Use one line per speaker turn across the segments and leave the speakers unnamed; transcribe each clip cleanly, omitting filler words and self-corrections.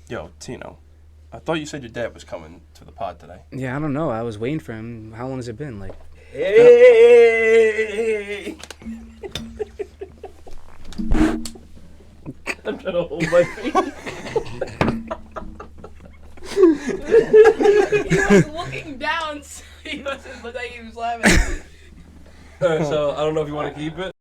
Yo, Tino, I thought you said your dad was coming to the pod today.
Yeah, I don't know. I was waiting for him. How long has it been? Like,
Hey! I'm trying to hold my feet.
He was looking down, so he wasn't look like he was laughing.
Alright, so I don't know if you want to keep it.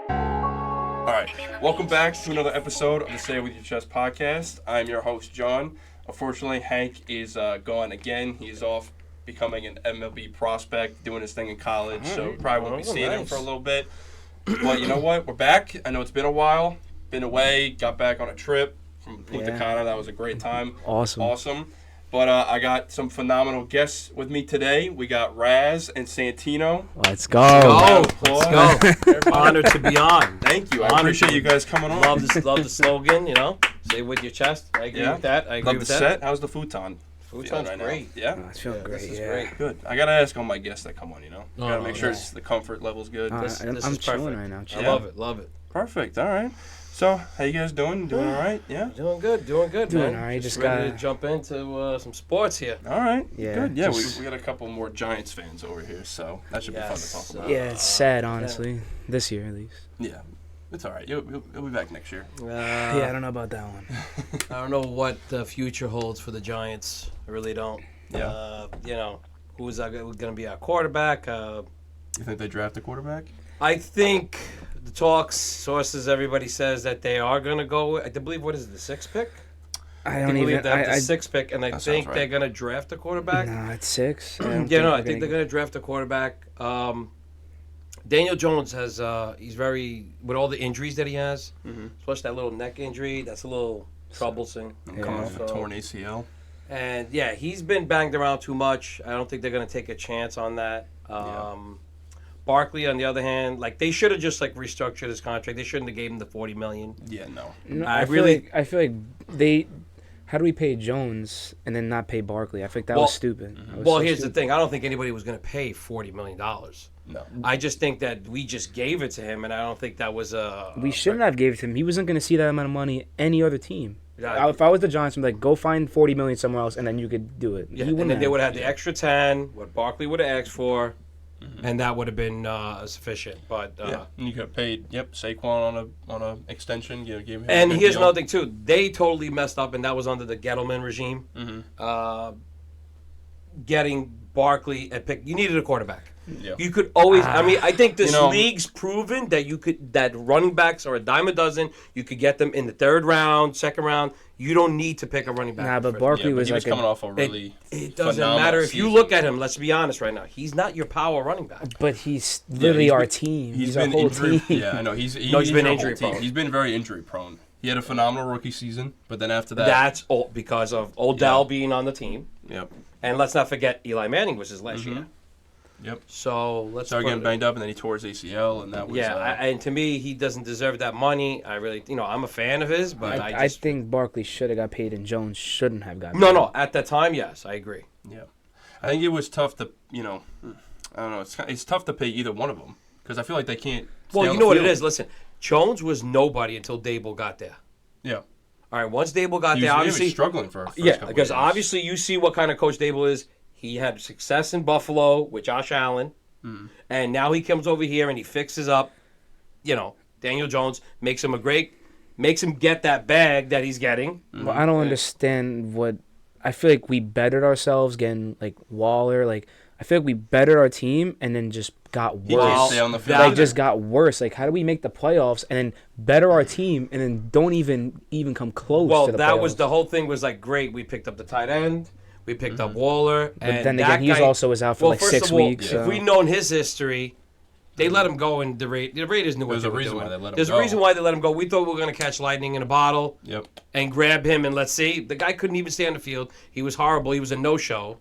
Alright, welcome back to another episode of the Say It With Your Chest podcast. I'm your host, John. Unfortunately, Hank is gone again. He's off becoming an MLB prospect, doing his thing in college, so probably won't be seeing him for a little bit. But you know what? We're back. I know it's been a while. Been away, got back on a trip from Punta Cana. That was a great time. Awesome. But I got some phenomenal guests with me today. We got Razz and Santino.
let's go.
Let's go. Honored to be on.
Thank you. I appreciate you guys coming on.
Love the slogan, you know. Say it with your chest. I agree with that. I agree
Love
with
the
that.
set. How's the futon?
Futon's great.
Yeah?
Oh, it's feeling great.
This is
Yeah.
great.
Good. I got to ask all my guests that come on, you know. Got to make sure
nice.
the comfort level's good.
This
I'm
is
chilling
perfect.
right now.
I
Chilling.
love it.
Perfect. All right. So, how you guys doing? Doing all right? Yeah?
Doing good,
Doing
man.
all right,
Just
just
ready
gotta-
to jump into some sports here.
All right.
Yeah,
Good. Yeah,
just-
we got a couple more Giants fans over here, so that should be fun to
Yes,
talk about.
Yeah, it's sad, honestly. This year, at least.
Yeah. It's all right. You'll be back next year.
Yeah, I don't know about that one.
I don't know what the future holds for the Giants. I really don't.
Yeah.
You know, who's going to be our quarterback?
You think they draft a quarterback?
I think the sources, everybody says that they are going to go. I believe, what is it, the sixth pick?
I
I
don't
believe
even.
they have the sixth pick, and I
That
think
sounds right.
they're going to draft a quarterback.
Nah, it's 6.
I think they're going to draft a quarterback. Daniel Jones has, he's very, with all the injuries that he has, especially that little neck injury, that's a little troublesome.
Coming off a torn ACL.
And yeah, he's been banged around too much. I don't think they're going to take a chance on that. Barkley, on the other hand, like they should have just like restructured his contract. They shouldn't have gave him the $40 million.
Yeah, no.
No,
I
I feel
really-
like they. How do we pay Jones and then not pay Barkley? I think that was stupid. That was
Well,
so
here's the
stupid.
thing. I don't think anybody was going to pay $40 million.
No.
I just think that we just gave it to him, and I don't think that was a.
We shouldn't have gave it to him. He wasn't going to see that amount of money any other team.
Yeah,
If I was the Giants, I'm like, go find $40 million somewhere else, and then you could do it.
Yeah,
He
and
wouldn't
then they
have.
would have had the extra 10, what Barkley would have asked for, and that would have been sufficient. But
Yeah. And you got paid. Yep. Saquon on a extension. You know, gave him.
and
a good
here's
deal.
another thing too. They totally messed up, and that was under the Gettleman regime. Getting Barkley and pick. You needed a quarterback.
Yeah.
You could always. I mean, I think this
You know-
league's proven that that running backs are a dime a dozen. You could get them in the third round, second round. You don't need to pick a running back.
Nah, but
for-
Barkley
Yeah, but
was
he was
like
coming off a really.
It doesn't
phenomenal
matter if you
season.
look at him. Let's be honest right now. He's not your power running back.
But he's literally
he's
our
been-
team.
He's
our
been
whole
injury.
team.
Yeah, I know. He's
been
your whole
injury
team.
prone.
He's been very injury prone. He had a phenomenal rookie season, but then after that.
That's all because of Odell being on the team,
Yep.
and let's not forget Eli Manning was his last year.
Yep.
So let's.
Started
put
getting
it-
banged up, and then he tore his ACL, and that was.
Yeah, and to me, he doesn't deserve that money. I really, I'm a fan of his, but I
I
just
think Barkley should have got paid and Jones shouldn't have got paid.
no. At that time, yes, I agree.
Yeah, I think it was tough to, I don't know. It's tough to pay either one of them because I feel like they can't. stay
Well,
on
you
the
know what it
field.
is. Listen, Jones was nobody until Dable got there.
Yeah.
All right, once Dable got
He
there,
was
obviously,
struggling for. First
yeah,
couple
because
of years.
obviously you see what kind of coach Dable is. He had success in Buffalo with Josh Allen, and now he comes over here and he fixes up. Daniel Jones makes him get that bag that he's getting.
Well, I don't understand what. I feel like we bettered ourselves getting like Waller. Like I feel like we bettered our team and then just got
He can't
worse.
stay on the field.
Like
either.
just got worse. Like how do we make the playoffs and then better our team and then don't even come close?
Well,
to the
that was
playoffs?
the whole thing. Was like great. We picked up the tight end. We picked up Waller,
But
and
then
that
again, he's
guy,
also was out for like
first
6
of all,
weeks.
If
So.
we known his history, they let him go, and the Raiders knew what
There's
they
a
were
reason
doing.
why they let him
There's
go.
a reason why they let him go. We thought we were going to catch lightning in a bottle
Yep.
and grab him, and let's see. The guy couldn't even stay on the field. He was horrible. He was a no-show.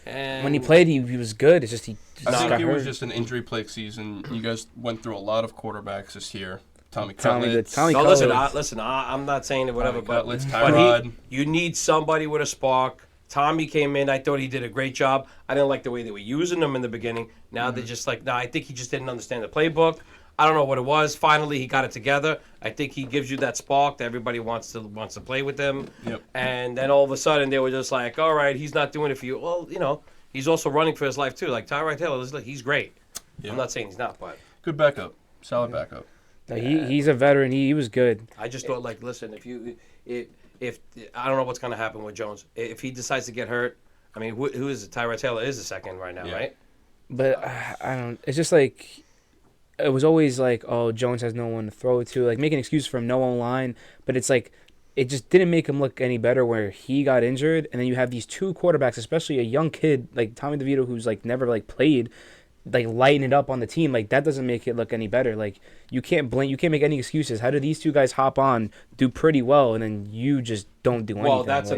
And
When he played, he was good. It's just he
I
just
think
got
it
hurt.
was just an injury plague season. You guys went through a lot of quarterbacks this year. Tommy
Tommy
Cutlets.
Tommy
No,
Cutlets.
listen. I'm not saying it, whatever, but
Cutlets, Tyrod.
you need somebody with a spark. Tommy came in. I thought he did a great job. I didn't like the way they were using him in the beginning. Now they're just like, I think he just didn't understand the playbook. I don't know what it was. Finally, he got it together. I think he gives you that spark that everybody wants to play with him.
Yep.
And then all of a sudden, they were just like, all right, he's not doing it for you. Well, he's also running for his life too. Like Tyrod Taylor, he's great.
Yeah.
I'm not saying he's not, but
Good backup. Solid backup.
He's a veteran. He was good.
I just thought, like, listen, if I don't know what's going to happen with Jones. If he decides to get hurt, I mean, who is it? Tyrod Taylor is the second right now,
Yeah.
right?
But I don't. It's just like it was always like, oh, Jones has no one to throw it to. Like make an excuse for him, no online. But it's like it just didn't make him look any better where he got injured, and then you have these two quarterbacks, especially a young kid like Tommy DeVito who's like never like played, like lighting it up on the team. Like that doesn't make it look any better. Like you can't make any excuses. How do these two guys hop on, do pretty well, and then you just don't do anything?
Well, that's
like,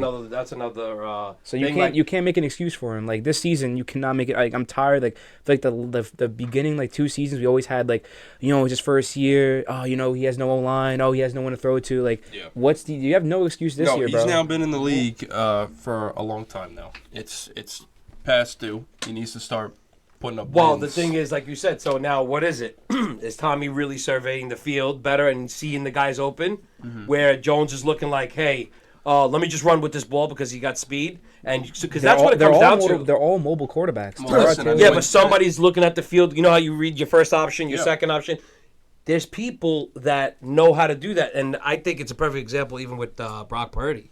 another.
So you can't make an excuse for him. Like this season, you cannot make it. Like I'm tired. Like I feel like the beginning, like 2 seasons, we always had like, it's his first year. Oh, he has no O-line. Oh, he has no one to throw it to. Like, you have no excuse this year, bro.
He's now been in the league for a long time now. It's past due. He needs to start putting up
Well,
wins.
the thing is, like you said, so now what is it? Is Tommy really surveying the field better and seeing the guys open? Where Jones is looking like, hey, let me just run with this ball because he got speed, and because that's what it comes down to.
They're all mobile quarterbacks.
Well, listen,
Yeah, but somebody's looking at the field. You know how you read your first option, your second option? There's people that know how to do that, and I think it's a perfect example even with Brock Purdy.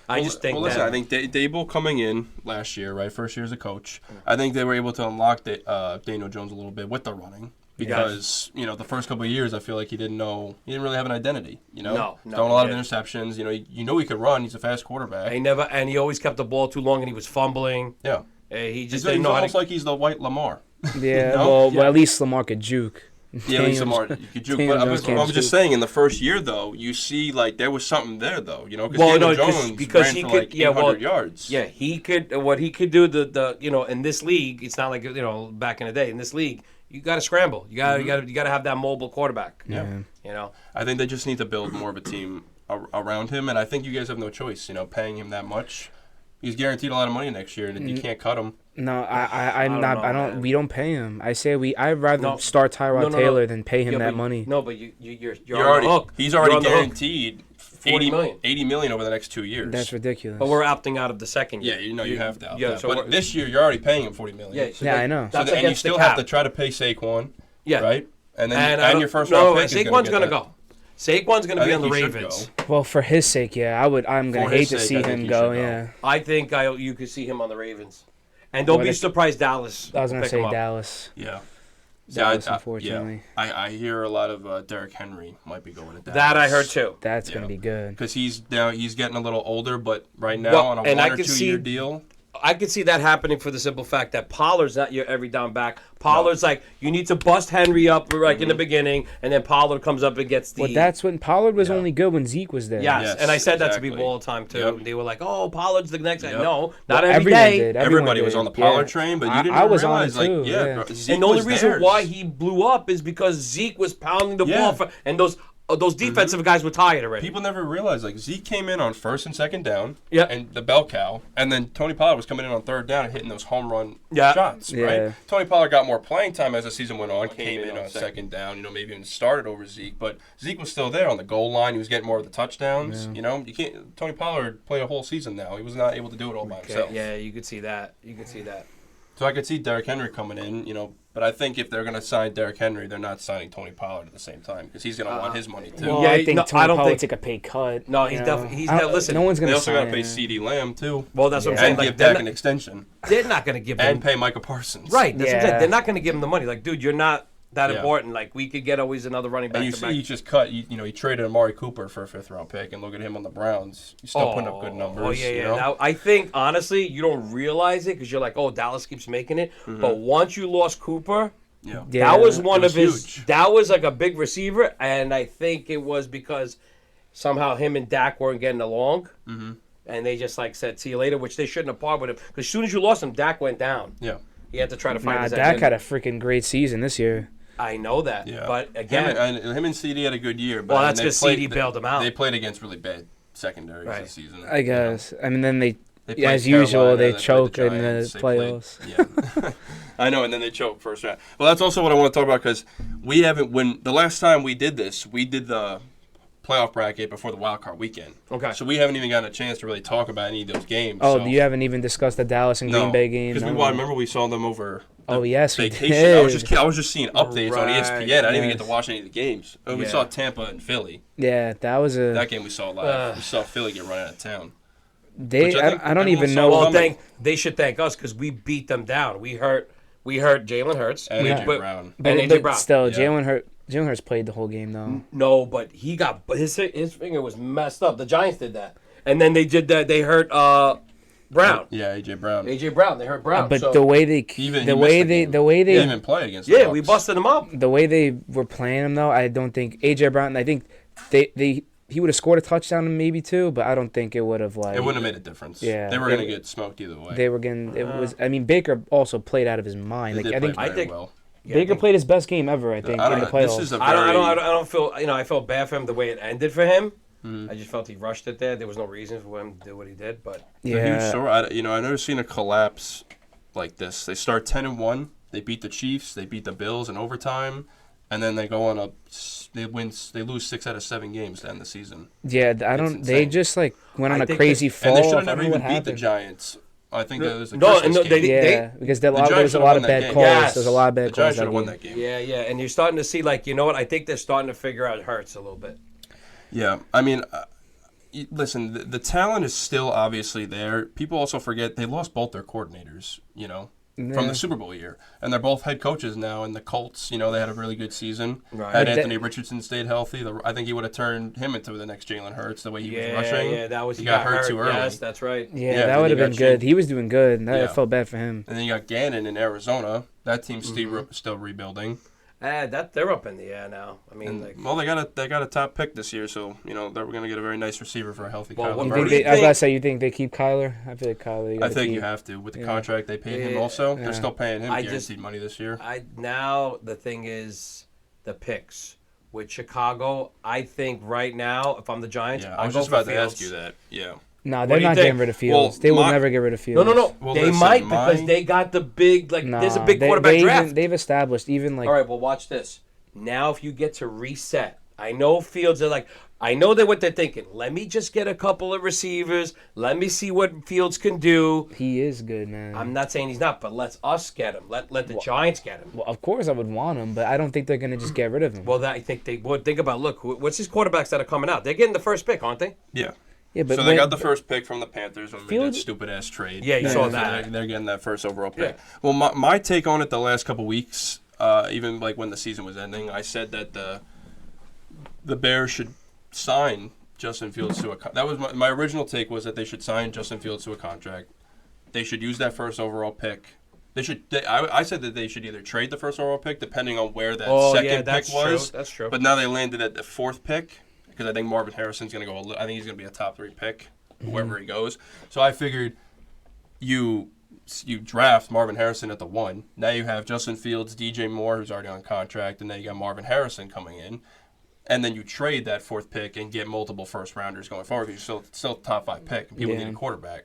I just think
listen, I think Dable coming in last year, right, first year as a coach, I think they were able to unlock Daniel Jones a little bit with the running. Because, the first couple of years, I feel like he didn't really have an identity,
No,
throwing a lot of interceptions, he could run, he's a fast quarterback.
And he always kept the ball too long and he was fumbling.
Yeah.
He just
He's
didn't know how
almost
to...
like he's the white Lamar.
Yeah, well, at least Lamar could juke.
Yeah, at least Lamar, you could juke. But I'm just saying, in the first year, though, you see, like, there was something there, though, because Daniel Jones
because
ran
he
for,
could,
like, 800 yards.
Yeah, he could, what he could do, in this league, it's not like, back in the day, in this league, you got to scramble. You got to have that mobile quarterback.
Yeah. I think they just need to build more of a team around him, and I think you guys have no choice, paying him that much. He's guaranteed a lot of money next year, and you can't cut him.
No, I'm not. I don't.
Man.
We don't pay him. I'd rather start Tyrod Taylor than pay him that money.
No, but you're
already
on the hook.
He's already
You're on the hook.
guaranteed
40
$80 million over the next 2 years.
That's ridiculous.
But we're opting out of the second year.
Yeah, you have to.
Yeah, so
but this year you're already paying him $40 million.
I know.
So
That's
and you
against
still
the
have
cap.
to try to pay Saquon.
Yeah.
Right. And then and your first round pick is
Saquon's
going to
go. Saquon's going to be on the Ravens.
Well, for his sake, yeah, I'm gonna hate to see him go. Yeah.
I think you could see him on the Ravens, and don't be surprised Dallas.
I was gonna
pick him
say
up.
Dallas.
Yeah.
Dallas, unfortunately.
I hear a lot of Derrick Henry might be going to Dallas.
That I heard too.
That's gonna be good.
Because he's getting a little older, but right now on a 1 or 2 year deal.
I could see that happening for the simple fact that Pollard's not your every down back. Pollard's like, you need to bust Henry up in the beginning, and then Pollard comes up and gets the...
But that's when Pollard was only good when Zeke was there.
Yes, and I said that to people all the time, too.
Yep.
They were like, oh, Pollard's the next guy.
Yep.
No, not every
everyone
day.
did.
Everybody was
did.
on the Pollard train, but you didn't
I was
realize,
on it too,
Zeke
And the only
was
reason
theirs.
why he blew up is because Zeke was pounding the ball, and those defensive guys were tired already.
People never realize, like, Zeke came in on first and second down,
Yep.
and the bell cow, and then Tony Pollard was coming in on third down and hitting those home run shots,
Yeah.
right? Tony Pollard got more playing time as the season went on, came in on second down, maybe even started over Zeke, but Zeke was still there on the goal line. He was getting more of the touchdowns, You can't. Tony Pollard played a whole season now. He was not able to do it all by himself.
Yeah, you could see that.
So I could see Derrick Henry coming in, but I think if they're going to sign Derrick Henry, they're not signing Tony Pollard at the same time because he's going to want his money too.
Well,
Yeah,
I think
no,
Tony
I don't
Pollard
think-
take a pay cut.
No, he's definitely. He's listen.
No one's
They
gonna
also got
sign
to pay
him.
CeeDee Lamb too,
Well, that's what I'm saying.
and
Like,
give Dak an extension,
they're not going to give him.
and pay Micah Parsons.
Right, that's what I'm
Yeah.
saying. They're not going to give him the money. Like, dude, you're not that
Yeah.
important. Like, we could get always another running back.
And you
to
see,
back.
he just cut. He traded Amari Cooper for a 5th-round pick, and look at him on the Browns. He's still putting up good numbers.
Oh yeah. Now I think honestly, you don't realize it because you're like, oh, Dallas keeps making it. But once you lost Cooper,
Yeah.
that was one
was
of his.
huge.
That was like a big receiver, and I think it was because somehow him and Dak weren't getting along, and they just like said, "See you later," which they shouldn't have parted with him because as soon as you lost him, Dak went down.
Yeah.
He had to try to find
Nah,
his
Dak had a freaking great season this year.
I know that.
Yeah.
But again,
him and CD had a good year. But
well, that's because CD bailed him out.
They played against really bad secondaries
Right.
this season.
I guess. I mean, then they
They
as
played
usual,
Carolina,
they
played
choke
the
in the
Giants, they played-
playoffs.
Yeah. I know, and then they choke first round. Well, that's also what I want to talk about because we haven't. When the last time we did this, we did the playoff bracket before the wild card weekend.
Okay.
So we haven't even gotten a chance to really talk about any of those games.
Oh,
so.
you haven't even discussed the Dallas and Green Bay game.
Because
No.
I remember we saw them over.
Oh, yes, we
vacation.
did.
I was just seeing updates on ESPN. I didn't even get to
Yes.
watch any of the games. We
Yeah.
saw Tampa and Philly.
Yeah, that was a.
That game we saw live. We saw Philly get run out of town.
They.
which I think
I don't
everyone
even
saw
know.
coming.
Well, they should thank us because we beat them down. We hurt Jalen Hurts.
And
Yeah.
AJ Brown.
And AJ Brown.
Still,
Yeah.
Jalen Hurts played the whole game though.
No, but his finger was messed up. The Giants did that, and then they did that. They hurt Brown.
Yeah, AJ Brown.
AJ Brown. They hurt Brown.
But
so,
the way they,
He missed
the way they,
game.
the way
He
they,
didn't even play against the
yeah,
Bucs.
we busted him up.
the way they were playing him though, I don't think AJ Brown. I think he would have scored a touchdown maybe two, but I don't think it would have like.
It wouldn't have made a difference.
Yeah.
They were going to get smoked either way.
They were getting. It was. I mean, Baker also played out of his mind.
They
Like
did
I think
play very
think-
well.
Yeah,
Baker
I think-
played his best game ever. I think
I don't
in the
know. This
playoffs.
is a
I
very...
don't feel. I felt bad for him the way it ended for him.
Mhm.
I just felt he rushed it there. There was no reason for him to do what he did, but
It's a huge
yeah.
story. I never seen a collapse like this. They start 10-1. They beat the Chiefs. They beat the Bills in overtime, and then they go on a. They lose 6 out of 7 games to end the season.
Yeah, I don't. They
insane.
just like went on
I
a
think
crazy
And
fall.
they should
I
have never
don't know
even
what
beat the
happened.
Giants. I think that was a
No,
Christmas
no,
game.
Yeah, because there
Giants
was a
should've
lot
won
of
that
bad
game.
calls.
Yes.
There's a lot of bad
The
calls.
Giants should
that
have won
game.
that game.
yeah, and you're starting to see like, you know what? I think they're starting to figure out Hurts a little bit.
Yeah, I mean, listen, the talent is still obviously there. People also forget they lost both their coordinators, from
Yeah.
the Super Bowl year. And they're both head coaches now, and the Colts, they had a really good season.
Right.
Had
But that-
Anthony Richardson stayed healthy, I think he would have turned him into the next Jalen Hurts, the way he was rushing.
Yeah, that was
He got hurt too early.
Yes, that's right.
Yeah,
Yeah,
that
then
would have
you
been
got
good.
Shane-
He was doing good. And I
Yeah.
felt bad for him.
And then you got Gannon in Arizona. That team's
Mm-hmm.
still rebuilding.
They're up in the air now. I mean,
And,
like,
well, they got a top pick this year, so they're going to get a very nice receiver for a healthy
Well,
Kyler
what
You
Murray.
think
do you
they, I was
think-
about to say, you think they keep Kyler? I feel like Kyler. You
I
gotta
think
keep.
you have to with the
Yeah.
contract they paid him.
Yeah.
Also,
Yeah.
they're still paying him
I
guaranteed
just-
money this year.
now the thing is the picks with Chicago. I think right now, if I'm the Giants,
Yeah,
I'll
I was
go
just
for
about to
Fields.
ask you that. Yeah.
Nah,
What
they're
do you
not
think?
getting rid of Fields.
Well,
They will
my-
never get rid of Fields.
No.
Well,
They
listen,
might because they got the big
Nah,
there's a big
they-
quarterback
they
draft.
They've established even like.
All right, well, watch this. Now, if you get to reset, I know Fields are like, I know that what they're thinking. Let me just get a couple of receivers. Let me see what Fields can do.
He is good, man.
I'm not saying he's not, but let's us get him. Let the Giants get him.
Well, of course I would want him, but I don't think they're gonna just get rid of him.
Well, I think they would. Think about, look, what's his quarterbacks that are coming out? They're getting the first pick, aren't they?
Yeah.
yeah, but
So they got the first pick from the Panthers when we made that
Fields-
stupid ass trade.
Yeah, you
So
saw that.
They're getting that first overall pick.
Yeah.
Well, my take on it the last couple weeks, even like when the season was ending, I said that the Bears should sign Justin Fields to that was my original take was that they should sign Justin Fields to a contract. They should use that first overall pick. I said that they should either trade the first overall pick depending on where that second pick was.
True. That's true.
But now they landed at the 4th pick because I think Marvin Harrison's going to go. I think he's going to be a top 3 pick wherever he goes. So I figured you draft Marvin Harrison at the 1. Now you have Justin Fields, DJ Moore, who's already on contract, and then you got Marvin Harrison coming in. And then you trade that 4th pick and get multiple first rounders going forward. You're still top 5 pick. And people
Yeah.
need a quarterback.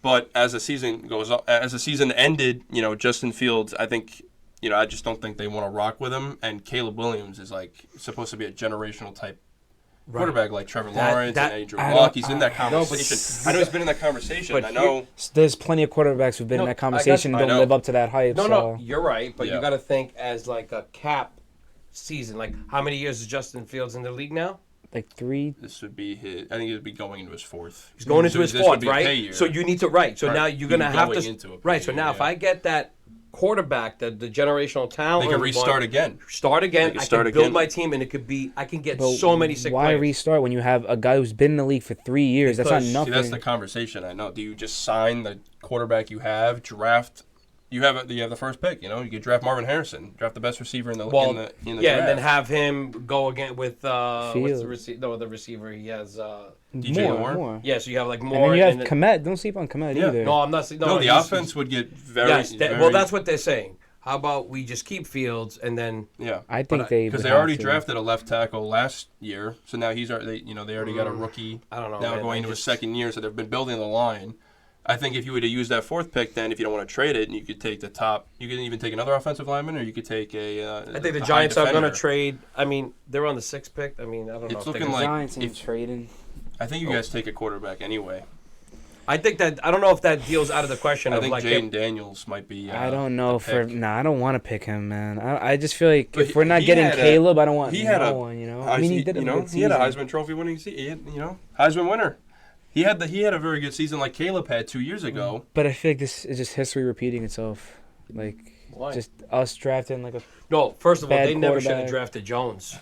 But as the season goes on, as the season ended, Justin Fields, I think, I just don't think they want to rock with him. And Caleb Williams is like supposed to be a generational type quarterback like Trevor Lawrence and Andrew Luck. He's in that conversation. I know he's been in that conversation.
But
I know.
There's plenty of quarterbacks who've been in that conversation and
I
don't
know.
live up to that hype.
No,
so.
you're right, but
Yeah.
you got to think as like a cap season. Like, how many years is Justin Fields in the league now?
Like 3.
This would be his. I think he would be going into his 4th.
He's going into
So
his
this would
4th,
be a pay
right?
year.
So you need to So
Right.
now you're gonna
You're
have
going
to
into a pay
right. So
year,
now if
yeah.
I get that quarterback, the generational talent,
They can restart again.
Start again.
They can
I
start
can build
again.
my team, and it could be. I can get
But
so many sick
why
players.
restart when you have a guy who's been in the league for 3 years? That's
Because-
not
See,
nothing.
See, that's the conversation. I know. Do you just sign the quarterback you have, draft? You have the first pick. You could draft Marvin Harrison, draft the best receiver in the
Well,
in the
yeah,
draft.
and then have him go again with what's
Fields.
the receiver he has.
DJ Moore?
Yeah, so you have like
And
more.
then you have
then-
Komet. Don't sleep on Komet
Yeah.
either.
No, I'm not.
No, the
he's-
offense would get very.
Yes,
very
well, that's what they're saying. how about we just keep Fields and then
Yeah.
I think they
because
would
they
have
already
to.
drafted a left tackle last year, so now they already got a rookie.
I don't know.
Now
man.
going into his second year, so they've been building the line. I think if you were to use that fourth pick, then if you don't want to trade it, you could take the top. You could even take another offensive lineman, or you could take a.
I think the
a
Giants
high
are going to
defender.
trade. I mean, they're on the 6th pick. I mean, I don't know.
It's
if they're
looking
gonna-
like
Giants ain't
if-
trading.
I think you guys take a quarterback anyway.
I think that I don't know if that deal's out of the question.
I
of
think
like
Jaden Daniels might be.
I don't know
the pick.
I don't want to pick him, man. I just feel like
But
if we're not
he
getting
had a-
Caleb, I don't want
he had
no
a
one. You know, I mean, he did a good
he had a
season.
Heisman Trophy winning season. Heisman winner. He had a very good season like Caleb had 2 years ago.
But I feel like this is just history repeating itself. Like
Why?
just us drafting like a
No, first of all,
Bad
they never should have
quarterback.
drafted Jones.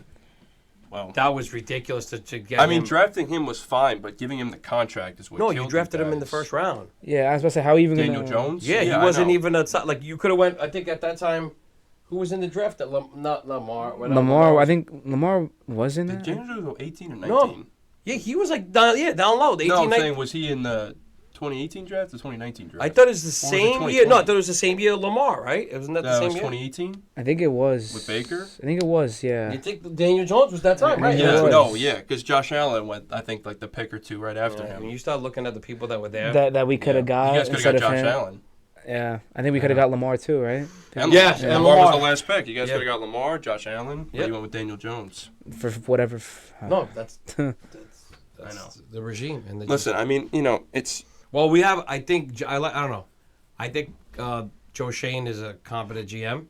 Wow.
That was ridiculous to get.
I mean,
him.
drafting him was fine, but giving him the contract is what.
No,
killed
you drafted him in the
guys.
first round.
yeah. I was about to say how even
Daniel
gonna,
Jones.
Yeah, he
I
wasn't
know.
even a like you could have went. I think at that time, who was in the draft? Not Lamar.
Lamar. I think Lamar was in
Did
that.
Daniel Jones go 18 or 19?
No. Yeah, he was like down low. The 18,
No, I'm
19.
saying was he in the 2018 draft or 2019 draft?
I thought it was the
was it
same year.
2020?
No, I thought it was the same year Lamar, right? Wasn't that the
That
same
was
year?
2018
I think it was
with Baker.
I think it was. Yeah.
You think Daniel Jones was that time, right?
Yeah,
Yeah,
it
no,
was.
yeah, because Josh Allen went, I think, like the pick or two right after
When
him.
you start looking at the people that were there.
That we could have got
You guys could
instead
have got
of
Josh
him.
Allen.
Yeah, I think we could have got Lamar too, right?
And
Yes,
and
and
Lamar was
Lamar.
the last pick. You guys
Yeah.
could have got Lamar, Josh Allen, but
Yep.
you went with Daniel Jones.
For whatever.
No, that's
I know.
the regime. And they
Listen, I mean, it's
well, we have. I think I don't know. I think Joe Shane is a competent GM.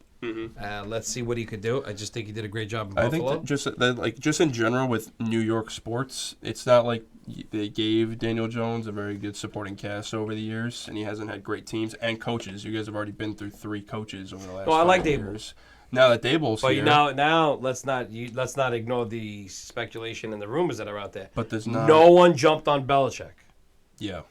Let's see what he could do. I just think he did a great job in
I
Buffalo.
think that just in general with New York sports, it's not like they gave Daniel Jones a very good supporting cast over the years, and he hasn't had great teams and coaches. You guys have already been through 3 coaches over the last.
No, I like
5
Dable.
years. Now that Dable's
But
here,
now let's not ignore the speculation and the rumors that are out there.
but there's not.
No one jumped on Belichick.
Yeah.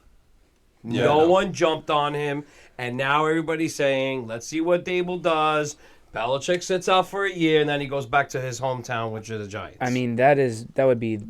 No one jumped on him, and now everybody's saying, "Let's see what Dable does." Belichick sits out for a year, and then he goes back to his hometown, which are the Giants.
I mean, that would be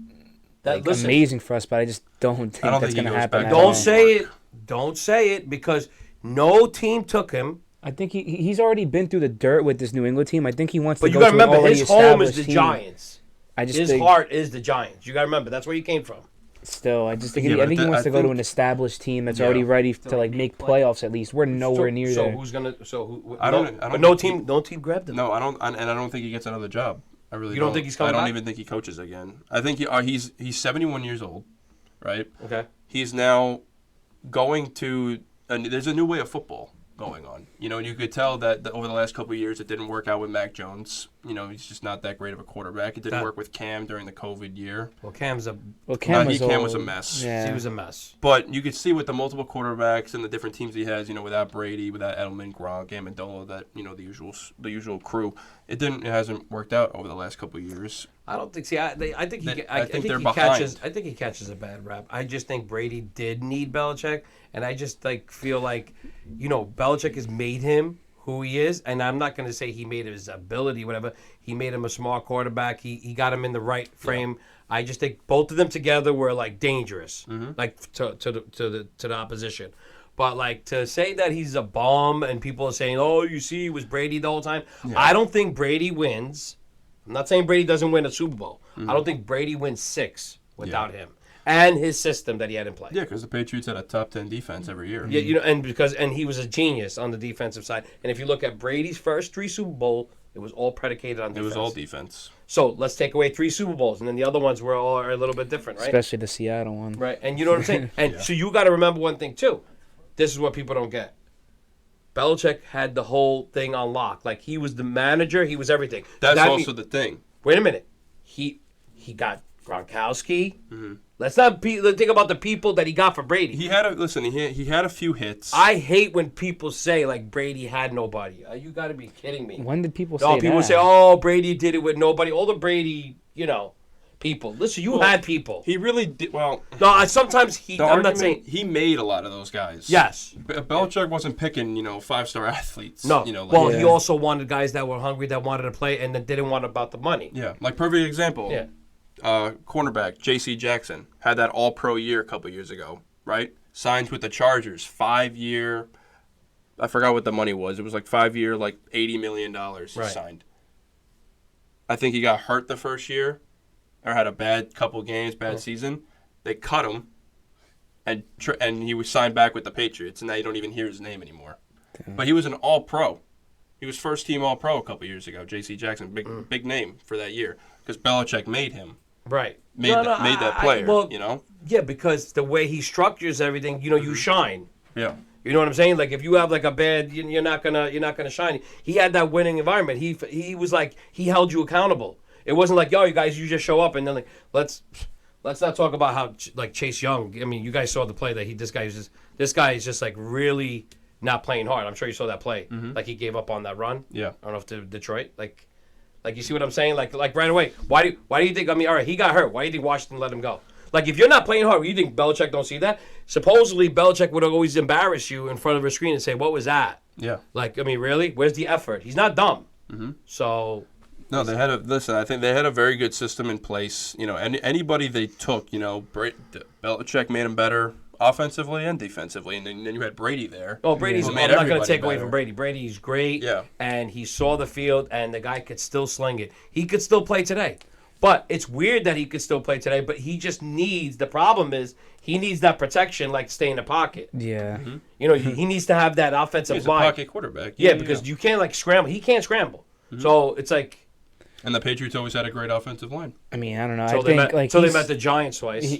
listen,
amazing for us, but I just don't think
don't
that's
think he
gonna
goes
happen.
back
at
to
all.
Don't say it. Don't say it because no team took him.
I think he's already been through the dirt with this New England team. I think he wants
But
to
you
go
got to
to an
remember,
already
his home is
established
the
team.
Giants.
I just
His
think
heart is the Giants. You got to remember that's where you came from.
still, I just think
Yeah,
I
but
think he wants
I
to go to
think-
an established team that's
Yeah.
already ready to like make playoffs. At least we're nowhere near
so
there.
who's gonna? So who?
I don't
But
think
no team grabbed him.
No, I don't, and I don't think he gets another job. I really
You don't think he's coming
I don't
back?
even think he coaches again. I think he's 71 years old, right?
Okay.
He's now going to. There's a new way of football going on. And you could tell that over the last couple of years it didn't work out with Mac Jones. He's just not that great of a quarterback. It didn't work with Cam during the COVID year.
Well, Cam's a
Cam was
Cam was a
old.
mess.
Yeah.
he was a mess.
But you could see with the multiple quarterbacks and the different teams he has, without Brady, without Edelman, Gronk, Amendola, that the usual crew, it hasn't worked out over the last couple of years.
I don't think. See, I think he.
They-
I
I think
think
they're
he
behind.
catches. I think he catches a bad rap. I just think Brady did need Belichick, and I just feel like, Belichick has made him who he is, and I'm not going to say he made his ability, whatever. He made him a smart quarterback. He got him in the right frame. I just think both of them together were dangerous, to the opposition. But to say that he's a bomb and people are saying, "Oh, you see, it was Brady the whole time."
Yeah.
I don't think Brady wins. I'm not saying Brady doesn't win a Super Bowl. I don't think Brady wins 6 without him and his system that he had in play.
Yeah, because the Patriots had a top 10 defense every year.
Yeah, and he was a genius on the defensive side. And if you look at Brady's first 3 Super Bowl, it was all predicated on
It
defense.
was all defense.
So let's take away 3 Super Bowls, and then the other ones are a little bit different, right?
Especially the Seattle one.
Right, and you know what I'm saying. And so you got to remember one thing too. This is what people don't get. Belichick had the whole thing on lock. He was the manager. He was everything.
That's
That
also
mean-
the thing.
Wait a minute. He got Gronkowski. Let's not think about the people that he got for Brady.
He had a few hits.
I hate when people say Brady had nobody. You got to be kidding me.
When did people say
No,
that?
people say, "Oh, Brady did it with nobody." All the Brady, people. Listen, you had people.
He really did. Well,
No, sometimes
the
I'm
argument,
not saying
he made a lot of those guys.
yes.
Belichick wasn't picking 5-star athletes.
No.
Like,
Well, he also wanted guys that were hungry, that wanted to play, and that didn't want about the money.
yeah, like perfect example.
Yeah.
Cornerback J.C. Jackson had that All-Pro year a couple years ago, right? Signs with the Chargers, 5-year, I forgot what the money was. It was like 5-year, like $80 million he
Right.
signed. I think he got hurt the first year or had a bad couple games, bad season. They cut him, and he was signed back with the Patriots, and now you don't even hear his name anymore.
Damn.
But he was an All-Pro. He was first-team All-Pro a couple years ago. J.C. Jackson, big name for that year because Belichick made him.
Right.
Made that player, you know?
Yeah, because the way he structures everything, you shine.
Yeah.
You know what I'm saying? Like if you have like a bad, you're not gonna shine. He had that winning environment. He was like he held you accountable. It wasn't like, yo, you guys, you just show up and then like let's not talk about how like Chase Young. I mean, you guys saw the play that this guy is just like really not playing hard. I'm sure you saw that play. Like he gave up on that run.
Yeah.
I don't know if to Detroit. Like you see what I'm saying? Like right away. Why do you think? I mean, all right, he got hurt. Why do you think Washington let him go? Like if you're not playing hard, you think Belichick don't see that? Supposedly Belichick would always embarrass you in front of a screen and say, "What was that?"
Yeah.
Like I mean, really? Where's the effort? He's not dumb. So.
No, they had I think they had a very good system in place. You know, anybody they took, you know, Belichick made them better offensively and defensively, and then you had Brady there.
Oh, Brady's.
who
I'm
made
not going to
everybody
take away
better.
from Brady. Brady's great.
Yeah.
And he saw the field, and the guy could still sling it. He could still play today. But it's weird that he could still play today, but he just needs, the problem is, he needs that protection, like stay in the pocket.
Yeah.
You know, he needs to have that offensive
He's a
line.
pocket quarterback.
Yeah, because you can't, like, scramble. He can't scramble. So it's like.
And the Patriots always had a great offensive line
I mean, I don't know.
So
I
they
think
met,
like
the Giants twice.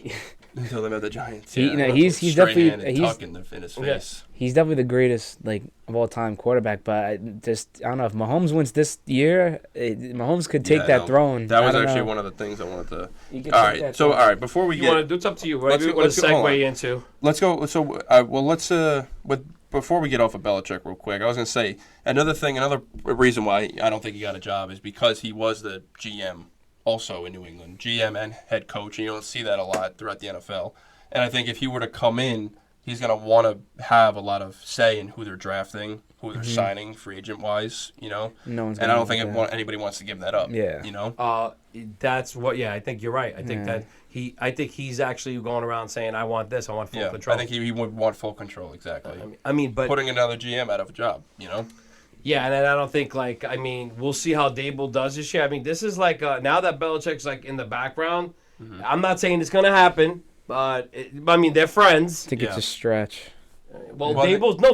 until they met the Giants.
He- you know, he's definitely-
tuck in his face.
Yes.
he's definitely the greatest like of all time quarterback. But I don't know if Mahomes wins this year. Mahomes could take
Yeah,
that
no.
throne.
That
I
was
don't
actually
know.
one of the things I wanted to.
He could
All
take
right,
that
so
throne.
all right, before we
You
get,
want to do? It's up to you.
Let's
Whatever you
go-
want
let's
to
go- hold on.
segue into.
let's go. So, before we get off of Belichick real quick, I was gonna say another reason why I don't think he got a job is because he was the GM also in New England, GM and head coach, and you don't see that a lot throughout the NFL. And I think if he were to come in, he's gonna want to have a lot of say in who they're drafting, who they're signing, free agent wise, you know.
No one's
And I
gonna
don't think
want that.
anybody wants to give that up.
Yeah.
You know.
That's what. Yeah, I think you're right. I think
Yeah.
that I think he's actually going around saying, "I want this. I want full
Yeah.
control."
I think he would want full control. Exactly.
I mean, but
Putting another GM out of a job. You know.
yeah, and I don't think like I mean, we'll see how Dable does this year. I mean, this is like now that Belichick's like in the background. I'm not saying it's gonna happen, but I mean they're friends.
I think it's
Yeah.
a stretch.
Well,
Well,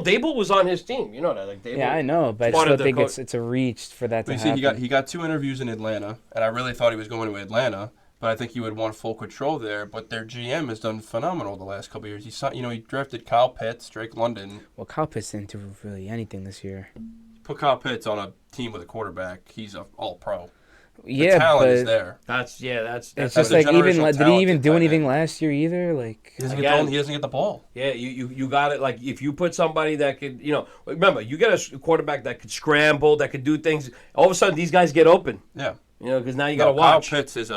Dable was on his team. You know that, like Dable.
Yeah, I know, but I
part
still
of the
think
co-
it's a reach for that to
You see,
happen.
he got 2 interviews in Atlanta, and I really thought he was going to Atlanta, but I think he would want full control there. But their GM has done phenomenal the last couple of years. He drafted Kyle Pitts, Drake London,
Well, Kyle Pitts didn't do really anything this year.
put Kyle Pitts on a team with a quarterback. He's a All-Pro. The
Yeah,
talent
but
is there.
That's
it's
That's
just
a
like even
generational
did he even
talented
do
tight
anything
end.
last year either? Like
He doesn't,
Again.
he doesn't get the ball.
Yeah, you got it. Like if you put somebody that could, remember you get a quarterback that could scramble, that could do things. All of a sudden, these guys get open.
Yeah.
Because now you got to
Kyle
watch.
Pitts is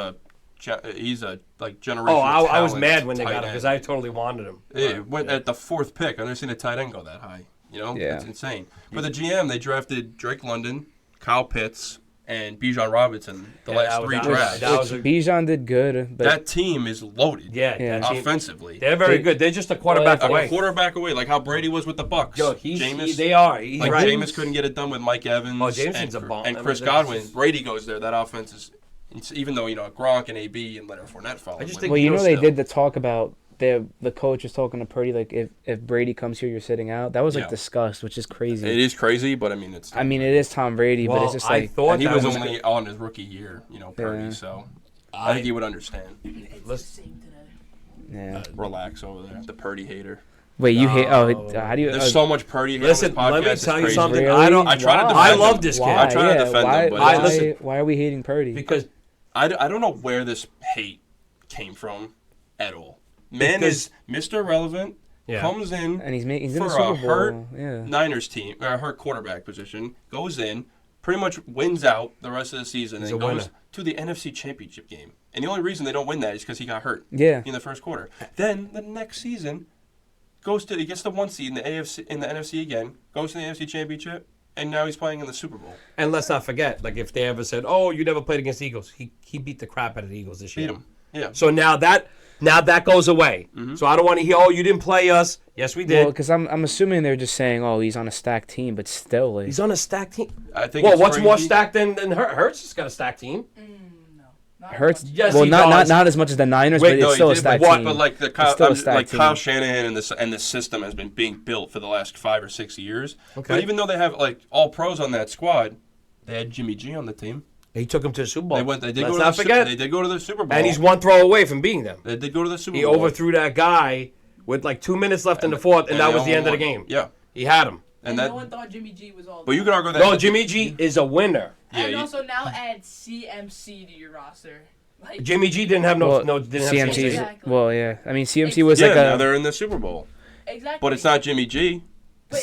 he's a generational.
Oh, I was
talent
mad when they
tight
got him
end.
because I totally wanted him.
Yeah, went at the 4th pick. I've never seen a tight end go that high.
Yeah.
It's insane. But the GM, they drafted Drake London, Kyle Pitts, and Bijan Robinson the
Yeah,
last
that was-
3
that was-
drafts.
that was a-
Bijan did good, but
That team is loaded.
Yeah,
Yeah.
that team-
Offensively.
they're very
They-
good. They're just a quarterback
Well,
away.
A quarterback away, like how Brady was with the Bucks.
Yo,
Jameis,
they are. He's
like
right.
Jameis couldn't get it done with Mike Evans.
Oh, Jameson's
and,
a bomb.
And
I mean,
Chris
that's
Godwin.
just-
Brady goes there. That offense is, even though Gronk and AB and Leonard Fournette follow.
I just
with
think
him,
well, you know they
still.
did the talk about the coach was talking to Purdy like if Brady comes here, you're sitting out. That was like
Yeah.
discussed, which is crazy.
It is crazy, but I mean it's.
I mean, it is Tom Brady, but
Well,
it's just
I
like
thought
And he
that
was
was
only on his rookie year, Purdy.
Yeah.
So I think he would understand.
It's
Let's-
the same today.
yeah.
Relax over there, the Purdy hater.
Wait, you hate?
No.
Oh, how do you?
There's so much Purdy. hate
Listen,
on this
let me
podcast, it's
tell you
crazy.
something.
Really?
I don't.
I try to
Why?
defend
I love
him.
this kid.
Why?
I try to
Yeah,
defend
why,
him, but
why,
listen.
why are we hating Purdy?
because
I don't know where this hate came from at all. Man
Because-
is Mr. Relevant,
Yeah.
comes in
and he's in
for
the
a
Super
hurt
Bowl. Yeah.
Niners team, or a hurt quarterback position, goes in, pretty much wins out the rest of the season,
He's
and
a
goes
winner.
to the NFC Championship game. And the only reason they don't win that is because he got hurt
Yeah.
in the first quarter. Then the next season, he gets the 1 seed in the NFC again, goes to the NFC Championship, and now he's playing in the Super Bowl.
And let's not forget, like if they ever said, "Oh, you never played against the Eagles," he beat the crap out of the Eagles this year.
Beat him. Yeah.
So now Now that goes away. So I don't want to hear, oh, you didn't play us. Yes, we did.
Well, because I'm assuming they're just saying, oh, he's on a stacked team, but still, like,
He's on a stacked team.
I think.
Well,
it's
what's more
crazy.
stacked than Hurts? Has got a stacked team.
No. Not
Hurts.
much.
Yes,
well,
he
not
does.
not as much as the Niners,
Wait,
but
No,
it's
he
still a
did,
stacked
but,
team.
but like the
It's
Kyle,
still a stacked team.
Kyle Shanahan and the system has been being built for the last 5 or 6 years.
Okay.
But even though they have like all pros on that squad, they had Jimmy G on the team.
He took him to the Super Bowl.
They did
Let's
go to
not
the
forget.
They did go to the Super Bowl.
And he's one throw away from beating them.
They did go to the Super
He
Bowl.
overthrew that guy with like 2 minutes left in the fourth, and that
they
was the end of the
won.
game.
Yeah.
He had him.
And
that.
no one thought Jimmy G was all.
But you could argue that.
No, Jimmy G is a winner.
Yeah,
And also now add CMC to your roster. Like,
Jimmy G didn't have
well,
didn't have
CMC. 's
CMC.
Exactly.
Well, yeah. I mean, CMC was
yeah,
like
now
a.
they're in the Super Bowl.
exactly.
But it's not Jimmy G.
But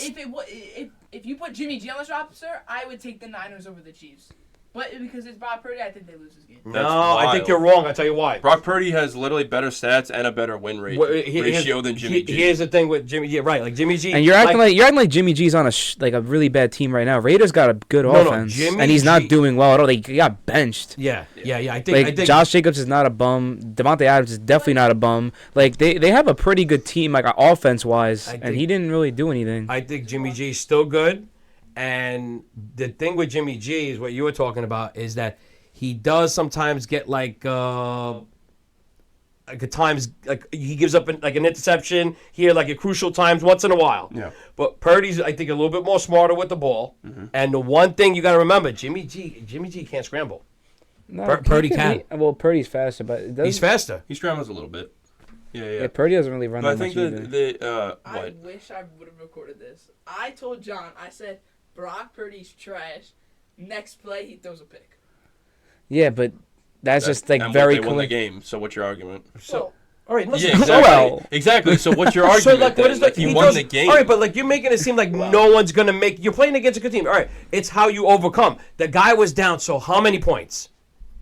if you put Jimmy G on this roster, I would take the Niners over the Chiefs. But because it's Brock Purdy, I think they lose this game.
No,
That's
I think
wild.
you're wrong. I'll tell you why.
Brock Purdy has literally better stats and a better win rate ratio than Jimmy G.
Here's the thing with Jimmy. Yeah, right. Like Jimmy G.
And you're acting like Jimmy G's on like a really bad team right now. Raiders got a good
No,
offense,
Jimmy
and he's
G-
not doing well at all. He got benched.
Yeah. I
Like
think
Josh Jacobs is not a bum. Devontae Adams is definitely not a bum. Like they have a pretty good team, like offense wise,
I
and
think-
he didn't really do anything.
I think Jimmy G is still good. And the thing with Jimmy G is what you were talking about is that he does sometimes get like at times like he gives up like an interception here like at crucial times once in a while.
Yeah.
But Purdy's I think a little bit more smarter with the ball. And the one thing you got to remember, Jimmy G can't scramble.
No,
Purdy can.
Well, Purdy's faster, but it doesn't,
He's faster.
He scrambles a little bit. Yeah.
Yeah, Purdy doesn't really run
But I
that much
think
either.
I
what?
wish I would have recorded this. I told John, I said, Brock Purdy's trash. Next play, he throws a pick.
Yeah, but that's just like
and
very
they won the
cool.
game. So what's your argument?
So all right, listen.
Yeah, exactly.
Well-
exactly. So what's your
So
argument?
like, what
then?
is
Like,
that?
he won the game.
All right, but like you're making it seem like no one's gonna make. You're playing against a good team. All right, it's how you overcome. The guy was down. So how many points?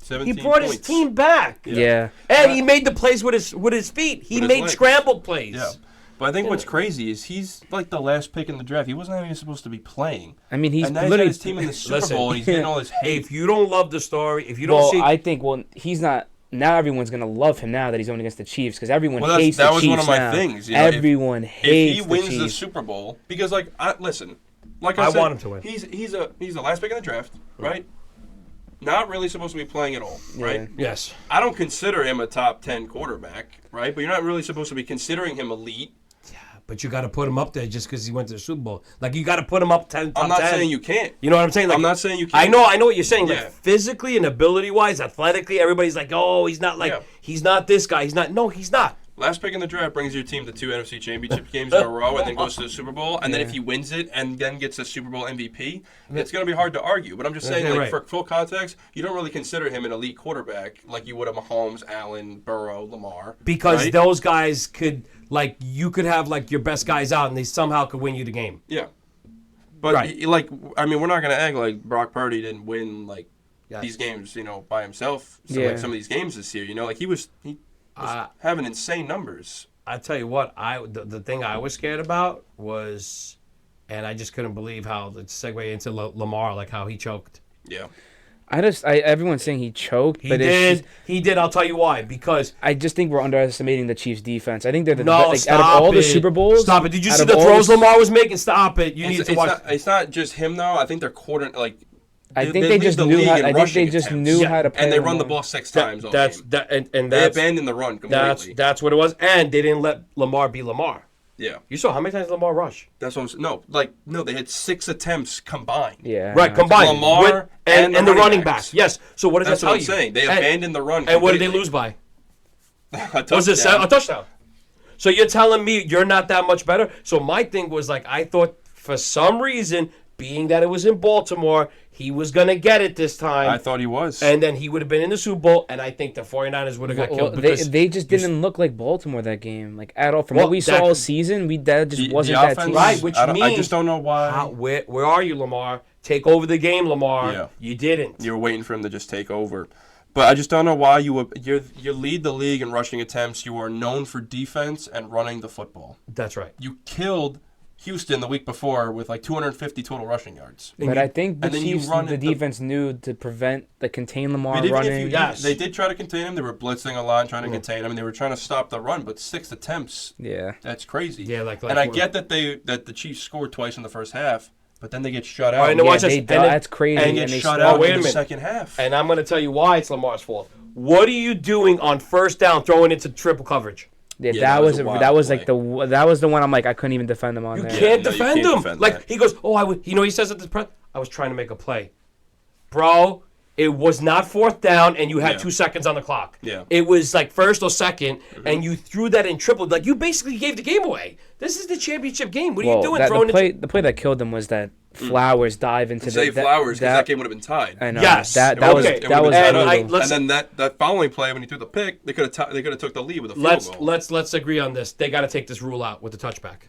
17
He brought his
points.
team back.
Yeah.
And he made the plays with his feet. He
With his
made
legs.
scrambled plays.
Yeah. But I think what's crazy is he's like the last pick in the draft. He wasn't even supposed to be playing.
I mean, he's
And now he's got
literally.
his team in the Super
Listen.
Bowl, and he's getting all this hate.
If you don't love the story, if you don't
Well,
see,
I think he's not. Now everyone's gonna love him now that he's going against the Chiefs because everyone
Well,
hates
that
the
was
Chiefs
one of my
now.
things, you know, if-
Everyone
If
hates
he wins
the
the
Chiefs.
Super Bowl, because like listen, like
I
said,
want him to win.
He's the last pick in the draft, right? Not really supposed to be playing at all, right?
yes,
I don't consider him a top 10 quarterback, right? But you're not really supposed to be considering him elite.
but you got to put him up there just because he went to the Super Bowl. Like you got to put him up 10.
I'm not
10.
saying you can't.
You know what I'm saying? Like,
I'm not saying you
I
can't.
know what you're saying.
Yeah.
Like physically and ability wise, athletically, everybody's like, oh, he's not like
Yeah.
he's not this guy. He's not. No, he's not.
Last pick in the draft brings your team to 2 NFC Championship games in a row and then goes to the Super Bowl. And then if he wins it and then gets a Super Bowl MVP, it's going to be hard to argue. But I'm just saying, like,
right.
for full context, you don't really consider him an elite quarterback like you would a Mahomes, Allen, Burrow, Lamar.
Because
right?
those guys could like you could have like your best guys out and they somehow could win you the game.
Yeah. But,
Right.
like, I mean, we're not going to act like Brock Purdy didn't win, like,
Yes.
these games, you know, by himself. So,
Yeah.
like, some of these games this year, you know, like, he was having insane numbers.
I tell you what, the thing I was scared about was, and I just couldn't believe how the segue into Lamar, like how he choked.
Yeah.
Everyone's saying he choked,
He
but
did. He did. I'll tell you why. Because
I just think we're underestimating the Chiefs' defense. I think they're the
no,
like,
stop
out of all
it.
the Super Bowls.
Stop it. Did you
out
see
of
the
all
throws
the-
Lamar was making? Stop it. You need to watch.
It's not just him, though. I think they're like,
I think they
lead
just
the
knew
league
how.
in
I think
rushing
they just
attempts.
knew
Yeah,
how to play.
and they run the
Lamar.
ball 6 times all
That's
game.
that, and
They
that's
abandoned the run completely.
that's what it was. And they didn't let Lamar be Lamar.
Yeah.
You saw how many times Lamar rush?
That's what I'm saying. No, they had 6 attempts combined.
Yeah.
Right, combined.
Lamar
with, and
and
the
the
running
running
backs.
backs.
Yes. So what does
That's
that
what
tell
I'm
you?
saying. They
And-
abandoned the run
And what did they
completely.
lose by?
A
Was it
touchdown.
a touchdown? So you're telling me you're not that much better? So my thing was like, I thought for some reason, being that it was in Baltimore, he was going to get it this time.
I thought he was.
And then he would have been in the Super Bowl, and I think the 49ers would have got killed. Because
They just didn't look like Baltimore that game, like at all. From
Well,
what we
that-
saw all season, that just
The
wasn't
offense,
that team.
Right, which
I
means-
just don't know why.
where are you, Lamar? Take over the game, Lamar.
Yeah.
You didn't.
You're waiting for him to just take over. But I just don't know why you lead the league in rushing attempts. You are known for defense and running the football.
That's right.
You killed Houston the week before with like 250 total rushing yards.
But I think the
and then you
Chiefs,
run
the
it-
defense knew to contain Lamar
But even if
running.
Yes.
they did try to contain him. They were blitzing a lot, trying to contain him, and they were trying to stop the run. But 6 attempts,
Yeah.
that's crazy.
Yeah, like
and I
what-
get that the Chiefs scored twice in the first half, but then they get shut out.
All right, now
Yeah,
watch this.
they,
And then-
that's crazy.
and get
they
shut
still-
out
wait a
in the
minute.
second half.
And I'm going to tell you why it's Lamar's fault. What are you doing on first down throwing into triple coverage?
Yeah,
Yeah,
that
that was
was
a wild
that was
play.
like that was the one I'm like I couldn't even defend him on
You
there.
can't
no, you
defend
can't
him.
defend
Like
that.
he goes, he says at the press, I was trying to make a play, bro. It was not fourth down, and you had
Yeah.
2 seconds on the clock.
Yeah.
It was like first or second, and you threw that in triple. Like you basically gave the game away. This is the championship game. What are you doing? Throwing
the play that killed them was that Flowers dive into
Save
the
Flowers, because that game would have been tied.
I know.
Yes.
That
Okay.
was
It
that was
would've been
brutal.
tied.
And
Listen.
then that following play when he threw the pick, they could have took the lead with a field goal.
Let's agree on this. They got to take this rule out with the touchback.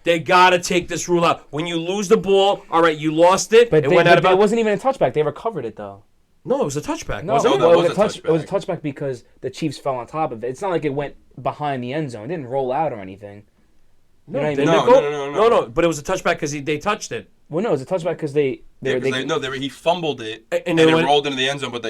They got to take this rule out. When you lose the ball, all right, you lost it.
But
it went out of
it
bounds.
wasn't even a touchback. They recovered it though.
No, it was a touchback.
No,
wasn't
that
it
was
was
a
It was a
touchback.
touchback because the Chiefs fell on top of it. It's not like it went behind the end zone. It didn't roll out or anything.
No,
You know what I
didn't
mean?
it go?
No.
no. But it was a touchback because they touched it.
Well, no, it was a touchback because he
fumbled it
And
and
they
it
went-
rolled into the end zone, but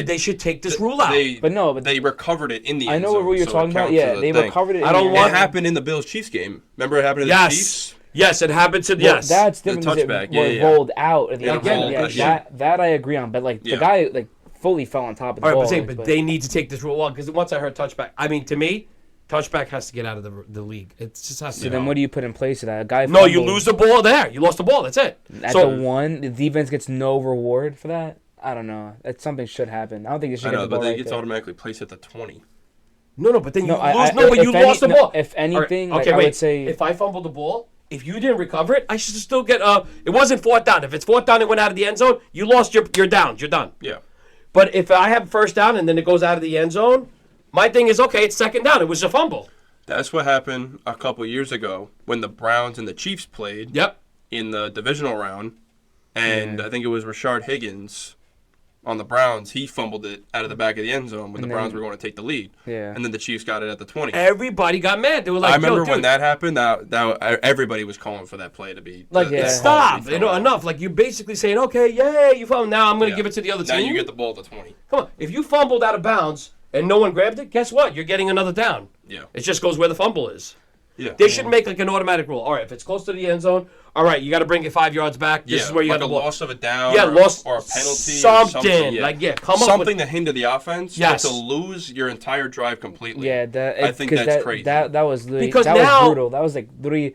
They should take this rule out.
But
they recovered it in the
I
end
know
zone.
what you're
so it
talking about.
counts
Yeah,
as a
they
thing.
recovered it.
I don't
in the
want-
It happened in the Bills-Chiefs game. Remember it happened to the
yes.
Chiefs?
Yes, it happened to
Well,
yes.
that's different.
The
because it
touchback,
was
yeah.
rolled out at the
Yeah,
end.
it rolled,
Yeah,
yeah.
that I agree on. But like
Yeah.
the guy like fully fell on top of the
All right,
ball.
but, saying, but they need to take this rule out because once I heard touchback, I mean, to me, touchback has to get out of the league. It just has to.
So then what do you put in place of that? A guy
No, you
fumbled
lose the ball there. You lost the ball. That's it.
at
So
the one. The defense gets no reward for that. I don't know. That something should happen. I don't think they should
I
get
know,
the
but
ball
then
right
it's
there.
automatically placed at the 20.
no, but then you
No,
lose. But you lost the ball.
If anything,
All right,
like, I
wait.
would say
If I fumbled the ball, if you didn't recover it, I should still get. It wasn't fourth down. If it's fourth down, it went out of the end zone. You lost your downs. You're done.
Yeah.
But if I have first down and then it goes out of the end zone, my thing is okay. It's second down. It was a fumble.
That's what happened a couple years ago when the Browns and the Chiefs played
Yep.
in the divisional round. And I think it was Rashard Higgins on the Browns. He fumbled it out of the back of the end zone when the Browns were going to take the lead.
Yeah.
And then the Chiefs got it at the 20.
Everybody got mad. They were like,
I remember
Yo,
when
dude,
that happened, that everybody was calling for that play to be
Like,
Yeah.
stop. Enough. Like, you're basically saying, okay, yay, you fumbled. Now I'm going to give it to the other
Now
team.
you get the ball at the 20.
Come on. If you fumbled out of bounds and no one grabbed it, guess what? You're getting another down.
Yeah.
It just goes where the fumble is.
Yeah.
They should make like an automatic rule. All right, if it's close to the end zone, all right, you got to bring it 5 yards back. This is where you
like
got
a
the ball.
loss of a down
Yeah,
or,
loss
or a penalty
something.
yeah.
Like, yeah, come up with
something to hinder the offense.
Yes.
But to lose your entire drive completely.
Yeah,
I think that's crazy.
That was literally,
Because
that
now-
was brutal. That was like literally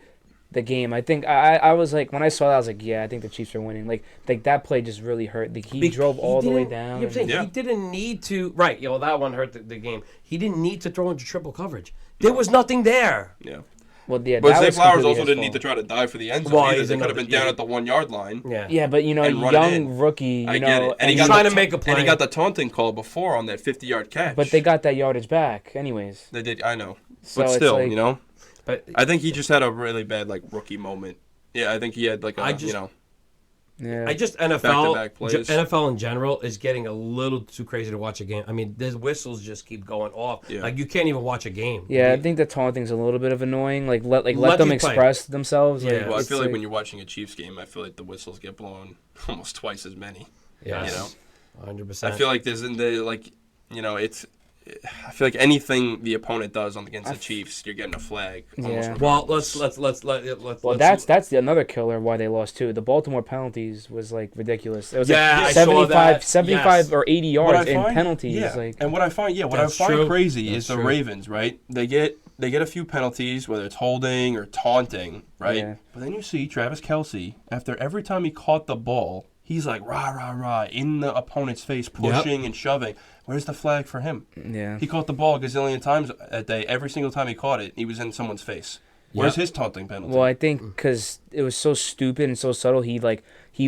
the game. I think I was like when I saw that I was like, yeah, I think the Chiefs are winning. Like that play just really hurt. Like, he drove all the way
didn't-
down.
You know what I'm saying?
Yeah.
He didn't need to. Right, that one hurt the game. He didn't need to throw into triple coverage. There was nothing there.
Yeah.
Well, yeah,
But
that
Zay
was
Flowers
completely
also
his
didn't need to
fault.
try to dive for the end zone
Well,
either.
he's
They could have
another-
been down
yeah.
at the 1 yard line.
Yeah.
Yeah, but you know,
And run it
young
in.
rookie.
I
You
get
know,
it. And he
and
got
trying
the
to make a
And he
play.
got the taunting call before on that 50-yard catch.
but they got that yardage back, anyways.
They did, I know.
So
But
it's
still,
like-
you know?
But
I think he just had a really bad, rookie moment. Yeah, I think he had,
Yeah.
I just
Back-to-back plays.
NFL in general is getting a little too crazy to watch a game. I mean, the whistles just keep going off.
Yeah.
Like you can't even watch a game.
Yeah, I think the taunting's a little bit of annoying. Like let them
Let them play.
express themselves.
Yeah.
Like,
Well, I
it's
feel like when you're watching a Chiefs game, I feel like the whistles get blown almost twice as many.
Yes. 100%.
I feel like it's. I feel like anything the opponent does against the Chiefs, you're getting a flag. Almost
Yeah.
Well,
regardless.
Well, that's another killer why they lost too. The Baltimore penalties was like ridiculous. It was
Yeah, I
like
saw that.
75
Yes.
or 80
What I
yards in
find-
penalties.
Yeah.
Like,
And what I find
That's true.
crazy
That's
is the
true.
Ravens, right? They get a few penalties, whether it's holding or taunting, right?
Yeah.
But then you see Travis Kelce, after every time he caught the ball, he's like rah rah rah in the opponent's face, pushing and shoving. Where's the flag for him?
yeah.
He caught the ball a gazillion times that day. Every single time he caught it, he was in someone's face. Where's his taunting penalty?
Well, I think because it was so stupid and so subtle, he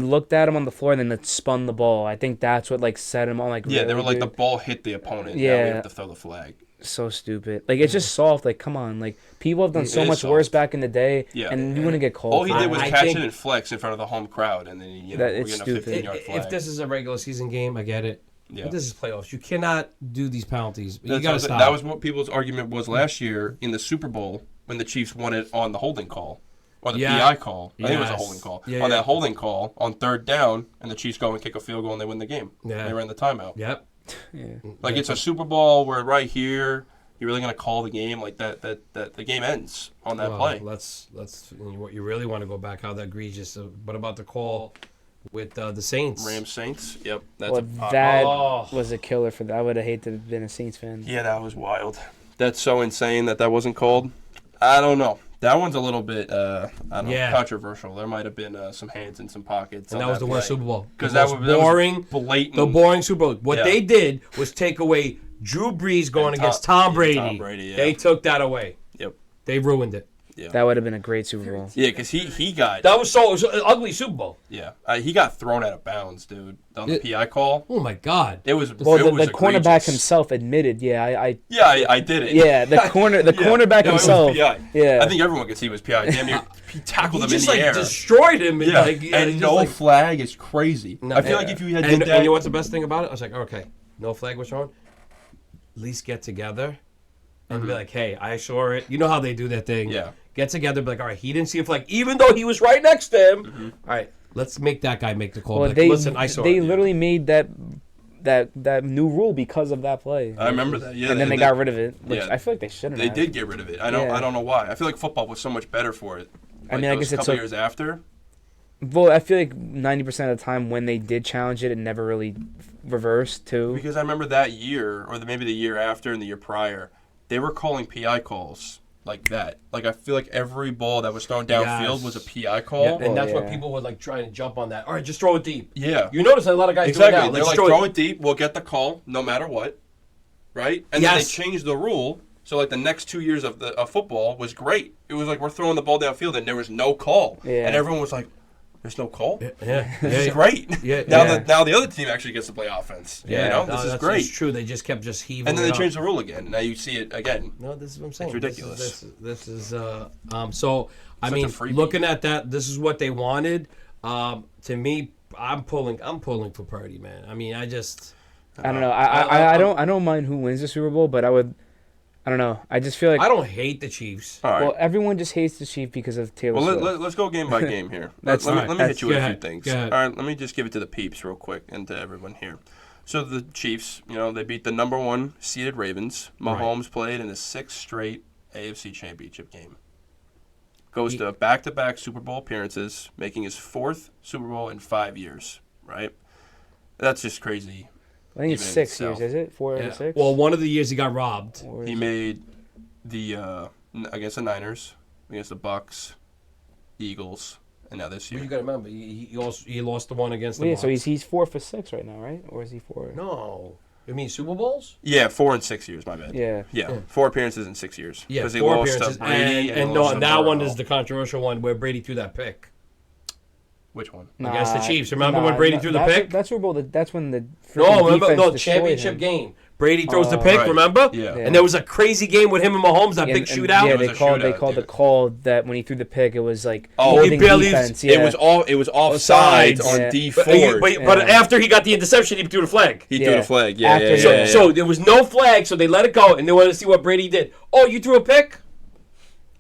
looked at him on the floor and then spun the ball. I think that's what set him on. Like,
yeah, they were
really,
like the
dude?
ball hit the opponent.
Yeah.
Now we have to throw the flag.
So stupid. Like, it's just soft. Like, come on. Like, people have done
It
so
is
much
soft.
worse back in the day,
Yeah.
and you wouldn't get called.
All he
for
did
that.
was
I
catch
think-
it and flex in front of the home crowd, and then
That-
we're
it's
getting a
stupid.
15-yard flag.
If this is a regular season game, I get it.
Yeah.
But this is playoffs. You cannot do these penalties. You
That's
got to
what-
stop.
That was what people's argument was last year in the Super Bowl when the Chiefs won it on the holding call. or the
Yeah.
PI call. I think it was a
Yes.
holding call.
Yeah,
on
yeah.
that holding call on third down, and the Chiefs go and kick a field goal and they win the game.
Yeah.
They ran the timeout.
Yep.
Yeah.
Like it's a Super Bowl where right here you're really gonna call the game like that the game ends on that
Well,
play.
Let's what you really want to go back how that egregious. What about the call with the Saints?
Rams Saints. Yep. That's
Well,
a
that
Oh.
was a killer for that. I would have hated to have been a Saints fan.
Yeah, that was wild. That's so insane that wasn't called. I don't know. That one's a little bit, I don't know,
Yeah.
controversial. There might have been some hands in some pockets.
And
on
that was the worst
play.
Super Bowl.
Because
The
that
most
was
boring,
blatant.
the boring Super Bowl. What
Yeah.
they did was take away Drew Brees going
And
against Tom Brady.
Tom Brady, yeah.
They took that away.
Yep.
They ruined it.
That would have been a great Super Bowl.
Yeah, because he got
That was so it was an ugly Super Bowl.
he got thrown out of bounds, dude, on the PI call.
Oh my God.
It was
Well,
it was
the cornerback
egregious.
himself admitted, I
I did it.
yeah, the cornerback
No, it was
himself.
PI.
Yeah.
I think everyone could see it was PI. Damn near he tackled
He
him
just
in the
like
air.
destroyed him. And,
Yeah,
like, yeah,
and
just,
no
like,
flag is crazy.
No,
I feel
yeah.
like if you had
and,
did that,
and you know what's the best thing about it? I was like, okay, no flag was thrown. At least get together and be like, hey, I saw it. You know how they do that thing.
Yeah.
Get together, be like, all right, he didn't see a flag, even though he was right next to him. All right, let's make that guy make the call.
Well,
Like,
they
listen, I saw
they
it.
literally made that new rule because of that play.
I remember that. Yeah,
and then they got rid of it, which
yeah.
I feel like they shouldn't.
They
have.
did get rid of it. I
Yeah.
don't know why. I feel like football was so much better for it.
I mean, I guess
a
it's
couple
so-
years after.
Well, I feel like 90% of the time when they did challenge it, it never really reversed too.
Because I remember that year, or maybe the year after and the year prior, they were calling PI calls like that. Like I feel like every ball that was thrown downfield
Yes.
was a PI
Yeah,
call.
and that's
yeah.
what people were like trying to jump on that. All right, just throw it deep.
Yeah.
You notice a lot of guys
Exactly.
do it now.
They're like,
just
throw it deep. We'll get the call no matter what. Right? And then they
Yes.
changed the rule. So like the next 2 years of football was great. It was like we're throwing the ball downfield and there was no call.
Yeah.
And everyone was like, "There's no call.
Yeah,
This is great."
Yeah,
now
yeah.
now the other team actually gets to play offense.
Yeah,
You know,
no,
this is
that's
great.
true. They just kept just heaving.
And then
it
they
up.
changed the rule again. Now you see it again.
No, this is what I'm saying.
It's ridiculous.
This is so. I
Such a
mean,
freebie.
looking at that, this is what they wanted. To me, I'm pulling for Purdy, man. I mean, I
don't know. I don't mind who wins the Super Bowl, but I don't know. I just feel like
don't hate the Chiefs.
All right.
well, everyone just hates the Chiefs because of Taylor
Well,
Swift.
let's go game by game here.
That's
let me
fine.
hit you with
Go
a few
ahead.
things.
Go ahead.
All right, let me just give it to the peeps real quick and to everyone here. So the Chiefs, they beat the number 1 seeded Ravens. Mahomes played in the 6th straight AFC Championship game. Goes to back-to-back Super Bowl appearances, making his 4th Super Bowl in 5 years. Right? That's just crazy.
I think it's
even
6
itself.
years, is it? 4
Yeah.
or 6?
Well, one of the years he got robbed.
Or is
He
it-
made the against the Niners, against the Bucks, Eagles, and now this
But
year.
you got to remember, he lost the one against the
Well, yeah, so
Bucs.
he's 4 for 6 right now, right? Or is he 4?
No, you mean Super Bowls?
Yeah, 4 and 6 years. My bad.
Yeah.
Yeah, 4 appearances in 6 years.
Yeah,
'Cause he
4
lost
appearances.
to Brady
and
lost to
that one
Burrow.
is the controversial one where Brady threw that pick.
Which one?
Against the Chiefs. Remember when Brady threw the
that's-
pick?
That's Super Bowl. That's when the
No,
freaking
remember?
defense
No,
destroyed
championship
him.
game. Brady throws the pick,
Right.
remember?
Yeah.
And there was a crazy game with him and Mahomes, that
Yeah,
big
and-
shootout.
Yeah,
It was
they
a
called
shootout,
the
dude.
call that when he threw the pick, it was like
Oh,
holding
he barely-
defense. Yeah.
It was offsides
Offsides.
on
Yeah.
D
But,
Ford.
but after he got the interception, he threw the flag.
He threw
Yeah.
the flag. Yeah,
After-
yeah, yeah.
So there was no flag, so they let it go, and they wanted to see what Brady did. Oh, you threw a pick?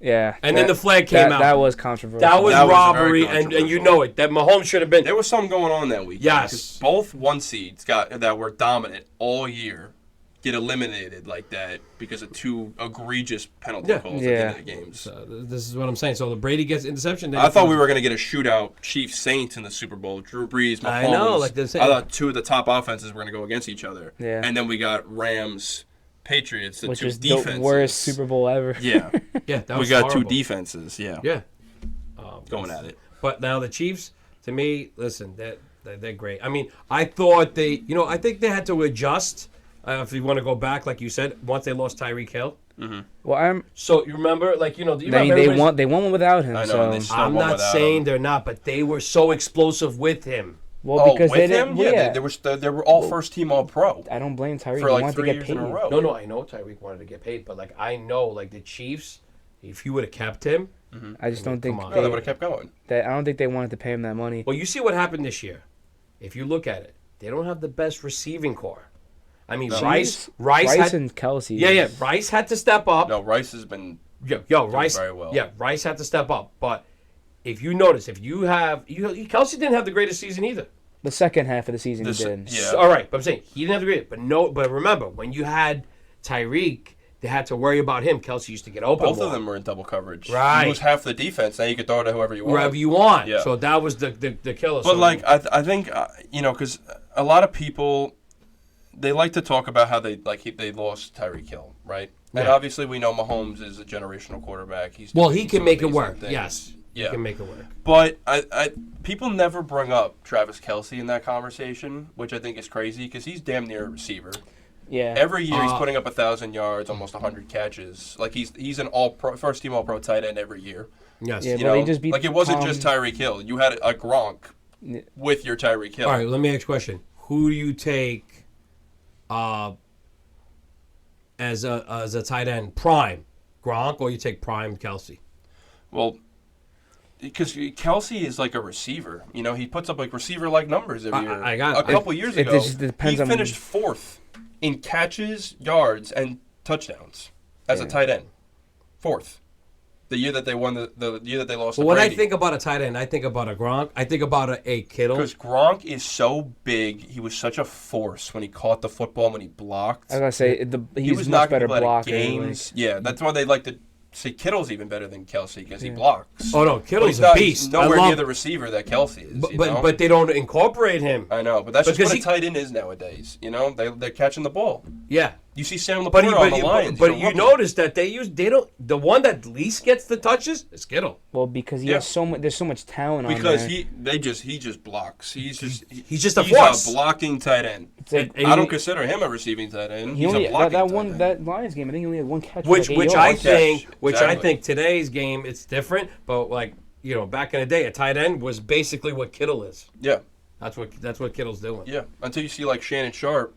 Yeah.
And then the flag came out.
That was controversial.
That was
That was
robbery,
very
and you
controversial.
know it. That Mahomes should have been.
There was something going on that week.
Yes.
Because both 1 seeds that were dominant all year get eliminated like that because of 2 egregious penalty
Yeah.
calls at the
Yeah.
end of the games.
So this is what I'm saying. So the Brady gets interception. Then
I thought we were going to get a shootout Chiefs Saints in the Super Bowl. Drew Brees, Mahomes.
I know, like the same-
I thought 2 of the top offenses were going to go against each other.
Yeah.
And then we got Rams, Patriots, the
which
2
was
defenses.
the worst Super Bowl ever.
Yeah.
Yeah, that
we
was
got
horrible.
2 defenses. Yeah.
Yeah.
Going at it.
But now the Chiefs, to me, listen, they're great. I mean, I thought I think they had to adjust. If you want to go back, like you said, once they lost Tyreek Hill.
Well,
So you remember, like you
I mean,
remember
they
everybody's-
won one without him.
I know,
so
and they still
I'm
won
not
without
saying
him.
they're not, but they were so explosive with him.
well because
with
they didn't.
him?
Well,
Yeah,
yeah.
they were all first team All Pro
I don't blame Tyreek.
for
He
like
wanted
3
to get
years
paid.
in a row.
No, I know Tyreek wanted to get paid, but like I know, like the Chiefs, if you would have kept him,
I just don't think
on.
No, they would
they,
have kept going.
I don't think they wanted to pay him that money.
well, you see what happened this year. If you look at it, they don't have the best receiving core. I mean, Rice had,
and Kelsey.
yeah, Rice had to step up.
No, Rice has been
Yo, Rice.
very well.
Yeah, Rice had to step up, but if you notice, Kelsey didn't have the greatest season either.
The second half of the season he did.
Yeah.
All right, but I'm saying he didn't have the greatest. But remember, when you had Tyreek, they had to worry about him. Kelsey used to get open.
Both
more.
of them were in double coverage.
Right.
He was half the defense. Now you could throw it to whoever you want.
Wherever you want.
Yeah.
So that was the killer.
But I think because a lot of people, they like to talk about how they lost Tyreek Hill, right? And
Yeah.
obviously we know Mahomes is a generational quarterback.
he
doing
can
some
make it
amazing
work.
things.
Yes.
Yeah.
He can make it work.
But people never bring up Travis Kelce in that conversation, which I think is crazy because he's damn near a receiver.
Yeah.
Every year he's putting up 1,000 yards, almost 100 catches. Like he's an first team All-Pro tight end every year.
Yes.
Yeah,
You
but
know,
they just beat
like it wasn't
Tom.
just Tyreek Hill. You had a Gronk with your Tyreek Hill.
All right, let me ask you a question. Who do you take as a tight end? Prime Gronk, or you take prime Kelsey?
Well, because Kelce is like a receiver. You know, he puts up like receiver-like numbers every year.
I got it.
A couple years
it
ago,
just depends
he
on-
finished fourth in catches, yards, and touchdowns as a tight end. Fourth. The year that they won the year that they lost.
Well,
to
when
Brady.
I think about a tight end, I think about a Gronk. I think about a Kittle.
Because Gronk is so big, he was such a force when he caught the football, when he blocked.
I was gonna say
He
he's
was
much
knocking
better
people out of
blocker.
games. Yeah, that's why they like to say Kittle's even better than Kelce because he blocks.
Oh no,
But
Kittle's
he's
a
not,
beast.
He's nowhere
I love,
near the receiver that Kelce is. you know?
but they don't incorporate him.
I know, but that's just
because
what a tight end is nowadays. You know, they're catching the ball.
Yeah.
You see Sam
But
Laporta on the Lions.
but you notice that they don't. The one that least gets the touches is Kittle.
Well, because he has so much. There's so much talent on
because
there.
he just blocks. He's just
a force.
a blocking tight end.
Like,
I don't consider him a receiving tight end.
He
He's
only
a blocking
that
tight
one
end.
that Lions game. I think he only had one catch.
Which
for like 8
I
yards.
think I
Exactly.
think today's game it's different. But like back in the day, a tight end was basically what Kittle is.
Yeah,
That's what Kittle's doing.
yeah. Until you see like Shannon Sharp.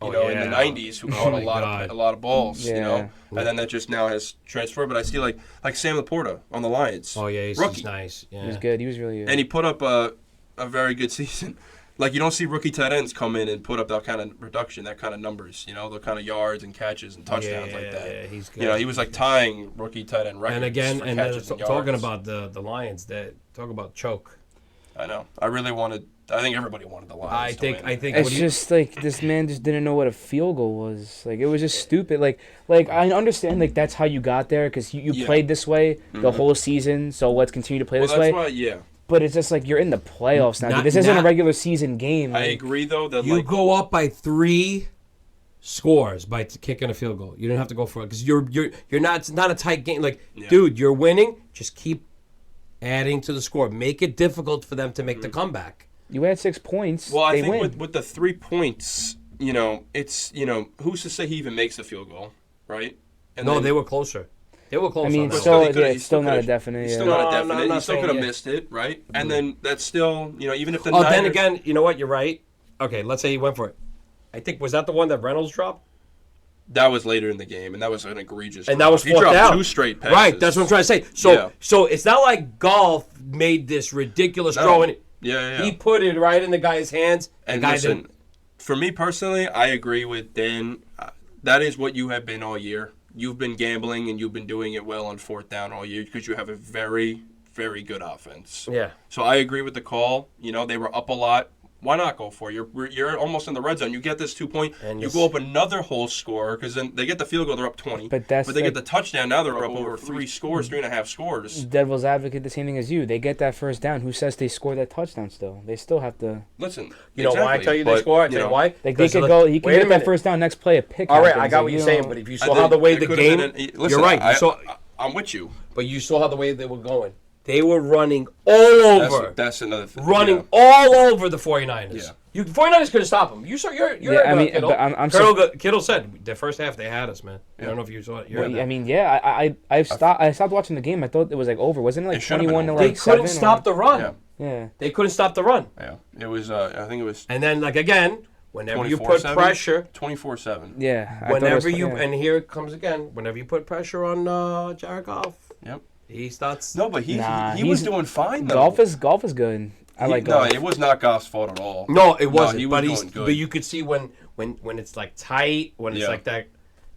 Oh,
In the
yeah.
'90s, who caught
my
a
God.
lot of balls,
Yeah.
and then that just now has transferred. But I see like Sam Laporta on the Lions.
Oh yeah, he's
rookie,
nice. Yeah.
He was good. He was really good.
and he put up a very good season. Like you don't see rookie tight ends come in and put up that kind of production, that kind of numbers, the kind of yards and catches and touchdowns like that.
Yeah, he's good.
He was like tying rookie tight end records.
And again,
for
and
catches and
talking
yards.
about the Lions, that talk about choke.
I know. I think everybody wanted the Lions.
I
to
think
win.
It's just like this man just didn't know what a field goal was. Like it was just stupid. Like I understand like that's how you got there because you played this way the whole season. So let's continue to play this way.
Why, yeah.
But it's just like you're in the playoffs now.
Not-
This isn't a
not-
regular season game.
I
Like,
agree though that
You go up by 3 scores by kicking a field goal. You don't have to go for it because you're not. It's not a tight game. Like, dude, you're winning. Just keep adding to the score. Make it difficult for them to make the comeback.
you had 6 points.
Well, I
they
think
win.
with the 3 points, it's who's to say he even makes the field goal, right? And
No,
then-
they were closer. They were closer.
I mean,
on that
still,
one.
he coulda- he
it's still not a
coulda-
definite.
He's
Yeah.
still not a
No, I'm
definite.
not
He still
saying
could have
yeah.
missed it, right? And then that's still, even if the
Oh,
Niners,
then again, you know what? You're right. Okay, let's say he went for it. I think was that the one that Reynolds dropped?
that was later in the game, and that was an egregious.
And
drop.
that was
he
fourth
dropped
down.
2 straight passes.
Right, that's what I'm trying to say. So,
Yeah.
so it's not like Golf made this ridiculous throw, and
Yeah.
he put it right in the guy's hands.
And
the guy
listen,
didn't.
for me personally, I agree with Dan. That is what you have been all year. You've been gambling, and you've been doing it well on 4th down all year because you have a very, very good offense.
Yeah.
So I agree with the call. They were up a lot. Why not go for it? You're almost in the red zone. You get this 2 point.
And
you
it's-
go up another whole score because then they get the field goal. They're up 20.
But that's
they
like-
get the touchdown. Now they're up over 3 scores, 3.5 scores.
Devil's advocate, the same thing as you. They get that first down. Who says they score that touchdown still? They still have to.
Listen,
You know why I
exactly,
tell you they
but,
score? I tell you why.
Like they
Because
could
of
go.
the-
He can
wait a
get that
minute.
first down. Next play a pick.
All right,
happens.
I got
Like,
what
you
you're saying,
know-
but if you
I
saw how
think
the way
it
the
could've
game,
been listen,
you're right.
I'm with you.
But you saw how the way they were going. They were running all over,
That's another thing.
running
yeah.
all over the 49ers.
Yeah.
You 49ers couldn't stop them. You saw your
Yeah, I mean,
Kittle.
but I'm
Kittle said the first half they had us, man. I don't know if you saw it. You heard
Well,
that.
I mean, yeah. I stopped watching the game. I thght it was like over. Wasn't it like
It should've been
21 to
over.
They
like 7?
couldn't stop the run.
Yeah.
Yeah.
They couldn't stop the run.
Yeah, it was. I think it was
And then, like again, whenever you put
24/7?
pressure,
24/7.
Yeah. I thought it
whenever
was-
you
yeah.
and here it comes again. Whenever you put pressure on Jared Goff,
Yep.
he starts.
No, but he
Nah,
he was
he's-
doing fine though.
golf is good. I like golf.
No, it was not Goff's fault at all.
No, it wasn't.
he was
but
doing
he's
good.
but you could see when it's like tight, when it's
Yeah.
like that.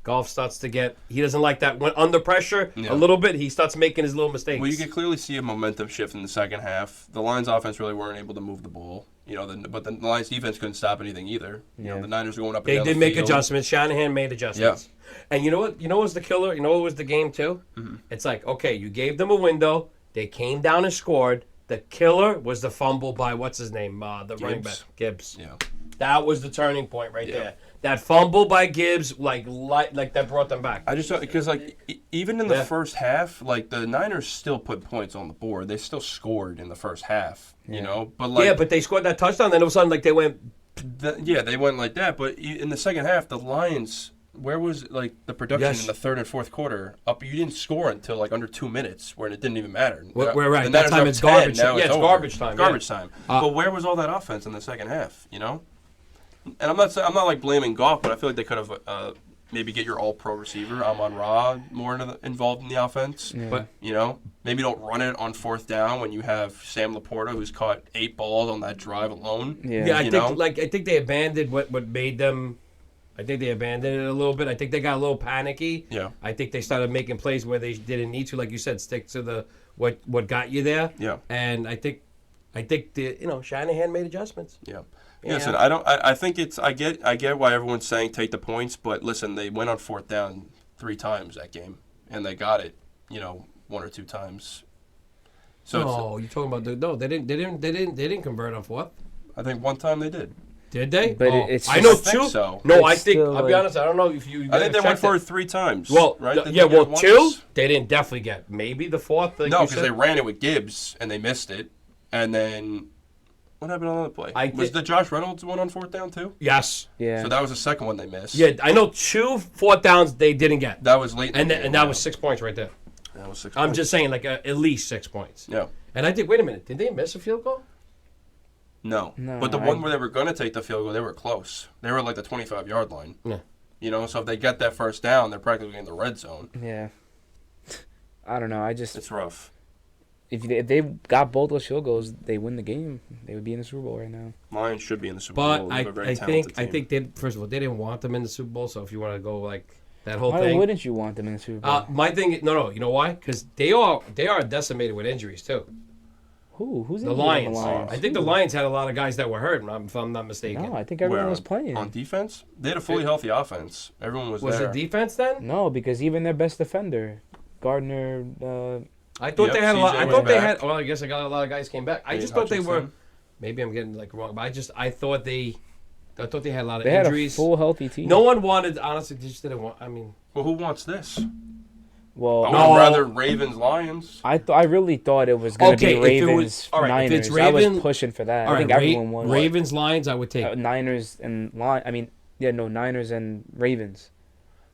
Goff starts to get. He doesn't like that when under pressure a little bit. He starts making his little mistakes.
Well, you can clearly see a momentum shift in the second half. The Lions' offense really weren't able to move the ball. But the Lions' defense couldn't stop anything either. The Niners were going up.
They
and
did
down
make
the field.
adjustments. Shanahan made adjustments. Yeah. And you know what? You know what was the killer? You know what was the game too? Mm-hmm. It's like, okay, you gave them a window. They came down and scored. The killer was the fumble by what's his name, the running back Gibbs.
Yeah.
That was the turning point right there. That fumble by Gibbs, like that brought them back.
I just because even in the first half, like the Niners still put points on the board. They still scored in the first half. But
but they scored that touchdown. Then all of a sudden, like they went.
They went like that. But in the second half, the Lions. Where was like the production in the third and fourth quarter? You didn't score until like under 2 minutes, where it didn't even matter.
We're right. That time it's garbage. Now it's garbage time.
Garbage time. But where was all that offense in the second half? And I'm not like blaming Goff, but I feel like they could have maybe get your All-Pro receiver Amon-Ra more involved in the offense.
Yeah.
But maybe don't run it on fourth down when you have Sam Laporta, who's caught 8 balls on that drive alone.
Yeah,
I think they abandoned what made them. I think they abandoned it a little bit. I think they got a little panicky.
Yeah.
I think they started making plays where they didn't need to, like you said, stick to the what got you there.
Yeah.
And I think Shanahan made adjustments.
Yeah. Listen, I think I get why everyone's saying take the points, but listen, they went on fourth down 3 times that game, and they got it, 1 or 2 times. So
you're talking about they didn't convert on fourth.
I think one time they did.
Did they?
But it's
I know
I think
2.
so.
No, I
It's
think
still,
I'll be honest. I don't know if you.
I think they went for
it
it 3 times.
Well,
right?
2 they didn't definitely get. Maybe the fourth. Like
no, because they ran it with Gibbs and they missed it, and then what happened on the other play? Was the Josh Reynolds one on fourth down too?
Yes.
Yeah.
So that was the second one they missed.
Yeah, I know 2 fourth downs they didn't get.
That was late.
And that was 6 points right there.
That was 6
I'm
points.
just saying, like at least 6 points.
Yeah.
And I think, wait a minute, did they miss a field goal?
No. But the one where they were going to take the field goal, they were close. They were like the 25-yard line.
Yeah.
So if they get that first down, they're practically in the red zone.
Yeah. I don't know.
It's rough.
If they got both those field goals, they win the game. They would be in the Super Bowl right now.
Lions should be in the Super
But
Bowl.
I think they first of all they didn't want them in the Super Bowl. So if you want to go like that whole
Why
thing,
wouldn't you want them in the Super Bowl?
my thing, no, you know why? Because they are decimated with injuries too.
Who's
The
injured on
Lions.
the Lions?
I think the Lions had a lot of guys that were hurt, if I'm not mistaken.
No, I think everyone was playing.
On defense? They had a fully healthy offense. Everyone was
Was
there.
it defense then?
No, because even their best defender, Gardner.
I thought they had a lot.
CJ
I
was
thought they
back.
had. Well, I guess I got a lot of guys came back. I just thought they were. Maybe I'm getting like wrong, but I thought they had a lot of
They
injuries.
had a full healthy team.
No one wanted. Honestly, they just didn't want. I mean,
Well, who wants this?
Well,
I would rather Ravens Lions.
I really thought it was going to
Okay,
be
if it
Ravens
was- all right, if
Niners.
it's
I was
Raven-
pushing for that.
all
I think
right,
everyone was.
Ravens Lions. I would take.
Niners and Niners and Ravens.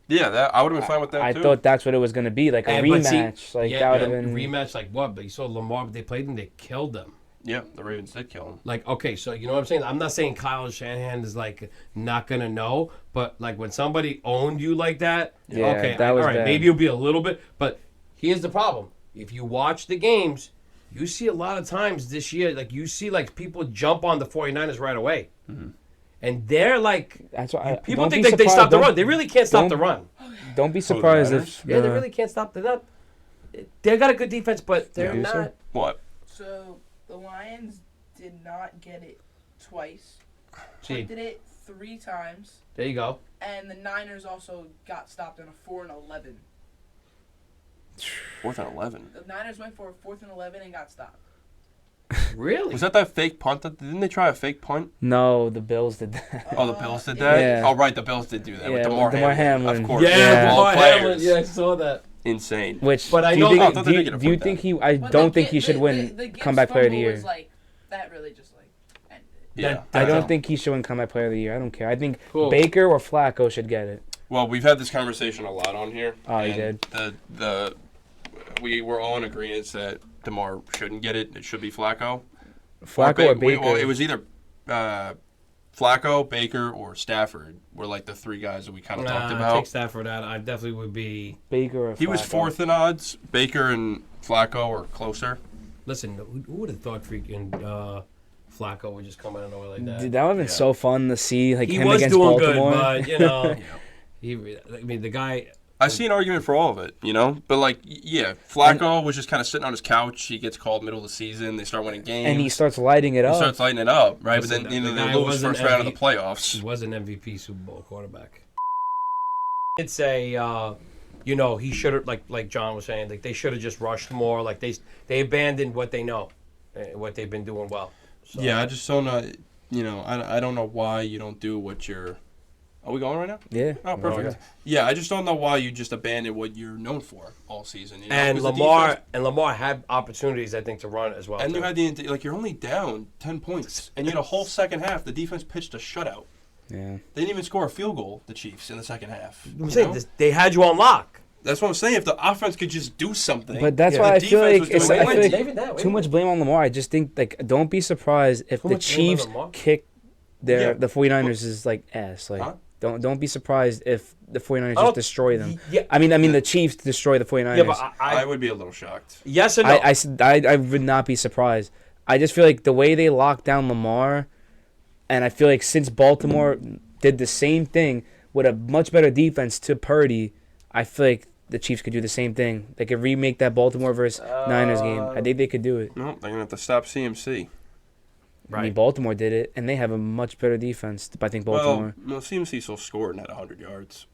Yeah, I would have been fine with that
I
too.
thought that's what it was going to be, like a
And- but see,
rematch. That would have been
rematch. Like what? But you saw Lamar. They played them. They killed them.
Yeah, the Ravens did kill him.
Like, okay, so you know what I'm saying? I'm not saying Kyle Shanahan is like not gonna know, but like when somebody owned you like that,
Yeah,
okay,
that was
all right,
bad.
maybe you'll be a little bit. But here's the problem: if you watch the games, you see a lot of times this year, like you see like people jump on the 49ers right away, and they're like,
That's why
people
don't
think
be
they stop
surprised-
the
don't-
run. They really can't stop
don't-
the run.
Don't be surprised
Niners?
if
Yeah, they really can't stop the run. They got a good defense, but they're
Yeah.
not.
What?
So the Lions did not get it twice.
See,
Did it 3 times,
there you go.
and the Niners also got stopped on a 4 and 11.
4th and 11.
The Niners went for a 4th and 11 and got stopped.
Really?
Was that fake punt? Didn't they try a fake punt?
No, the Bills did that.
Oh, the Bills did that?
Yeah.
Oh, right, the Bills did do that with
Yeah,
DeMar
DeMar
Hamlin.
Hamlin.
Of course.
Yeah,
Of all
DeMar Hamlin.
players.
Yeah, I saw that.
Insane.
Which,
But I
do
know-
you
I
think,
thought they did get a
do you
foot
think
down.
he? I
But
don't
the
think
Gi-
he should
the-
win
the Gibbs
comeback player of the
fumble
year.
was like, that really just like ended it.
Yeah.
I
That-
don't think he should win comeback player of the year. I don't care. I think
Cool.
Baker or Flacco should get it.
Well, we've had this conversation a lot on here.
Oh, you
and
did?
We were all in agreement that DeMar shouldn't get it. It should be Flacco.
Flacco or Baker.
Well, it was either Flacco, Baker, or Stafford were like the 3 guys that we kind of talked
Take
about.
Stafford out. I definitely would be.
Baker or
He was
Flacco.
4th in odds. Baker and Flacco are closer.
Listen, who would have thought freaking Flacco would just come out of nowhere like that?
Dude, that would have been so fun to see, like
He
him
was
against
doing
Baltimore.
good, but you know, The guy.
I see an argument for all of it, you know? But, like, yeah, Flacco was just kind of sitting on his couch. He gets called middle of the season. They start winning games.
And he starts lighting it up.
He starts lighting it up, right?
Listen,
but then
the
they
guy
lose
wasn't
first round of the
He
playoffs.
was an MVP Super Bowl quarterback. I'd say, he should have, like John was saying, like they should have just rushed more. Like they abandoned what they know, what they've been doing well. So.
Yeah, I just don't know. I don't know why you don't do what you're. Are we going right now?
Yeah.
Oh, perfect. Yeah, I just don't know why you just abandon what you're known for all season. You know?
And
'Cause the
Lamar had opportunities, I think, to run as well.
And
too.
you had you're only down 10 points, and you had a whole second half. The defense pitched a shutout.
Yeah.
They didn't even score a field goal, the Chiefs, in the second half.
I'm saying they had you on lock.
That's what I'm saying. If the offense could just do something.
But that's
the
why I feel
defense
like
was doing
it's too much blame on Lamar. I just think don't be surprised if the Chiefs kick the 49ers is like ass. Like don't be surprised if the 49ers just destroy them.
Yeah.
I mean the Chiefs destroy the 49ers.
Yeah, but
I would be a little shocked.
Yes or no?
I would not be surprised. I just feel like the way they locked down Lamar, and I feel like since Baltimore did the same thing with a much better defense to Purdy, I feel like the Chiefs could do the same thing. They could remake that Baltimore versus Niners game. I think they could do it.
No, they're going to have to stop CMC.
Right. I mean, Baltimore did it, and they have a much better defense. I think Baltimore.
Well, CMC still scored and had 100 yards.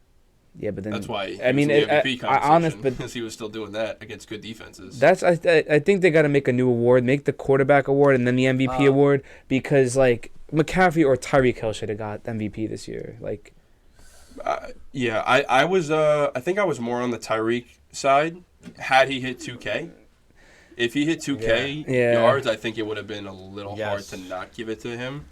Yeah, but then
that's why. He
I mean,
was in the MVP
honest, but
because he was still doing that against good defenses.
I think they got to make a new award, make the quarterback award, and then the MVP award, because like McCaffrey or Tyreek Hill should have got MVP this year. Like,
yeah, I think I was more on the Tyreek side. Had he hit 2K, if he hit 2K yards, I think it would have been a little hard to not give it to him.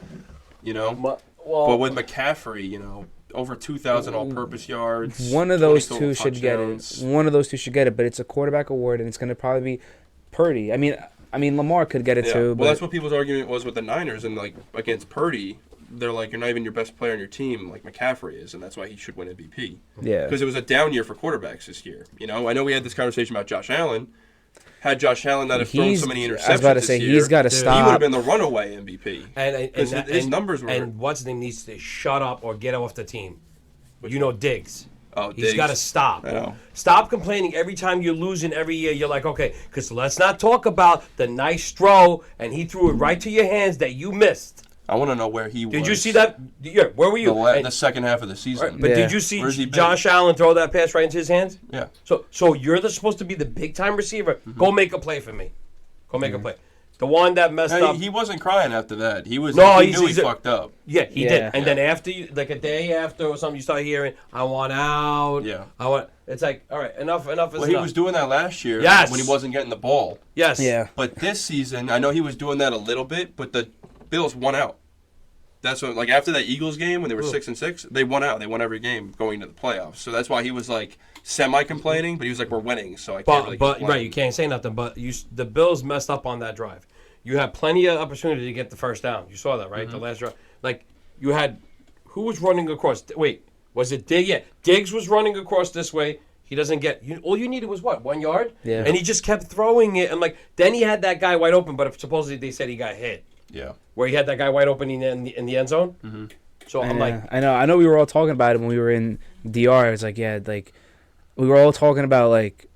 You know, but with McCaffrey, over 2,000 all-purpose yards.
One of those two should get it. One of those two should get it, but it's a quarterback award, and it's going to probably be Purdy. I mean, Lamar could get it too.
Well,
but
that's what people's argument was with the Niners, and like against Purdy, they're like, you're not even your best player on your team, like McCaffrey is, and that's why he should win MVP.
Yeah,
because it was a down year for quarterbacks this year. I know we had this conversation about Josh Allen. Had Josh Allen not have thrown so many interceptions,
I was about to say he's got to stop.
He would have been the runaway MVP.
And
his numbers were.
And what's his name needs to shut up or get off the team. Diggs.
Oh,
he's got to stop.
I know.
Stop complaining every time you're losing every year. You're like, okay, because let's not talk about the nice throw, and he threw it right to your hands that you missed.
I want to know where he was.
Did you see that? Yeah, where were you?
The second half of the season.
Right, but did you see Josh Allen throw that pass right into his hands?
Yeah.
So you're supposed to be the big time receiver. Mm-hmm. Go make a play for me. Go make a play. The one that messed up.
He wasn't crying after that. He was.
No,
he knew he fucked up.
Yeah, he did. And then after, like a day after or something, you start hearing, "I want out."
Yeah.
I want. It's like, all right, enough is enough.
He was doing that last year.
Yes.
When he wasn't getting the ball.
Yes.
Yeah.
But this season, I know he was doing that a little bit, but the Bills won out. That's what, like, after that Eagles game when they were 6-6, they won out. They won every game going into the playoffs. So that's why he was like semi-complaining, but he was like, "We're winning, so I can't really complain."
Right, you can't say nothing. But the Bills messed up on that drive. You had plenty of opportunity to get the first down. You saw that, right?
Mm-hmm.
The last drive, like you had, who was running across? Wait, was it Diggs? Yeah, Diggs was running across this way. He doesn't get. All you needed was what, 1 yard?
Yeah.
And he just kept throwing it, and like then he had that guy wide open, but supposedly they said he got hit.
Yeah.
Where he had that guy wide open in the end zone.
Mm-hmm.
So I'm like,
I know. We were all talking about it when we were in DR. It was like, we were all talking about like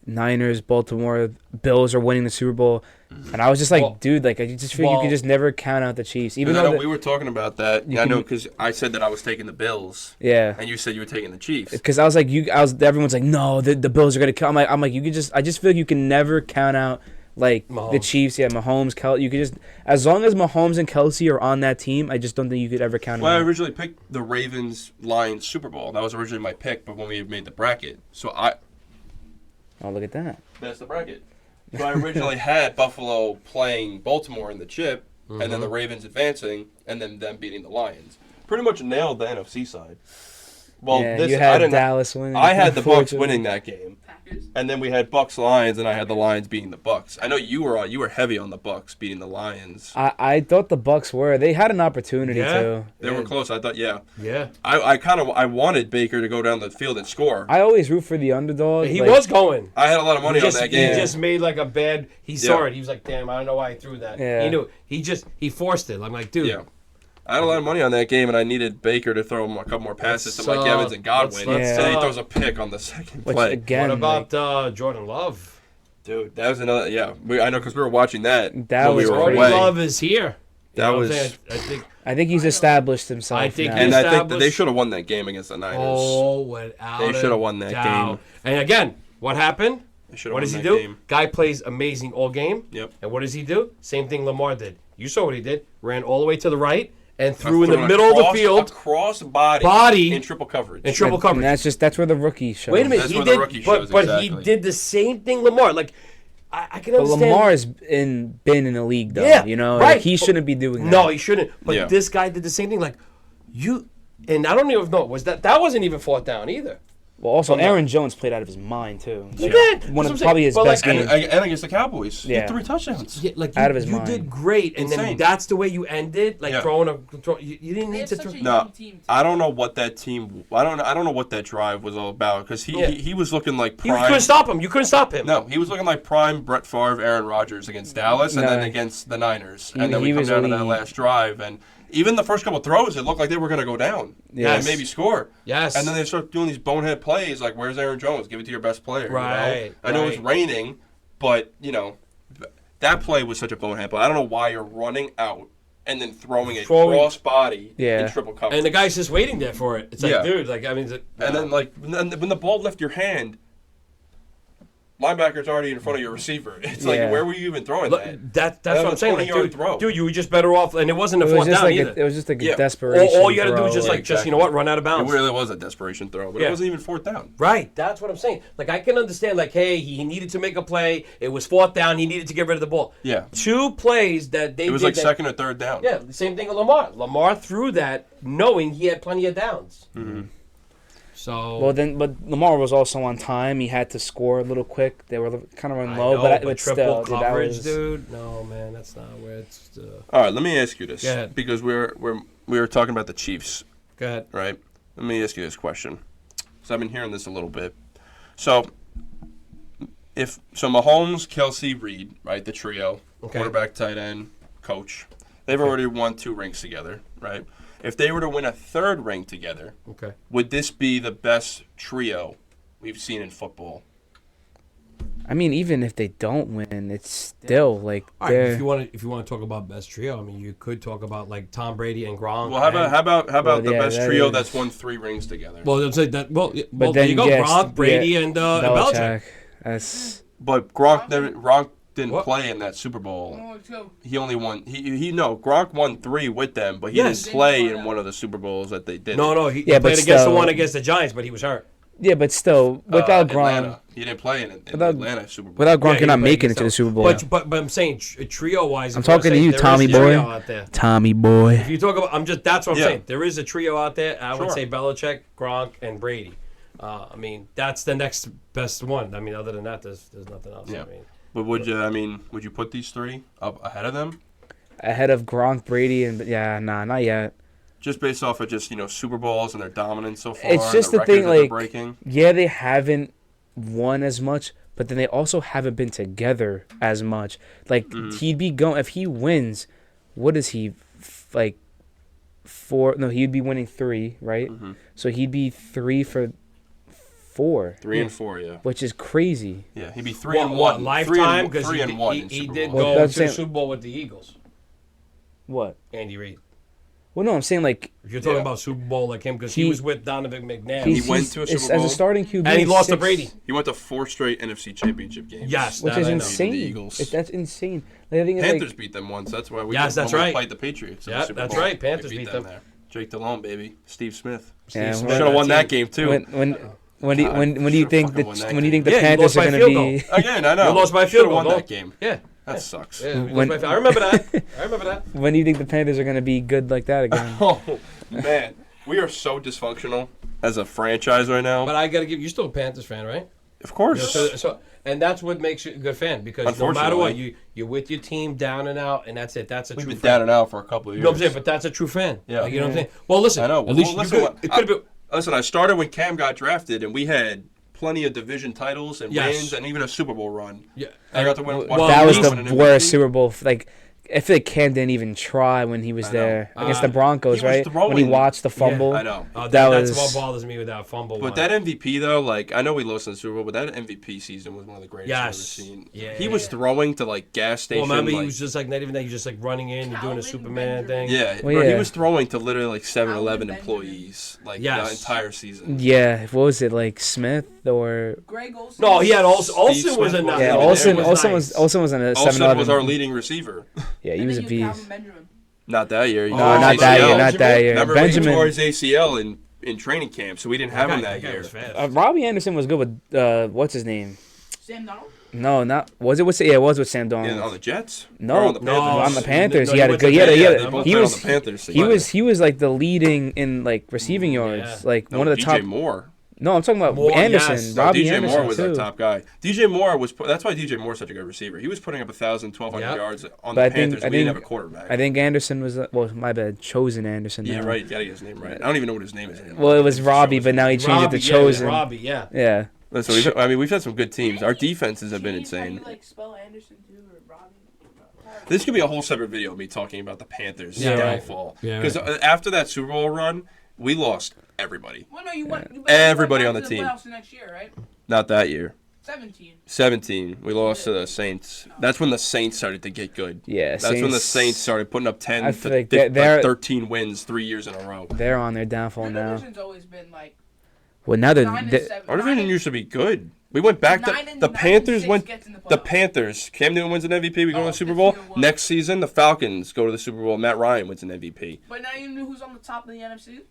Niners, Baltimore, Bills are winning the Super Bowl, and I was just like, dude, like I just feel you could just never count out the Chiefs. Even though
we were talking about that. I know because I said that I was taking the Bills.
Yeah.
And you said you were taking the Chiefs.
Because I was like, everyone's like, no, the Bills are gonna count. I'm like, you could just. I just feel like you can never count out. Like
Mahomes.
The Chiefs, Mahomes, Kelsey. You could just, as long as Mahomes and Kelsey are on that team, I just don't think you could ever count them out.
I originally picked the Ravens-Lions Super Bowl. That was originally my pick, but when we made the bracket,
Oh, look at that.
That's the bracket. So I originally had Buffalo playing Baltimore in the chip, and then the Ravens advancing, and then them beating the Lions. Pretty much nailed the NFC side. Well,
you had Dallas winning.
I had the Bucks winning that game. And then we had Bucks Lions, and I had the Lions beating the Bucks. I know you were heavy on the Bucks beating the Lions.
I thought the Bucks were. They had an opportunity too.
They were close. I thought, yeah.
I
wanted Baker to go down the field and score.
I always root for the underdog.
He was going.
I had a lot of money on that game.
He just made like a bad. He saw it. He was like, "Damn, I don't know why I threw that."
Yeah.
He knew. He forced it. I'm like, dude.
Yeah. I had a lot of money on that game, and I needed Baker to throw him a couple more passes to Mike Evans and Godwin.
let's,
and he throws a pick on the second
Which,
play.
again,
What about Jordan Love?
Dude, that was another. Yeah, I know because we were watching that.
That
when
was
we were
Jordan
away.
Love is here. You
That
know what I'm
was-
saying?
I think he's established himself.
I think
now.
And I think that
established-
they should have won that game against the Niners.
Oh, without
They should have won that
doubt.
game.
And again, what happened?
They should have
What
won
does he
that
do?
game.
Guy plays amazing all game.
Yep.
And what does he do? Same thing Lamar did. You saw what he did. Ran all the way to the right and threw in the
Threw
middle of the
across-
field
across
Body.
in triple coverage.
in triple
And
coverage.
that's where the rookie shows.
Wait a minute,
That's
he
where the
did,
rookie
but
shows,
he
exactly.
did the same thing Lamar. Like I can
But
understand.
Lamar has been in the league though.
Yeah,
You know,
right.
like, he shouldn't be doing that.
No, he shouldn't. But
Yeah.
this guy did the same thing. Like you, and I don't even know was that wasn't even fourth down either.
Well, also
Oh, no.
Aaron Jones played out of his mind too.
He
Like,
did. That's
One
what
of
I'm
probably
saying.
his
But,
best
like,
games.
And against the Cowboys, he
Yeah.
had 3 touchdowns.
Yeah, like
Out of his
you
mind.
did great, and then
Insane.
that's the way you ended. Like
Yeah.
you didn't
They
need
have
to
such
throw.
a
No,
young team, too.
I don't know what that team. I don't know what that drive was all about because
Yeah.
he was looking like
You
prime.
couldn't stop him. You couldn't stop him.
No, he was looking like prime Brett Favre, Aaron Rodgers against Dallas, and
No.
then against the Niners,
He-
and then we
he
come
was
down to
really-
that last drive, and even the first couple throws, it looked like they were going to go down
Yes.
and maybe score.
Yes.
And then they start doing these bonehead plays like, "Where's Aaron Jones? Give it to your best player."
Right,
I know it's
right.
raining, but that play was such a bonehead play. I don't know why you're running out and then throwing it cross body
Yeah.
in triple coverage.
And the guy's just waiting there for it. It's like,
Yeah.
dude, like I mean,
And then, like, when the ball left your hand, linebacker's already in front of your receiver. It's like,
Yeah.
where were you even throwing
look,
that?
that's
That
what
was
I'm saying.
a
Like,
20-yard throw.
dude, you were just better off, and it wasn't a
It was
fourth
just
down
like
either.
it was just like
Yeah.
a desperation.
All you got to do
throw.
is just like, just you know what, run out of
It
bounds.
really was a desperation throw, but
Yeah.
it wasn't even fourth down.
Right, that's what I'm saying. Like I can understand, like, hey, he needed to make a play. It was fourth down. He needed to get rid of the ball.
Yeah.
2 plays that they
It was
did
like
that-
second or third down.
Yeah, the same thing with Lamar. Lamar threw that knowing he had plenty of downs.
Mm-hmm.
So
But Lamar was also on time. He had to score a little quick. They were kind of running
I
low,
know,
but
triple
still, dude, that
coverage,
was,
dude. No, man, that's not where it's.
All right, let me ask you this.
Go ahead.
Because we were talking about the Chiefs,
Go ahead.
right? Let me ask you this question. So I've been hearing this a little bit. So Mahomes, Kelsey, Reed, right? The trio,
Okay.
quarterback, tight end, coach. They've already won 2 rings together, right? If they were to win a 3rd ring together,
Okay.
would this be the best trio we've seen in football?
I mean, even if they don't win, it's still like
All right,
they're.
if you want to talk about best trio, I mean, you could talk about like Tom Brady and Gronk.
Well, how about
Well,
the
yeah,
best
that
trio
is-
that's won 3 rings together?
Well, let's say that. Well,
But
there
then
you go.
yes,
Gronk, Brady,
yeah,
and Belichick.
That's
But Gronk didn't
What?
play in that Super Bowl.
Oh, two.
He only won. Gronk won 3 with them, but he
Yes.
didn't play in one of the Super Bowls that they did.
No, he
Yeah, but
played against the
still-
one against the Giants, but he was hurt.
yeah, but still without Gronk,
Atlanta. He didn't play in
Without-
Atlanta Super Bowl.
without Gronk,
Yeah,
you're not
he played
making it
against
to the
them.
Super Bowl.
But I'm saying trio wise.
I'm talking to you, Tommy boy.
Out there.
Tommy boy.
If you talk about, that's what I'm
Yeah.
saying. There is a trio out there. I would
Sure.
say Belichick, Gronk, and Brady. I mean, that's the next best one. I mean, other than that, there's nothing else.
Yeah.
I mean,
But would you put these 3 up ahead of them?
Ahead of Gronk, Brady, and not yet.
Just based off of just Super Bowls and their dominance so far.
It's
and
just
the
the thing,
records that they're
like,
breaking.
Yeah, they haven't won as much, but then they also haven't been together as much. Like he'd be going if he wins. What is he like? 4? No, he'd be winning 3, right? So he'd be 3 for 4.
3 and 4, yeah.
Which is crazy.
Yeah, he'd be 3 and 1.
lifetime because
3 and 1
he
in Super
did
Bowl.
Well,
go
that's
to the
saying-
Super Bowl with the Eagles.
What?
Andy Reid.
Well, no, I'm saying like
If you're talking
Yeah.
about Super Bowl like him, because he
He-
was with Donovan McNabb.
He
he's-
went to a
it's-
Super
as
Bowl.
a starting QB,
And he lost to
6,
Brady.
He went to 4 straight NFC Championship games.
Yes,
which
that
is
I know.
insane.
The Eagles.
That's insane. Like, I think it's
Panthers
like,
beat them once. That's why we
Yes, that's
when we
right.
played the Patriots. in the
Yeah,
Super
that's
Bowl.
right. Panthers
We
beat them.
there. Jake Delhomme, baby. Steve Smith.
Yeah,
Steve
well-
Should have won that game too.
when do you, when do you
should've
think
fucking won that
when do you think the
game. Yeah, you
Panthers
lost
are
by
going to
field
be?
Again, I know.
You lost by a
Should've
field goal,
won
no?
that game.
Yeah.
That sucks.
Yeah, we
When-
lost by- I remember that. I remember that.
When do you think the Panthers are going to be good like that again?
Oh man, we are so dysfunctional as a franchise right now.
But I got to give you still a Panthers fan, right?
Of course.
And that's what makes you a good fan because no matter what,
Unfortunately.
you're with your team down and out, and that's it. That's a
We've
true
been
fan.
down and out for a couple of
You
years.
know what I'm saying? But that's a true fan.
Yeah.
Like, you know what I'm saying? Well, listen.
I know.
At
Well,
least
listen,
it could have been.
Listen, I started when Cam got drafted, and we had plenty of division titles and
Yes.
wins, and even a Super Bowl run.
Yeah.
I got to win.
Well,
that was
at
the
least-
worst Super Bowl. Like I feel like Cam didn't even try when he was
I know.
there against the Broncos,
he was
right?
throwing-
When he watched the fumble.
I know.
That's
was-
what bothers me with that fumble.
But
one.
that MVP though, like I know we lost in the Super Bowl, but that MVP season was one of the greatest I've ever
Yes.
seen.
Yeah,
he
yeah,
was
yeah.
throwing to like gas station.
Well, remember
like,
he was just like not even that. He was just like running in and doing
Calvin
a Superman
Benjamin.
thing.
yeah,
Well,
bro, he
yeah.
was throwing to literally like 7-Eleven
Calvin
employees like
Yes.
the entire season.
Yeah, what was it, like Smith or...
Greg Olsen.
No, he had Olsen.
Steve
Olsen was a
Smith
nice.
was
Yeah,
even
Olsen,
there.
Olsen
nice.
was in a
Olsen
7-Eleven.
was our leading receiver.
Yeah, he
And
was a
then you have
beast.
Calvin Benjamin.
Not that year. He
No,
tore
not
his
that
ACL.
year, not that year.
Remember when he tore
Benjamin...
his ACL in training camp, so we didn't have him that
guy
year.
was fast.
Robbie Anderson was good with, what's his name?
Sam Donald.
No, not... Was it with... Yeah, it was with Sam Donald.
Yeah, on the Jets?
No,
Or on the
no,
Panthers?
on the Panthers.
No,
he
he
had a
went
good...
to
He had a...
the-
He,
yeah,
had
they
a,
both
he
played on
was...
the Panthers
He was like the leading in like receiving yards,
Yeah.
like
No,
one of the
DJ
top.
Moore.
No, I'm talking about
Moore,
Anderson.
yes.
No,
Robbie
DJ
Anderson
Moore was
too.
our top guy. DJ Moore was. That's why DJ Moore's such a good receiver. He was putting up 1,000, 1,200
Yep.
yards on
But
the
I think-
Panthers.
I
We didn't
think-
have a quarterback.
I think Anderson was well, my bad, Chosen Anderson.
yeah,
now.
right. You gotta get his name right. I don't even know what his name is anymore.
Well, it was
It's
Robbie,
Chosen.
but now he changed
Robbie,
it to
yeah, it was
Chosen.
Robbie, yeah.
Yeah.
Listen, we've had some good teams. Our defenses have been
Change how
insane.
you, like, spell Anderson too, or Robbie.
This could be a whole separate video of me talking about the Panthers'
Yeah, right.
downfall.
Yeah,
Because after that Super Bowl run, we lost everybody.
Well, no, you went. You
Everybody
went
on
back
the
to
team.
playoffs the next year, right?
Not that year.
17.
17. We lost to the Saints. That's when the Saints started to get good.
Yeah.
That's when the Saints started putting up 10
I
to
feel like they're-
13 wins 3 years in a row.
They're on their downfall
Your
now.
division's always been like
Well, now
9
they're
and 7.
Our division used to be good. We went back to the Panthers went the Panthers. Cam Newton wins an MVP. We go to the Super Bowl.
15-1.
Next season, the Falcons go to the Super Bowl. Matt Ryan wins an MVP.
But now you know who's on the top of the NFC?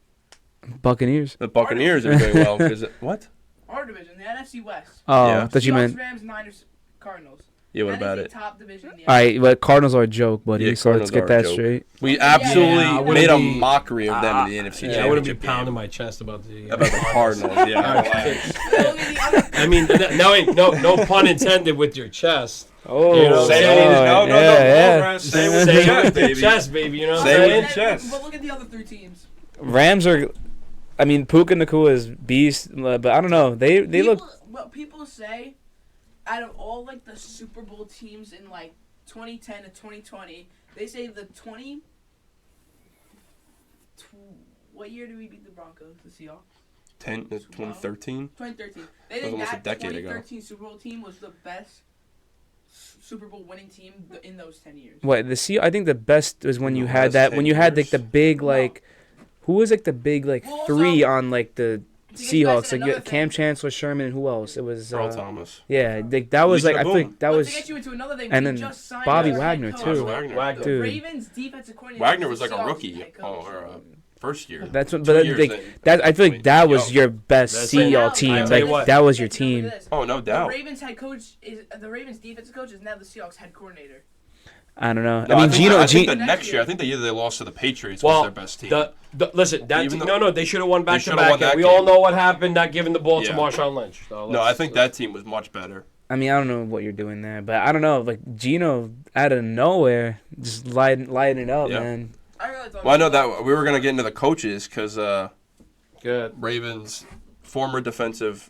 Buccaneers.
The Buccaneers are doing well because what?
Our division, the NFC West.
Oh,
Yeah.
that you
Seahawks,
meant.
Rams, Niners, Cardinals.
Yeah, what
That
about
is
it?
the top division in the
All right, but Cardinals are a joke, buddy.
Yeah,
so let's
Cardinals
get
are a
that
joke.
straight.
We
Yeah,
absolutely
I wouldn't
made a
be-
mockery of them in the NFC
Yeah, I wouldn't be
Championship
pounding
game.
my chest about the
Cardinals. Yeah.
I mean, no pun intended with your chest.
Oh,
You know,
Say
yeah,
it. No,
yeah.
Say it with
Say
your
it
chest,
with your
baby.
chest, baby. You know what I'm
Say it with
saying?
your chest.
But look at the other 3 teams.
Rams are. I mean, Puka Nacua is beast, but I don't know. They look.
What people say, out of all like the Super Bowl teams in like 2010 to 2020, they say the 20. What year did we beat the Broncos? The Seahawks.
2013.
2013. They
was
think
almost a
that
decade ago.
2013 Super Bowl team was the best Super Bowl winning team in those 10 years.
What I think the best was when you
No,
had
that's
that
10
when you had like
years.
the big like. Who was like the big like
Well,
3
also-
on like the
To get you guys
Seahawks?
to
Like
another
Cam
thing.
Chancellor, Sherman, and who else? It was.
Earl Thomas.
Yeah, like, that was like
Lisa
I feel like
Boom.
that
But
was.
to get you into another thing,
and
we
then
just signed
Bobby
our head
Wagner,
coach.
too.
Wagner.
The
Dude.
Ravens defensive coordinator.
Wagner
was
was like
the
a
Seahawks
rookie.
head coach.
Or first year.
That's what,
2
but
years
like
in.
that. I feel like that was
Yo.
your best
That's
CL
But now-
team.
I'll
tell
Like
you what.
that was your
Look at
team.
this.
Oh, no
The
doubt.
Ravens head coach is the Ravens defensive coach is now the Seahawks head coordinator.
I don't know.
No,
I mean,
I think the
Next
next year,
year.
I think the year they lost to the Patriots
Well,
was their best team.
listen, that
Even
team,
though-
no, they should have won back to
should've won
back.
that
And we all
game.
know what happened, not giving the ball to
Yeah.
Marshawn Lynch. So
No, I think that team was much better.
I mean, I don't know what you're doing there, but I don't know. Like Gino out of nowhere, just lighting it up,
Yeah.
man.
I really thought
Well, I know that we were going to get into the coaches because
good.
Ravens' former defensive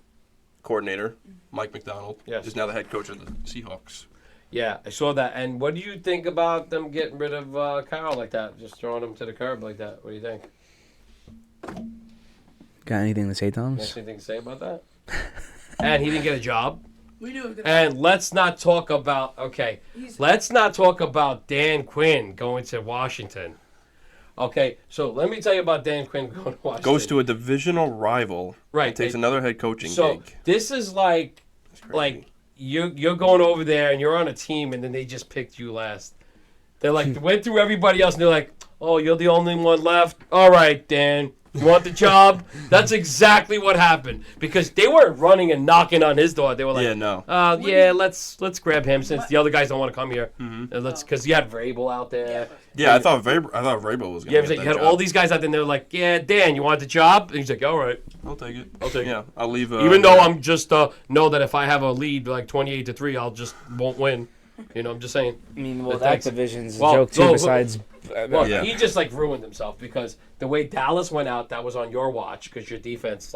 coordinator, Mike McDonald,
Yes.
is now the head coach of the Seahawks.
Yeah, I saw that. And what do you think about them getting rid of Kyle like that? Just throwing him to the curb like that? What do you think?
Got anything to say,
You
Thomas?
got anything to say about that? And he didn't get a job.
we knew it was gonna
And let's not talk about let's not talk about Dan Quinn going to Washington. Okay, so let me tell you about Dan Quinn going to Washington.
Goes to a divisional rival.
Right,
And takes
they-
another head coaching
So
gig.
this is like
That's crazy.
you're going over there and you're on a team and then they just picked you last. They're like went through everybody else and they're like, oh, you're the only one left. All right, Dan. You want the job? That's exactly what happened because they weren't running and knocking on his door. They were like,
Yeah, no.
yeah, let's grab him since the other guys don't want to come here.
Mhm.
Let's because you had Vrabel out there.
Yeah, I thought Vrabel was going
Yeah,
to
it was
get
like
that
you had
job.
all these guys out there. and They're like, yeah, Dan, you want the job? And he's like, all right.
I'll take it.
I'll take it.
Yeah, I'll leave.
Even though I'm just know that if I have a lead like 28-3, I'll just won't win. You know, I'm just saying.
I mean,
well, that
division's
a joke, too,
Besides,
Well,
Yeah.
he just like ruined himself because the way Dallas went out, that was on your watch because your defense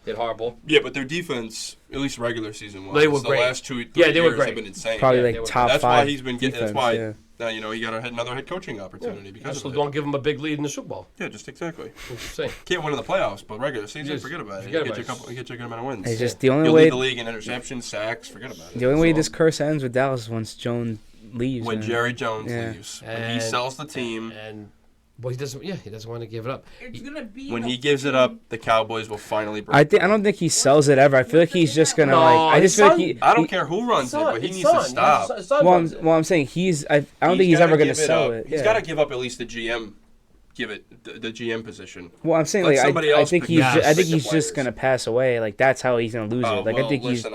did horrible.
Yeah, but their defense, at least regular season wise,
They were
the
great.
last 2
Yeah, they were
years
great.
have been insane.
probably
they
like
were-
top
That's
5.
why he's been getting.
defense,
That's why
yeah.
Now, he got another head coaching opportunity because
So
of it.
don't give him a big lead in the Super Bowl.
Yeah, just exactly.
I'm just saying.
Can't win in the playoffs, but regular season,
Just
forget about it.
forget
You
about it.
get you a good amount of wins.
It's just the only
You'll
way.
lead the league in interceptions, sacks. Forget about it.
The only way
So,
this curse ends with Dallas is once Jones leaves.
when
man.
Jerry Jones
Yeah.
leaves, when he
And-
sells the team,
And well, he doesn't. Yeah, he doesn't want to give it up.
It's gonna be
when
the
he gives it up, the Cowboys will finally break.
I don't think he sells it ever. I feel like he's just gonna
No,
I just
his
feel like
son-
he.
I don't
he-
care who runs it, but he
His
needs
son.
to stop.
His son
Well,
runs it.
I'm saying I don't think he's
gotta
ever gonna
give it
sell
up.
it.
He's
Yeah.
got to give up at least the GM. Give it the GM position.
Well, I'm saying
Let
like
somebody
I
else
think
pick
he's
the-
I
pick
think
the
he's just
players.
gonna pass away. Like that's how he's gonna lose
Oh,
it. Like
well,
I think
listen,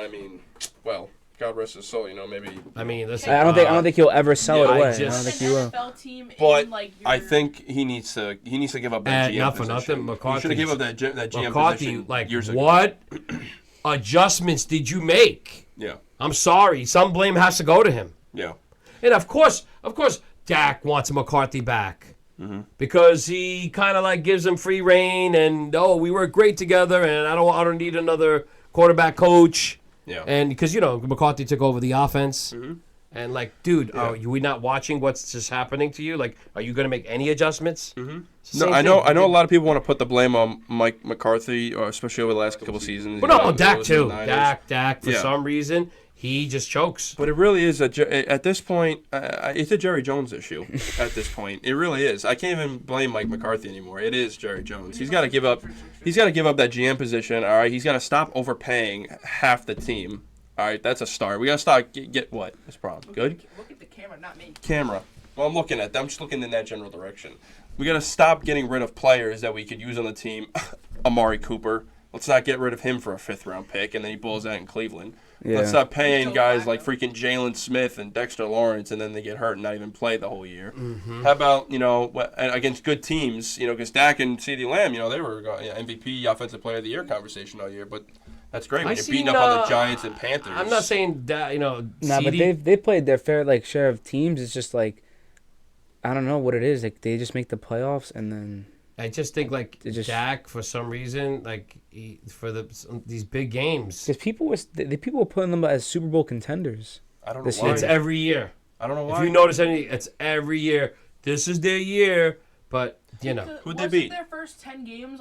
God rest his soul. Maybe.
I mean, listen.
I don't think he'll ever sell
Yeah,
it
I
away. I
just-
don't think he will.
NFL team
But
in, like,
I
your-
think he needs to give up that GM
not for
position.
nothing, McCarthy.
He should have given up that GM
McCarthy,
position
like,
years ago.
what adjustments did you make?
Yeah,
I'm sorry. Some blame has to go to him.
yeah.
And of course, Dak wants McCarthy back because he kind of like gives him free reign, and we work great together, and I don't need another quarterback coach.
Yeah.
And because McCarthy took over the offense, and like, dude, are we not watching what's just happening to you? Like, are you going to make any adjustments?
No, I know. A lot of people want to put the blame on Mike McCarthy, or especially over the last couple seasons.
But no, Dak
those
too.
Niners.
Dak for
Yeah.
some reason he just chokes.
But it really is at this point. It's a Jerry Jones issue. At this point, it really is. I can't even blame Mike McCarthy anymore. It is Jerry Jones. He's got to give up. He's got to give up that GM position. All right. He's got to stop overpaying half the team. All right. That's a start. We got to start get what? What's the problem? Good.
Look at the camera, not me.
Camera. Well, I'm looking at them. I'm just looking in that general direction. We got to stop getting rid of players that we could use on the team. Amari Cooper. Let's not get rid of him for a 5th-round pick, and then he balls out in Cleveland.
Yeah.
Let's stop paying guys like freaking Jalen Smith and Dexter Lawrence, and then they get hurt and not even play the whole year. How about, against good teams, because Dak and CeeDee Lamb, they were MVP, Offensive Player of the Year conversation all year, but that's great when you're beating up on the Giants and Panthers.
I'm not saying that,
Nah, but
CD
they played their fair share of teams. It's just like I don't know what it is. Like they just make the playoffs and then
I just think
It just-
Dak for some reason for these big games.
because people were putting them as Super Bowl contenders.
I don't know
this
why.
year.
It's every year.
I don't know why.
If you notice it's every year. This is their year, but
Who'd they
Wasn't
beat?
Their first 10 games,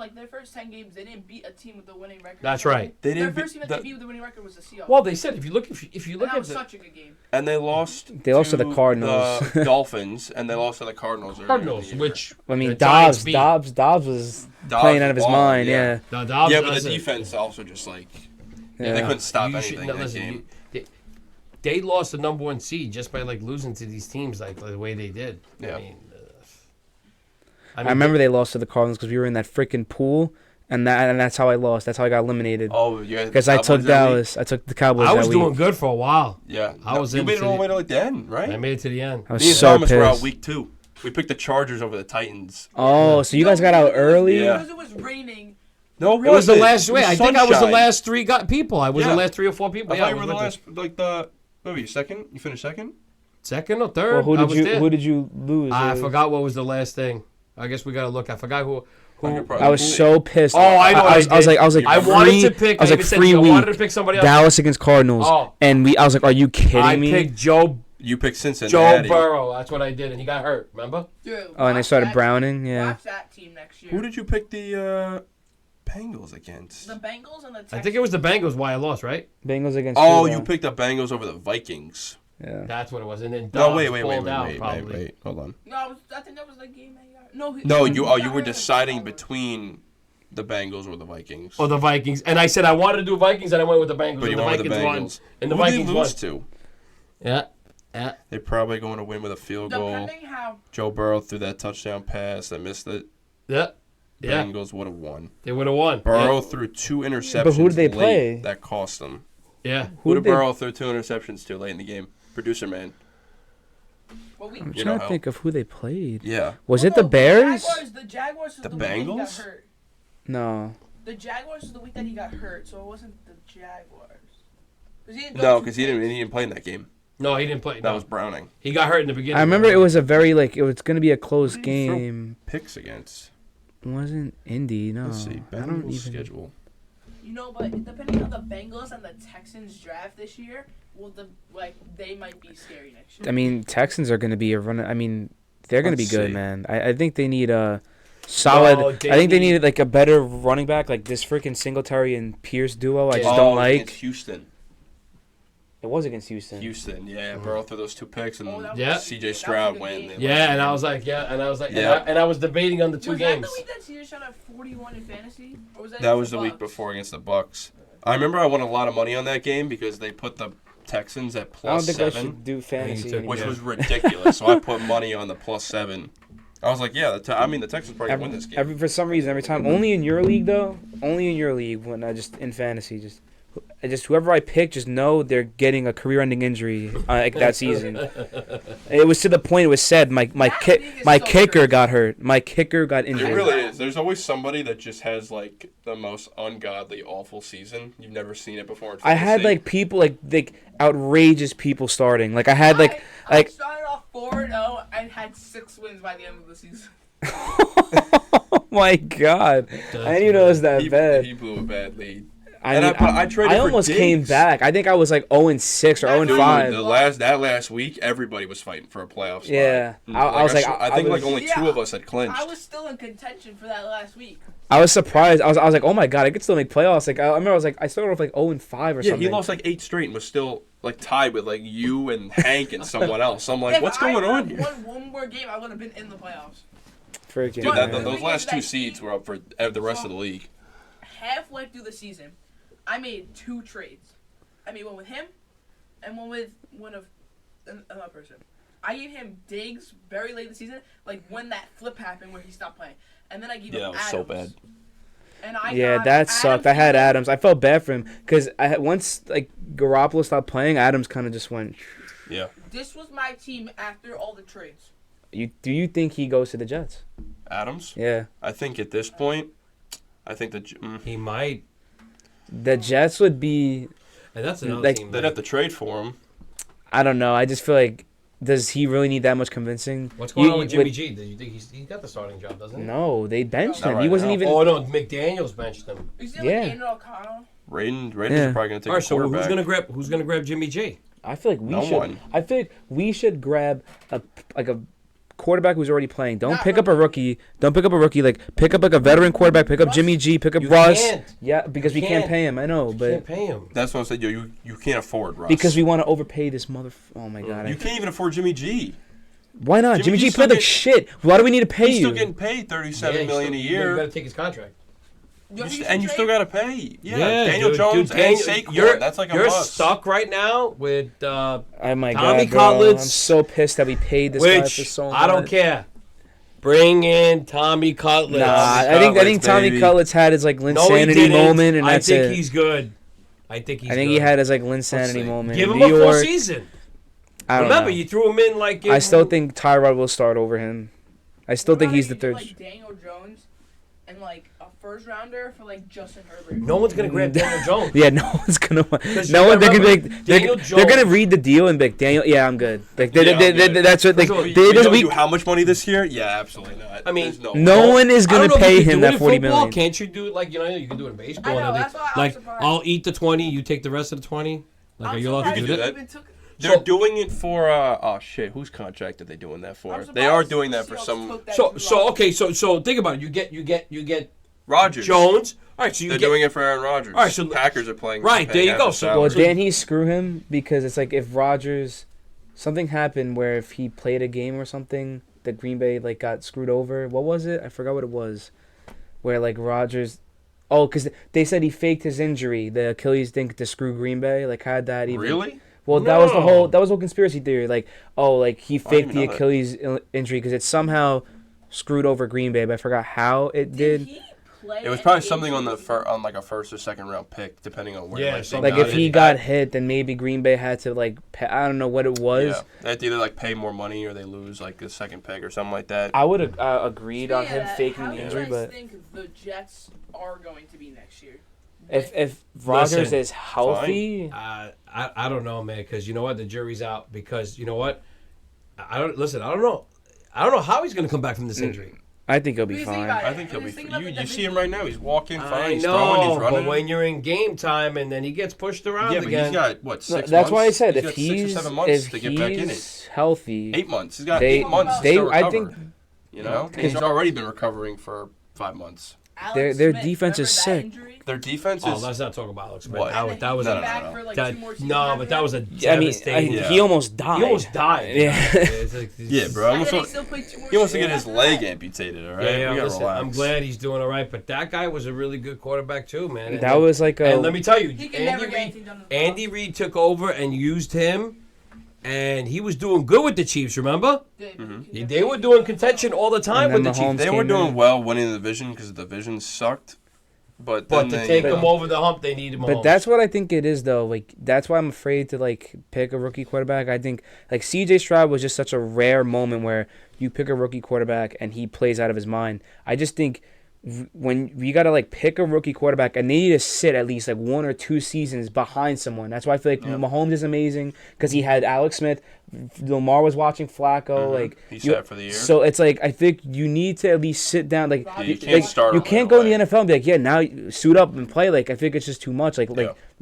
they didn't beat a team with a winning record.
That's right.
They
Their
didn't
first
beat
team that they beat with a winning record was the Seahawks.
Well, they said if you look
and
at
that was
the
such a good game.
and they lost.
They lost to the Cardinals.
the Dolphins, and they lost to the Cardinals. earlier in the
Cardinals,
year.
which
I mean,
the Giants beat.
Dobbs was
Dobbs
playing out of his
balled,
mind.
yeah.
Yeah.
No, Dobbs
Yeah, but the
doesn't.
defense also just they
Yeah.
couldn't stop
You
anything
should-
in
no,
that
listen,
game.
they lost the number 1 seed just by losing to these teams the way they did.
Yeah.
I remember they lost to the Cardinals because we were in that freaking pool, and that's how I lost. That's how I got eliminated.
Oh, yeah.
Because I took Dallas. I took the Cowboys.
I was
that
doing
week.
good for a while.
Yeah.
I was
You made it
into
all the way to the end, right?
I made it to the end.
I was
Me and
so
Thomas were out
pissed.
week 2. We picked the Chargers over the Titans.
Oh, so you guys got out early?
Yeah.
Because it was raining.
No,
It was the
wasn't.
last
It was
way. I think I was the
sunshine.
last 3 people. I was
Yeah.
the last 3 or 4 people.
I
Yeah,
thought you
I
were
was
the
with
last, what were you, second? You finished second?
second or third.
Well, who
I
did
was
you
there.
who did you lose?
I
Or-
forgot what was the last thing. I guess we gotta look. I forgot who.
I could probably-
I was so pissed.
Oh, I know.
I was like,
I wanted
free-
to pick.
I was like,
even said,
free
I wanted
week.
to pick somebody else.
Dallas against Cardinals,
Oh.
and I was like, are you kidding
I
me?
picked Joe
You picked Cincinnati.
Burrow. That's what I did, and he got hurt. Remember?
Dude,
Oh, and they
watch
started
that-
browning. Yeah.
Watch that team next year.
Who did you pick the Bengals against?
The Bengals and the Texans.
I think it was the Bengals. Why I lost, right?
Bengals against.
Oh,
who,
you
though?
picked the Bengals over the Vikings.
Yeah.
That's what it was. And then
No,
Dobbs
wait.
pulled out, probably.
Hold on.
No, I think that was the game that he got.
No,
he
you
got
were
hurt.
deciding between the Bengals or the Vikings.
Or the Vikings. And I said I wanted to do Vikings, and I went with the Bengals.
But
and
you
the
went with the
Vikings won.
Bengals.
And the
Who did
Vikings
they
won.
lose to?
Yeah. Yeah.
They're probably going to win with a field goal.
Depending how.
Joe Burrow threw that touchdown pass. I missed it.
Yeah. Yeah.
Bengals would have won.
They would have won.
Burrow threw 2 interceptions.
But who did they
late
play?
That cost them.
Yeah.
Who
did
did
they-
Burrow throw 2 interceptions to late in the game? Producer man.
Well, we,
I'm
You
trying
know
to
how.
think of who they played.
Yeah.
Was
Well,
it the
no,
Bears?
The Jaguars was
The
the week that he got
Bengals?
hurt.
No.
The Jaguars was the week that he got hurt, so it wasn't the Jaguars. 'Cause he didn't go
No,
two
because he didn't play in that game.
No, he didn't play.
That
No.
was Browning.
He got hurt in the beginning.
I remember it was a very it was gonna be a close
Who did he throw
game.
Picks against.
It wasn't Indy. No.
Let's see.
I don't
Bengals
even.
schedule.
But depending on the Bengals and the Texans draft this year, they might be scary next year.
I mean, Texans are going to be a run. I mean, they're going to be good, man. I think they need a solid. I think they need like a better running back, like this freaking Singletary and Pierce duo. I just don't like.
Against Houston.
It was against Houston.
Houston, yeah. Burrow threw those 2 picks, and C.J. Stroud went.
And I was like, and I was debating on the 2 games.
Was that the week that C.J. Stroud had 41 in fantasy? Or was
that was the week before against the Bucks. I remember I won a lot of money on that game because they put the Texans at +7.
I don't think I should do fantasy anymore.
Which was ridiculous. So I put money on the +7. I was like, yeah, the Texans probably win this game.
For some reason, every time. Only in your league, though. Only in your league when I just in fantasy. Just whoever I pick, just know they're getting a career-ending injury like that season. It was to the point it was said my kicker got hurt. My kicker got injured.
It really is. There's always somebody that just has like the most ungodly, awful season. You've never seen it before.
I had like people like outrageous people starting. Like I had like
I started off 4-0 and had 6 wins by the end of the season.
Oh my god! I didn't even know it was that bad.
He blew a bad lead.
I traded. I almost came back. I think I was like 0-6 or 0-5.
That last week, everybody was fighting for a playoff spot.
Yeah,
I was like, I think only 2 of us had clinched.
I was still in contention for that last week.
I was surprised. I was like, oh my god, I could still make playoffs. Like I remember, I started off like 0-5 or something.
Yeah, he lost like 8 straight and was still like tied with like you and Hank and someone else. I'm like, what's going on here?
If I won one more game, I would have been in the playoffs.
Freaking.
Dude, those last 2 seeds were up for the rest of the league.
Halfway through the season, I made 2 trades. I made one with him, and one with another person. I gave him Diggs very late in the season, like when that flip happened where he stopped playing, and then I gave him Adams.
That was so bad.
And
that sucked. I had Adams. I felt bad for him because once like Garoppolo stopped playing, Adams kind of just went.
Yeah.
This was my team after all the trades.
Do you think he goes to the Jets?
Adams?
Yeah.
I think at this point,
he might.
The Jets would be.
And that's another team.
They'd have to trade for him.
I don't know. I just feel like, does he really need that much convincing?
What's going on with Jimmy G? Do you think he's got the starting job, doesn't he?
No, they benched him.
Right
he wasn't
now.
even.
Oh no, McDaniels benched him.
Is it like Andrew O'Connell?
Raiders are probably going to take a quarterback.
So who's gonna grab Jimmy G?
I feel like we should.
One.
I feel like we should grab a quarterback who's already playing. Don't pick up a rookie. Don't pick up a rookie. Like pick up like a veteran quarterback. Pick up Jimmy G. Pick up Russ.
Can't.
Yeah, because we can't pay him. I know, but
can't pay him.
That's what I said. You can't afford Russ
because we want to overpay this mother. Oh my god!
You can't even afford Jimmy G.
Why not? Jimmy G played like shit. Why do we need to pay you?
He's still getting paid $37 million a year.
You got to take his contract.
And you still got to pay. Yeah, Daniel
dude,
Jones and Saquon. That's like a
You're
must.
stuck right now with
oh my
Tommy
god, bro.
Cutlets.
I'm so pissed that we paid this guy for so much.
I don't care. Bring in Tommy Cutlets.
Nah, I think Tommy Cutlets had his like Linsanity moment, and that's it.
I think he's good. I think
he had his like Linsanity moment.
Give him a full season. Remember, you threw him in like.
I still think Tyrod will start over him. I still think he's the third.
Like Daniel Jones and like a first rounder for like Justin Herbert.
No one's gonna grab Daniel Jones.
Yeah, no one's gonna. No one. They're gonna be like, they're gonna read the deal and be like, Daniel. Yeah, I'm good. Like that's what. Like
you how much money this year? Yeah, absolutely not.
I mean,
no one is gonna pay him that $40 million.
Can't you do it like you can do it in baseball?
I know, that's why
like I'll eat the 20, you take the rest of the 20. Like, are you allowed to do that?
They're doing it for oh shit, whose contract are they doing that for? They are doing that for some.
So think about it. You get
Rodgers,
Jones. All right, so
they're doing it for Aaron Rodgers.
All right, so
Packers are playing.
Right, there you go.
Well, didn't he screw him because it's like if Rodgers, something happened where if he played a game or something, that Green Bay like got screwed over. What was it? I forgot what it was. Where like Rodgers. Oh, because they said he faked his injury, the Achilles thing, to screw Green Bay. Like, had that even?
Really?
Well, that was the whole conspiracy theory. Like, he faked the Achilles injury because it somehow screwed over Green Bay, but I forgot how it did.
It was probably something on like a first or second round pick, depending on where.
Yeah, like if he got hit, then maybe Green Bay had to like pay, I don't know what it was.
Yeah, they had to either like pay more money or they lose like a second pick or something like that.
I would have agreed on him faking the injury, but
I think the Jets are going to be next year.
If Rodgers is healthy,
I don't know, man. Because you know what, the jury's out. Because you know what, I don't know how he's going to come back from this injury.
I think he'll be
Because think
fine.
about it.
I think he'll be.
Because think about
You
the
see him
division.
right now. He's walking fine.
I
He's throwing. He's
know,
running.
but when you're in game time and then he gets pushed around
yeah, but
again.
he's got what 6 months.
That's why I said
he's
if
got 6 or 7 months to get back in it.
healthy,
8 months. He's got
they
8 months to
they
still recover.
I think
You know, and he's already been recovering for 5 months.
Alex
Their
Smith,
defense
remember
is
that
sick.
injury?
Their defense
Oh,
is.
let's not talk about Alex Smith.
What?
That was
No,
a
no,
back
no.
for like
that,
2 more seasons
no,
after
but that was a
I mean,
devastating.
Yeah.
he almost died.
He almost died.
Yeah.
It's like,
Yeah, bro.
And then he still played 2 more
He wants to
seasons
get his
after
leg
that.
amputated. All right.
Yeah,
We gotta
listen,
relax.
I'm glad he's doing all right, but that guy was a really good quarterback too, man. And
That was like a.
and let me tell you,
He can never
Andy
get
Reid,
anything done. in the
Andy Reid took over and used him, and he was doing good with the Chiefs. Remember,
playoffs.
they were doing contention all the time
And
with the
then
Chiefs.
Mahomes
They were
came
doing
in.
well winning the division because the division sucked. But
But
then
to
they,
take them over the hump, they needed Mahomes.
But that's what I think it is, though. Like that's why I'm afraid to like pick a rookie quarterback. I think like C.J. Stroud was just such a rare moment where you pick a rookie quarterback and he plays out of his mind. I just think when you gotta like pick a rookie quarterback and they need to sit at least like 1 or 2 seasons behind someone. That's why I feel like Mahomes is amazing because he had Alex Smith. Lamar was watching Flacco. Like
he
you-
sat for the year.
So it's like I think you need to at least sit down. Like
you
like,
can't start
you
him
can't
right
go in the
away.
NFL and be like, yeah, now suit up and play. Like I think it's just too much. Like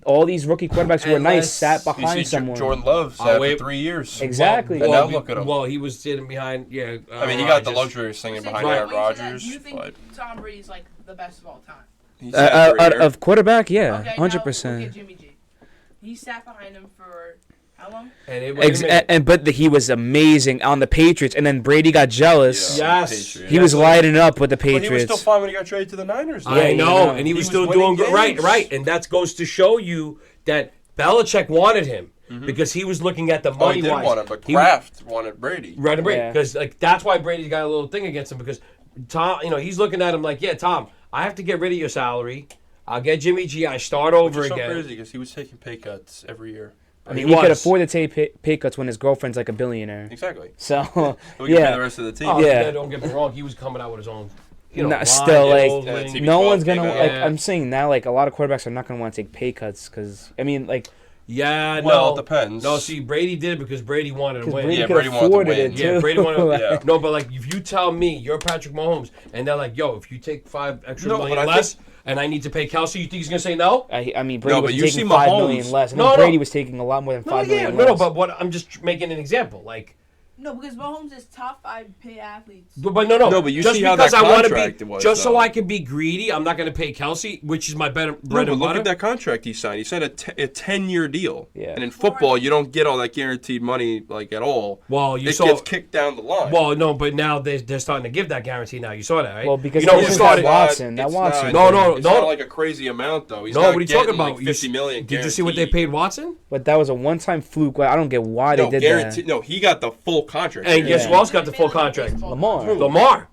all these rookie quarterbacks who were nice sat
You
behind
see
someone.
Jordan Love sat
wait.
for 3 years.
Exactly.
And now look at him.
Well, he was sitting behind. Yeah,
I mean, he got the
Rodgers.
luxury of singing behind
Right.
Aaron Rodgers.
Do you think
But
Tom Brady's like the best of all time?
he sat for a
Out
year.
of quarterback, yeah,
Okay,
100%.
Now look at Jimmy G. He sat behind him for how long?
And it, wait a minute.
But he was amazing on the Patriots, and then Brady got jealous.
Yeah,
Yes.
Patriots.
He was lighting up with the
But he was still
Patriots.
fine when he got traded to the Niners. though.
I
you
know,
know.
and he was
was
still
winning
doing good. Right,
games.
right, and that goes to show you that Belichick wanted him because he was looking at the
Oh,
money.
he did
wise.
want him, but
He-
Kraft wanted Brady.
Right, Brady,
Yeah.
because like that's why Brady's got a little thing against him because Tom, he's looking at him like, yeah, Tom, I have to get rid of your salary. I'll get Jimmy G. I start over
Which is so
again.
crazy because he was taking pay cuts every year.
I mean,
He
he could
was.
afford to take pay cuts when his girlfriend's like a billionaire.
Exactly.
So
We can pay the
yeah,
rest of the team.
Oh,
Yeah.
yeah, don't get me wrong. He was coming out with his own.
still like
TB12
no one's gonna
came out.
like.
Yeah.
I'm saying now like a lot of quarterbacks are not gonna want to take pay cuts because I mean like
Yeah,
Well,
no.
it depends.
No, see, Brady did it because Brady wanted to
'cause
win.
Brady
Yeah,
could
Brady wanted to
afforded
win.
it
Yeah,
too.
Brady wanted.
Yeah.
No, but like if you tell me you're Patrick Mahomes and they're like, yo, if you take 5 extra
No,
million
but I
less and I need to pay Kelsey, you think he's gonna say no?
I mean, Brady
No,
was
but you
taking
see
5
Mahomes-
million less, and
No,
then
no.
Brady was taking a lot more than
No,
5
yeah,
million
no,
less.
but what I'm just making an example, like.
No, because Mahomes is top 5 pay athletes.
But no.
No, but you
just
see how
because
that
I want to
contract
be,
was,
just so
though.
I can be greedy, I'm not going to pay Kelsey, which is my bread
No,
and
but look
butter.
at that contract he signed. He signed a 10-year deal.
Yeah.
And in football, you don't get all that guaranteed money like at all.
Well, you
It
saw.
gets kicked down the line.
Well, no, but now they're starting to give that guarantee. Now you saw that, right?
Well, because
you know
it
who
isn't
started.
that Watson. That
It's
Watson.
not-
No,
It's
no.
not like a crazy amount though. He's
No,
not
what are you talking
getting,
about?
Like $50 million.
Did you see what they
guaranteed.
paid Watson?
But that was a one-time fluke. I don't get why they
No,
did
guaranteed.
that.
No, he got the full contract.
And guess
Yeah.
who else got the full contract?
Lamar.
Lamar.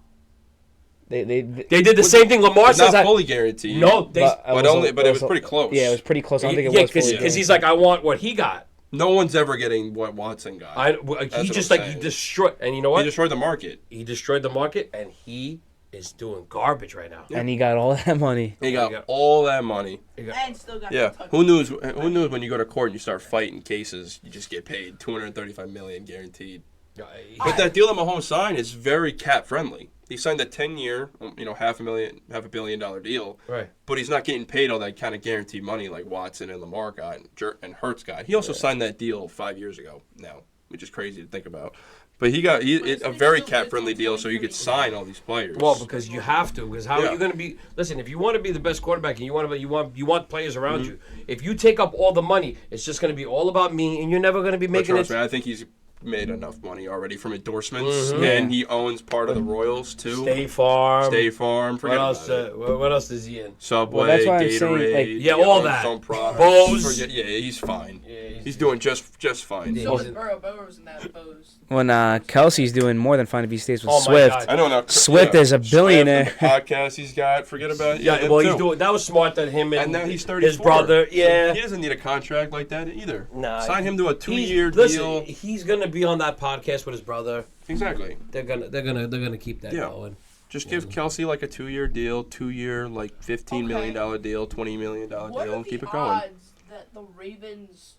They
They did the same thing. Lamar
It's
says
not
that.
fully guaranteed.
No, they.
But it was pretty close.
Yeah, it was pretty close. I don't think it
Yeah,
was fully
because he's
guaranteed.
like, I want what he got.
No one's ever getting what Watson got.
He
what
just
I'm
like
saying.
destroyed. And you know
He
what?
destroyed the market.
He destroyed the market, and he is doing garbage right now.
and he got all that money.
He
Yeah.
got all that money.
And still got
Yeah.
the touchdown.
Who knows? Who knows when you go to court and you start fighting cases, you just get paid $235 million guaranteed. But that deal that Mahomes signed is very cap friendly. He signed a 10-year, $500 million deal.
Right.
But he's not getting paid all that kind of guaranteed money like Watson and Lamar got and Hurts got. He also signed that deal 5 years ago now, which is crazy to think about. But he got a very cap friendly deal, so you could sign all these players.
Well, because you have to. Because how are
Yeah.
you going to be? Listen, if you want to be the best quarterback and you want players around you, if you take up all the money, it's just going to be all about me, and you're never going to be
But
making
trust
it.
me, I think he's made enough money already from endorsements, and he owns part of the Royals too.
State Farm.
State Farm. Forget
What else?
about it.
What else is he in?
Subway,
Well, that's why I'm
Gatorade,
saying, like-
Yeah,
he
all
owns
that.
Some products.
Bose.
Yeah, he's fine.
Yeah,
He's doing just fine.
So was Burrow. Burrow was in that Bose.
When Kelsey's doing more than fine if he stays with
Oh my
Swift.
God.
I know now.
Swift is a billionaire.
Swift and the podcast he's got. Forget about it.
Yeah,
that
well,
too.
he's doing. That was smart that him and,
And now he's 34.
his brother.
So
Yeah.
he doesn't need a contract like that either.
Nah,
Sign him to a 2-year
Listen,
deal.
he's gonna be on that podcast with his brother.
Exactly.
They're gonna keep that
Yeah.
going.
Just give Kelsey like a 2-year deal, 2-year like $15 million deal, $20 million
What
deal,
are
and keep
the
it going.
odds that the Ravens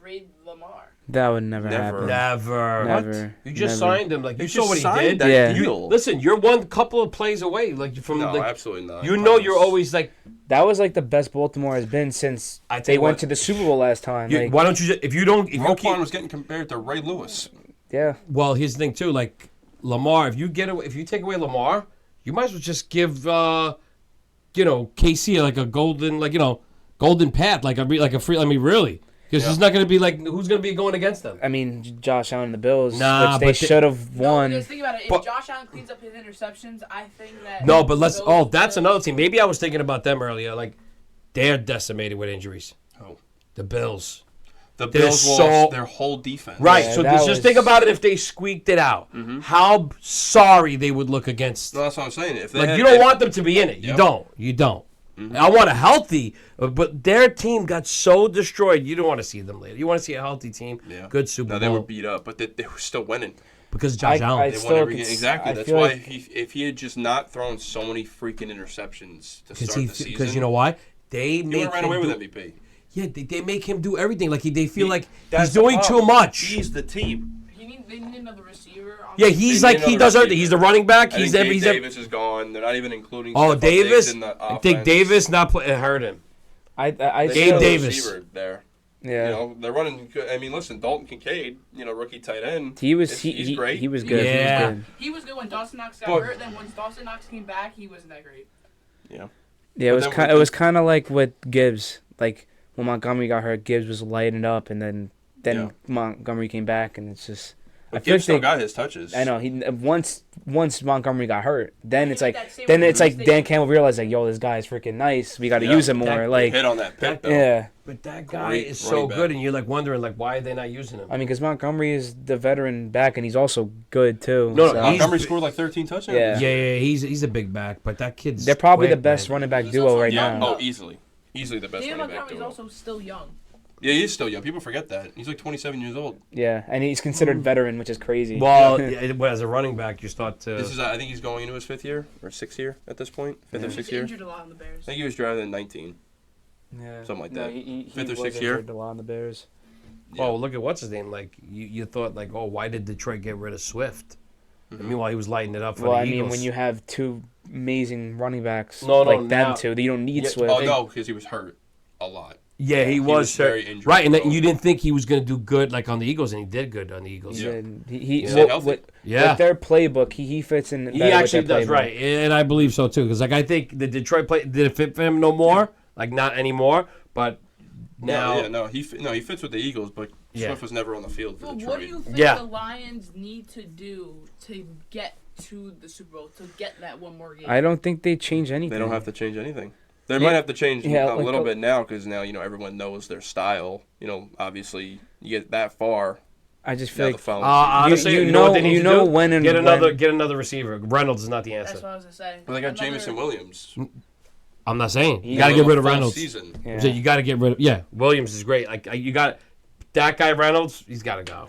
trade Lamar.
That would never
Never.
happen.
Never.
Never.
You just
Never.
signed him. Like you
You
saw
just
what he
signed
did.
that
Yeah.
deal.
Listen, you're one couple of plays away. Like from
No,
like,
absolutely not.
you know, you're always like.
That was like the best Baltimore has been since
I tell
they
you
went
what,
to the Super Bowl last time.
You,
Like,
why don't you? Just, if you
Roquan
keep,
was getting compared to Ray Lewis.
yeah.
well, here's the thing too. Like Lamar, if you take away Lamar, you might as well just give KC like a golden path, like a free. I mean, really, because he's not going to be like who's going to be going against them.
I mean, Josh Allen and the Bills,
Nah,
which they
but
should have
No,
won.
because think about it. If
But-
Josh Allen cleans up his interceptions, I think that.
No, but let's.
those
Oh, that's
Bills-
another team. Maybe I was thinking about them earlier. Like they're decimated with injuries.
Oh.
The Bills.
The
They're
Bills
so-
lost their whole defense.
Right.
Yeah,
so
that
just
was-
think about it. If they squeaked it out, how sorry they would look against.
No, that's what I'm saying. If they
Like
had,
you don't
if-
want them to be in it. You
Yep.
don't. You don't. I want a healthy, but their team got so destroyed. You don't want to see them later. You want to see a healthy team.
Yeah.
Good Super
No,
Bowl.
they were beat up, but they were still winning.
Because of Josh
I
Allen.
They
still
won every
could
game.
s-
Exactly.
I
That's
feel
why
like-
if he had just not thrown so many freaking interceptions to start the season,
Because you know why? They
he would
make
have ran
him
away
do,
with MVP.
Yeah, they make him do everything. Like they feel like
That's
he's
the
doing
problem.
too much.
He's the team.
They need another receiver.
Yeah, he's
They
like
need
he
another
does everything.
receiver.
He's the running back.
I
He's
think
every.
Gabe
He's every
Davis is gone. They're not even including.
oh,
Stephon Diggs
Davis.
in the
I think
offense.
Davis not play. It hurt him.
I
They
still-
Gabe
need a
Davis.
receiver there.
Yeah.
You know, they're running. I mean, listen, Dalton Kincaid, rookie tight end.
He was
he's great.
He was good.
Yeah.
He was good.
He was good when Dawson Knox got
But-
hurt. Then once Dawson Knox came back, he wasn't that great.
Yeah.
Yeah,
But
it was
then
kind.
with
It was kind of like with Gibbs. Like when Montgomery got hurt, Gibbs was lighting up, and then
Yeah.
Montgomery came back, and it's just.
But
feel
Gibbs still
like
got his touches.
I know he once Montgomery got hurt, then
I
it's
feel
like
like that same
then
way
it's like
they-
Dan Campbell realized like, yo, this guy's freaking nice. We got to
Yeah.
use him more.
That-
Like,
hit on that pick, though.
yeah.
But that guy
Great
is so
running back.
good, and you're like wondering like why are they not using him?
I mean, because Montgomery is the veteran back, and he's also good too.
No, no,
so-
Montgomery
He's-
scored like 13 touchdowns.
Yeah.
yeah, he's a big back, but that kid's.
they're probably the
quick,
best
man.
running back
He's
duo
also
right
Yeah.
now.
Oh, easily the best
David
running back
Montgomery's
duo.
also still young.
Yeah, he is still young. People forget that. He's like 27 years old.
Yeah, and he's considered veteran, which is crazy.
Well, as a running back, you start to.
This is, I think he's going into his 5th year or 6th year at this point. 5th or
He's
6th year.
injured a lot on the Bears.
I think he was drafted in 19.
yeah.
something like
No,
that.
he
5th or
was
6th year.
injured a lot on the Bears.
Oh, look at what's his name. Like you thought, like, oh, why did Detroit get rid of Swift? And meanwhile, he was lighting it up for
Well,
the
I mean,
Eagles.
when you have two amazing running backs
No,
like
now-
them two, you don't need
Yeah,
Swift.
Oh no, because he was hurt a lot.
yeah, he
was
hurt.
very injured,
right, and
so-
you didn't think he was going to do good like on the Eagles, and he did good on the Eagles.
He
Yeah.
did. He
He stayed healthy.
Yeah.
with their playbook, he fits in.
He
better with
actually
their
does,
playbook.
right, and I believe so too. Because like I think the Detroit play did it fit for him no more, like not anymore. But now,
He fits with the Eagles, but
Yeah.
Swift was never on the field for
But
Detroit.
what do you think
Yeah.
the Lions need to do to get to the Super Bowl, to get that one more game?
I don't think they change anything.
They don't have to change anything. They might have to change
Yeah,
a
like
little
the-
bit now because now everyone knows their style. Obviously you get that far.
I just feel
Now
like
the following
honestly,
you
you know what they
know-
need
you
to
know
do?
when and
get another
when.
get another receiver. Reynolds is not the answer.
That's what I was gonna say.
Well, they got
Another-
Jamison Williams.
I'm not saying you
He-
got to
He
get rid
went
of
a full
Reynolds.
Season.
Yeah.
So you got to get rid of Williams is great. Like you got that guy Reynolds. He's got to go.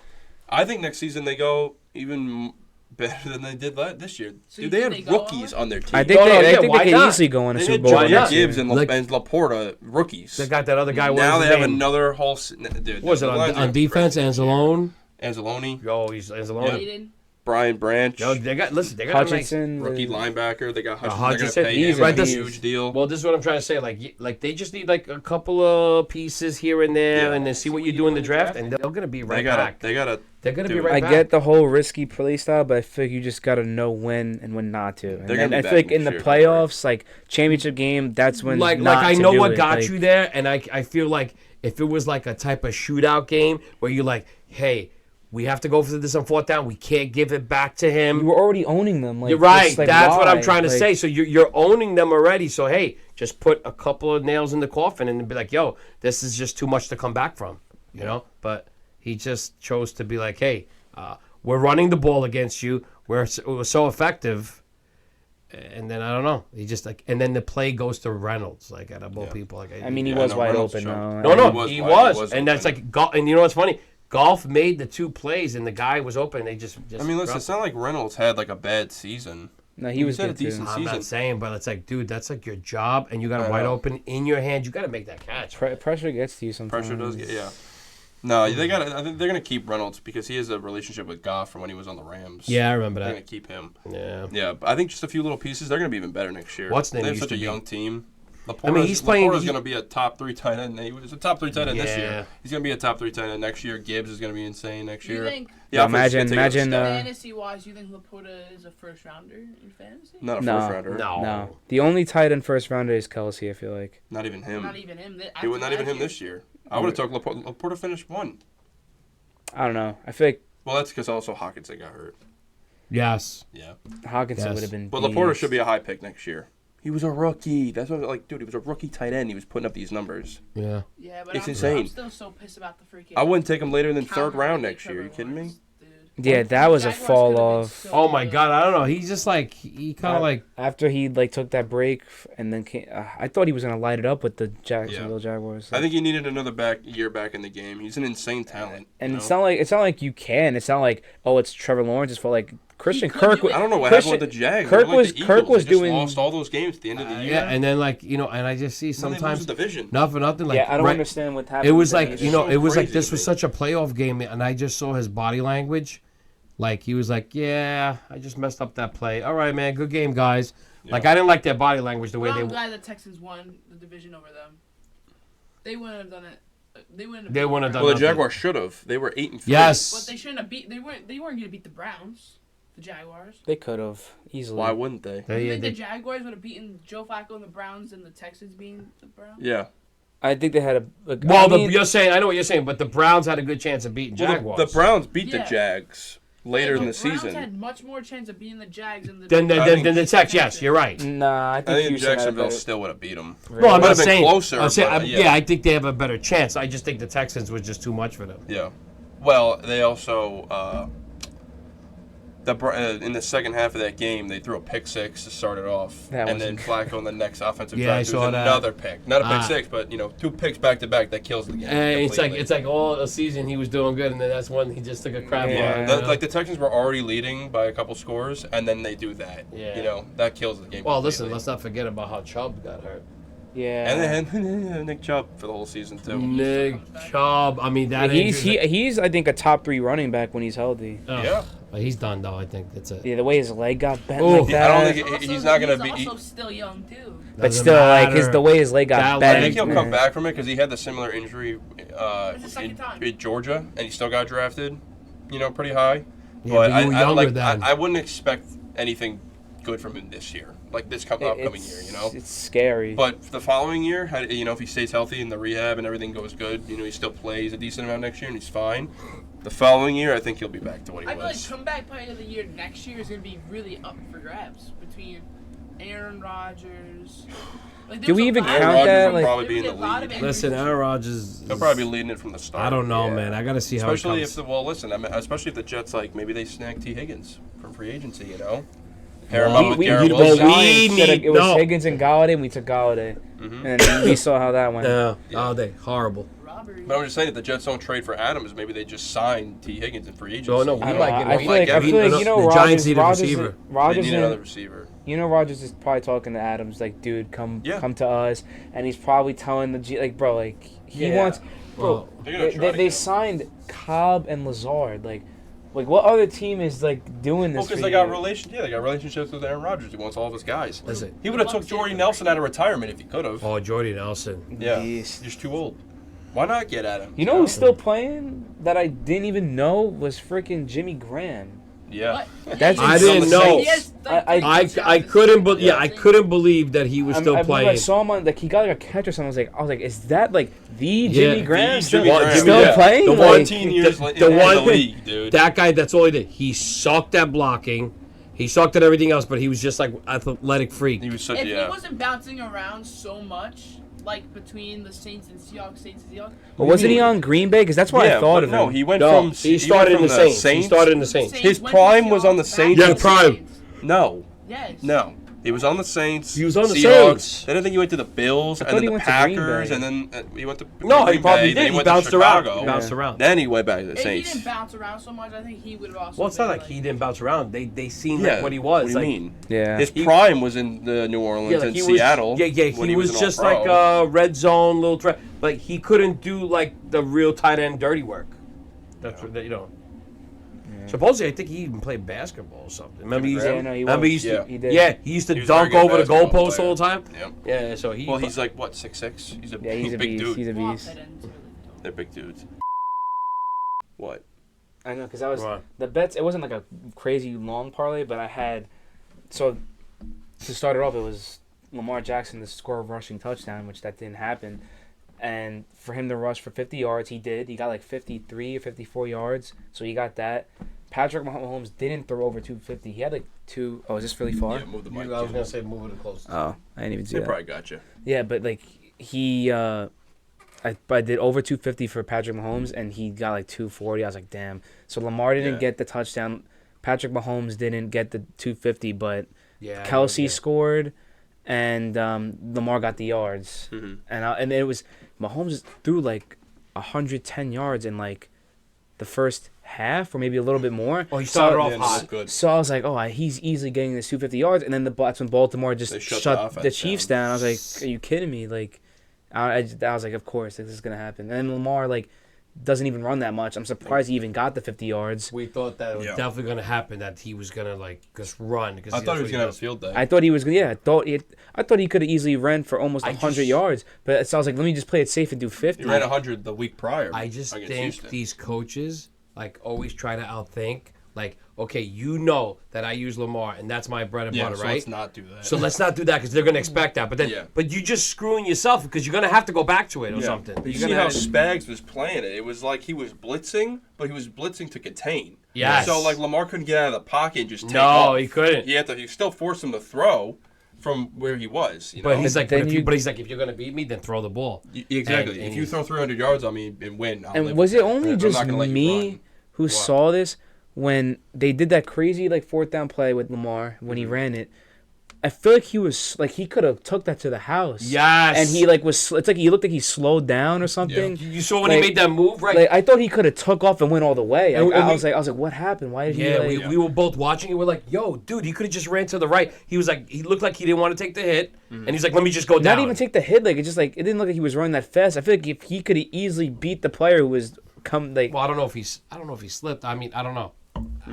I think next season they go even better than they did this year.
So you
Dude, they
think
had
they go
rookies
on?
on their team.
I think
No, no,
they,
yeah,
I think
why
they could
not?
easily go in a
They
Super
had
Bowl
Jordan
next
Gibbs
year.
and,
Like-
and Laporta rookies.
They got that other guy.
Now
What was
they
his
have
name?
another whole. Dude,
What was it
the Lions
on
are
defense?
crazy.
Anzalone.
Anzalone,
Yo, he's Anzalone.
Aiden.
Brian Branch,
Yo, they got a nice
Hutchinson,
rookie
was-
linebacker. They got Hutchinson.
Hutchinson,
They're gonna
he's
pay him
right,
a
this-
huge deal.
Well, this is what I'm trying to say. Like they just need like a couple of pieces here and there,
Yeah.
and then see what you do in the draft, and they're gonna be right
they got
back.
They got to.
They're gonna be
do it.
right
I
back.
get the whole risky play style, but I feel like you just gotta know when and when not to. And
They're
then
gonna
I
be
feel like
back
in the
next year, don't worry.
playoffs, like championship game, that's when
like
not
I
to
know
do
what
it.
got
Like,
you there, and I feel like if it was like a type of shootout game where you're like, hey, we have to go for this on 4th down, we can't give it back to him.
You were already owning them. Like,
You're right.
just, like,
That's what I'm
why?
trying to
Like,
say. So you're owning them already. So hey, just put a couple of nails in the coffin and be like, yo, this is just too much to come back from, you know. But he just chose to be like, hey, we're running the ball against you. It was so effective. And then I don't know. He just like, and then the play goes to Reynolds, like out of all people. Like
I mean, he
Yeah,
was
no,
wide
Reynolds
open.
showed.
though.
no,
He
he
was
was,
wide.
and that's like golf. And you know what's funny? Golf made the 2 plays, and the guy was open. They just
I mean, listen, it's not like Reynolds had like a bad season.
No, he was
had a
good too.
decent
I'm
season.
not saying, but it's like, dude, that's like your job, and you got it
I
wide
know.
open in your hand. You got to make that catch.
Pressure gets to you sometimes.
Pressure does get, yeah. No, they got. I think they're gonna keep Reynolds because he has a relationship with Goff from when he was on the Rams.
Yeah, I remember
They're
that.
gonna keep him.
Yeah.
Yeah, but I think just a few little pieces. They're gonna be even better next year.
What's name
They have
used
such
to
a
be-
young team.
he's playing-
Laporta's going to be a top 3 tight end. He was a top 3 tight end this
Yeah.
year. He's going to be a top 3 tight end next year. Gibbs is going to be insane next
Do you
year.
think,
Yeah,
imagine.
fantasy-wise, you think Laporta is a first-rounder in fantasy?
Not a
No.
first rounder.
No. The only tight end first rounder is Kelsey, I feel like.
Not even him.
Not even him.
He was not even him this year. I would have took Laporta. Laporta finished 1.
I don't know. I feel like
Well, that's because also Hawkinson got hurt.
Yes.
Yeah.
Hawkinson
Yes.
would have been.
But Laporta
beast.
should be a high pick next year. He was a rookie. That's what, like, dude, he was a rookie tight end. He was putting up these numbers.
Yeah.
Yeah, but
It's
I'm
insane.
still so pissed about the freaking.
I wouldn't take him later than
counter
3rd round
that
next year.
Trevor
You kidding me?
Lawrence, dude.
Yeah, that was a
Jaguars
fall
could've been
off.
so
Oh my
good.
God, I don't know. He's just like he kind of like
After he like took that break and then came, I thought he was gonna light it up with the Jacksonville Jaguars.
I think he needed another year back in the game. He's an insane talent.
and
you
it's
know?
not like you can. It's not like it's Trevor Lawrence's fault. Like Christian
could
Kirk.
do it.
I don't know what
Christian-
happened with the Jags.
Kirk
They're like
was-
the
Kirk
Eagles.
was
They just
doing-
lost all those games at the end of the year.
yeah, and then like and I just see
And then they lose
sometimes
the division.
not for nothing like
Yeah, I don't
right-
understand what happened.
It was
with
like
that
It's
either.
so
it was like
crazy
this
to
was
me.
such a playoff game, and I just saw his body language. Like he was like, "Yeah, I just messed up that play. All right, man, good game, guys." Like I didn't like their body language the way
Well, I'm
they.
glad the Texans won the division over them. They wouldn't have done it. They wouldn't have.
They
beat
wouldn't have
the
done
Well, the
Browns.
Jaguars should have. They were 8-3.
Yes.
But they shouldn't have beat. They weren't going to beat the Browns. The Jaguars.
They could have easily.
Why wouldn't they?
You
They,
think the
they,
Jaguars would have beaten Joe Flacco and the Browns and the Texans being the Browns?
Yeah.
I think they had a.
well,
I mean,
you're saying I know what you're saying, but the Browns had a good chance of beating
Well,
Jaguars.
the Browns beat the
Yeah.
Jags later
Yeah,
in the
the Browns
season.
had much more chance of beating the Jags than the.
Then
I think-
the Tex. Yes, you're right.
Nah, I
I
think
think
Houston had a
Jacksonville
better-
still would have beat them.
No, I'm
Might
not
have been
saying
closer,
I'm saying,
but,
yeah, I think they have a better chance. I just think the Texans was just too much for them.
Yeah. Well, they also in the second half of that game, they threw a pick six to start it off,
That
and then
was-
Flacco on the next offensive
Yeah, I
drive
saw
threw
that.
another pick. Not a pick
Ah.
six, but 2 picks back to back that kills the game.
And
completely.
it's like all a season he was doing good, and then that's when he just took a crap.
Yeah.
on,
Like the Texans were already leading by a couple scores, and then they do that.
Yeah.
That kills the game.
Well, listen,
completely.
let's not forget about how Chubb got hurt.
Yeah.
And then Nick Chubb for the whole season too.
Nick Chubb. I mean, that
he's I think a top 3 running back when he's healthy.
Yeah.
But he's done though. I think that's it.
Yeah, the way his leg got bent
Ooh.
like that.
I don't think he's not gonna be.
He's also still young too.
but
Doesn't
still, like
matter.
the way his leg got
That
bent.
I think he'll come
man.
back from it because he had the similar injury
It's the second time.
in Georgia, and he still got drafted, pretty high.
Yeah,
but
but you were younger then.
I wouldn't expect anything good from him this year, like this upcoming year,
It's scary.
But the following year, if he stays healthy in the rehab and everything goes good, he still plays a decent amount next year and he's fine. The following year, I think he'll be back to what he
I feel like
was.
comeback player of the year next year is going to be really up for grabs between Aaron Rodgers. Like,
Do we even
Aaron
count
Rodgers
that?
will
Like,
probably be in the lead.
Listen, Aaron Rodgers.
He'll probably be leading it from the start.
I don't know,
Yeah.
man. I gotta see how
Especially
it comes.
especially if the Jets maybe they snag T. Higgins from free agency, pair him
Well,
up with
we
Garrett
well,
Wilson.
we
Giants said
need-
it was
no.
Higgins and Galladay, and we took Galladay, and we saw how that went.
Yeah.
Yeah.
Oh, they horrible.
Robbery.
But I'm just saying, if the Jets don't trade for Adams, maybe they just sign T. Higgins in free agency.
No, no,
I,
we
don't know,
might get-
I
we
feel
might
like
get-
I feel like
the Giants need a
Rodgers,
receiver.
They
Rodgers,
need another receiver.
Rodgers is probably talking to Adams like, dude, come
Yeah.
to us, and he's probably telling the G bro, he
Yeah.
wants, bro.
Well,
They're gonna try
They
to get him.
signed Cobb and Lazard, like what other team is doing this?
Well, because
for
they got
you?
they got relationships with Aaron Rodgers. He wants all of his guys.
Listen.
He would have took Jordy Nelson out of retirement if he could have.
Oh, Jordy Nelson.
Yeah,
Beast.
he's too old. Why not get at him?
You know who's still playing that I didn't even know was freaking Jimmy Graham.
Yeah.
What?
That's
I
insane.
didn't know.
He has, like,
I-
three
I
touchdowns
couldn't
this year.
I couldn't believe that he was still
I believe I
playing.
saw him on he got a catch or something. I was like, is that the Jimmy
Yeah,
Graham
the
still,
Jimmy Graham,
still
yeah.
playing?
The
Like,
one
14 years
the
in
one
the league, dude.
That guy, that's all he did. He sucked at blocking. He sucked at everything else, but he was just like athletic freak.
He was such
If
yeah.
he wasn't bouncing around so much, like between the Saints and Seahawks,
But wasn't he on Green Bay? Because that's what I thought
but
of
no,
him.
he went
No,
from
he started in
went
the
from
Saints. He started in the Saints.
His prime was on the Saints.
Yeah, prime.
No,
Yes.
no. He was on the Saints.
He was on the
Seahawks.
Saints.
Then I think he went to the Bills, and
thought
then
he
the
went to Green
Packers,
Bay.
and then he went to
No,
Green
he probably
Bay, then
did. He
went to
bounced around.
Chicago.
He bounced around.
Then he went back to the
If he
Saints.
didn't bounce around so much, I think he would have also.
Well, it's not
been,
like he didn't bounce around. They seen
Yeah,
like what he was.
What do you
like,
mean?
Yeah.
His prime was in the New Orleans
Yeah, like
and
he
Seattle.
Was, yeah,
when
he was
an
just
all-pro.
like a red zone little threat. Like he couldn't do like the real tight end dirty work. That's what you know. Supposedly, I think he even played basketball or something. Remember, he used
Yeah, no, he
remember
was.
he used to,
He did.
yeah, he used to
He was a very
dunk
good
over the
basketball
goalpost all the time.
Yep.
Yeah, so he.
Well, he's like what 6'6". He's a
Yeah, he's a
big
beast.
dude.
He's a
Well,
beast.
tight ends, really.
They're big dudes. What?
I know, because I was
Come on.
the bets. It wasn't like a crazy long parlay, but I had. So, to start it off, it was Lamar Jackson to score a rushing touchdown, which that didn't happen, and for him to rush for 50 yards, he did. He got like 53 or 54 yards, so he got that. Patrick Mahomes didn't throw over 250. He had like two. Oh, is this really far?
Yeah, move the mic.
I was gonna say move it close.
Oh, I didn't even see
They
that.
probably got you.
Yeah, but like he, I did over 250 for Patrick Mahomes, and he got like 240. I was like, damn. So Lamar didn't
Yeah.
get the touchdown. Patrick Mahomes didn't get the 250, but
Yeah.
Kelsey scored, and Lamar got the yards.
Mhm.
And it was Mahomes threw like 110 yards in like the first half, or maybe a little bit more.
Oh, he started off
Yeah,
hot.
no, good.
So I was like, oh, he's easily getting this 250 yards, and then that's when Baltimore just
They shut the
shut
offense
the Chiefs down. I was like,
down.
are you kidding me? Like, I was like, of course, this is gonna happen. And then Lamar like doesn't even run that much. I'm surprised he even got the 50 yards.
We thought that was
Yeah.
definitely gonna happen. That he was gonna like just run. Because
I thought he was gonna have a field day.
I thought he was I thought he could have easily ran for almost
I
100
just-
yards. But so I was like, let me just play it safe and do 50.
He ran 100 the week prior.
I just
against
think
Houston.
these coaches like always try to outthink. Like, okay, you know that I use Lamar and that's my bread and
Yeah,
butter,
so
right?
let's not do that.
So let's not do that because they're gonna expect that. But then,
Yeah.
but you just screwing yourself because you're gonna have to go back to it or something.
But you
You're
see
gonna
how
have-
Spags was playing it. It was like he was blitzing, but he was blitzing to contain.
Yes.
So like Lamar couldn't get out of the pocket and just take
No,
off.
he couldn't.
He still forced him to throw from where he was. You know?
But he's like,
then
but he's like, if you're gonna beat me, then throw the ball.
Exactly.
and
if you throw 300 yards on me and win, I'll live
And was
with
it
that.
only
I'm
just
not gonna let you
me
run.
who saw this when they did that crazy like fourth down play with Lamar when he ran it? I feel like he could have took that to the house.
Yes.
And he like it's like he looked like he slowed down or something.
You saw when
Like-
he made that move, right?
Like I thought he could have took off and went all the way.
And
I
we-
was like, what happened? Why did he?
Yeah,
Like,
we were both watching it. We're like, yo, dude, he could have just ran to the right. He was like, he looked like he didn't want to take the hit, and he's like, let me just go down.
not even take the hit. Like it just like it didn't look like he was running that fast. I feel like if he could have easily beat the player who was like.
Well, I don't know if he slipped. I mean, I don't know.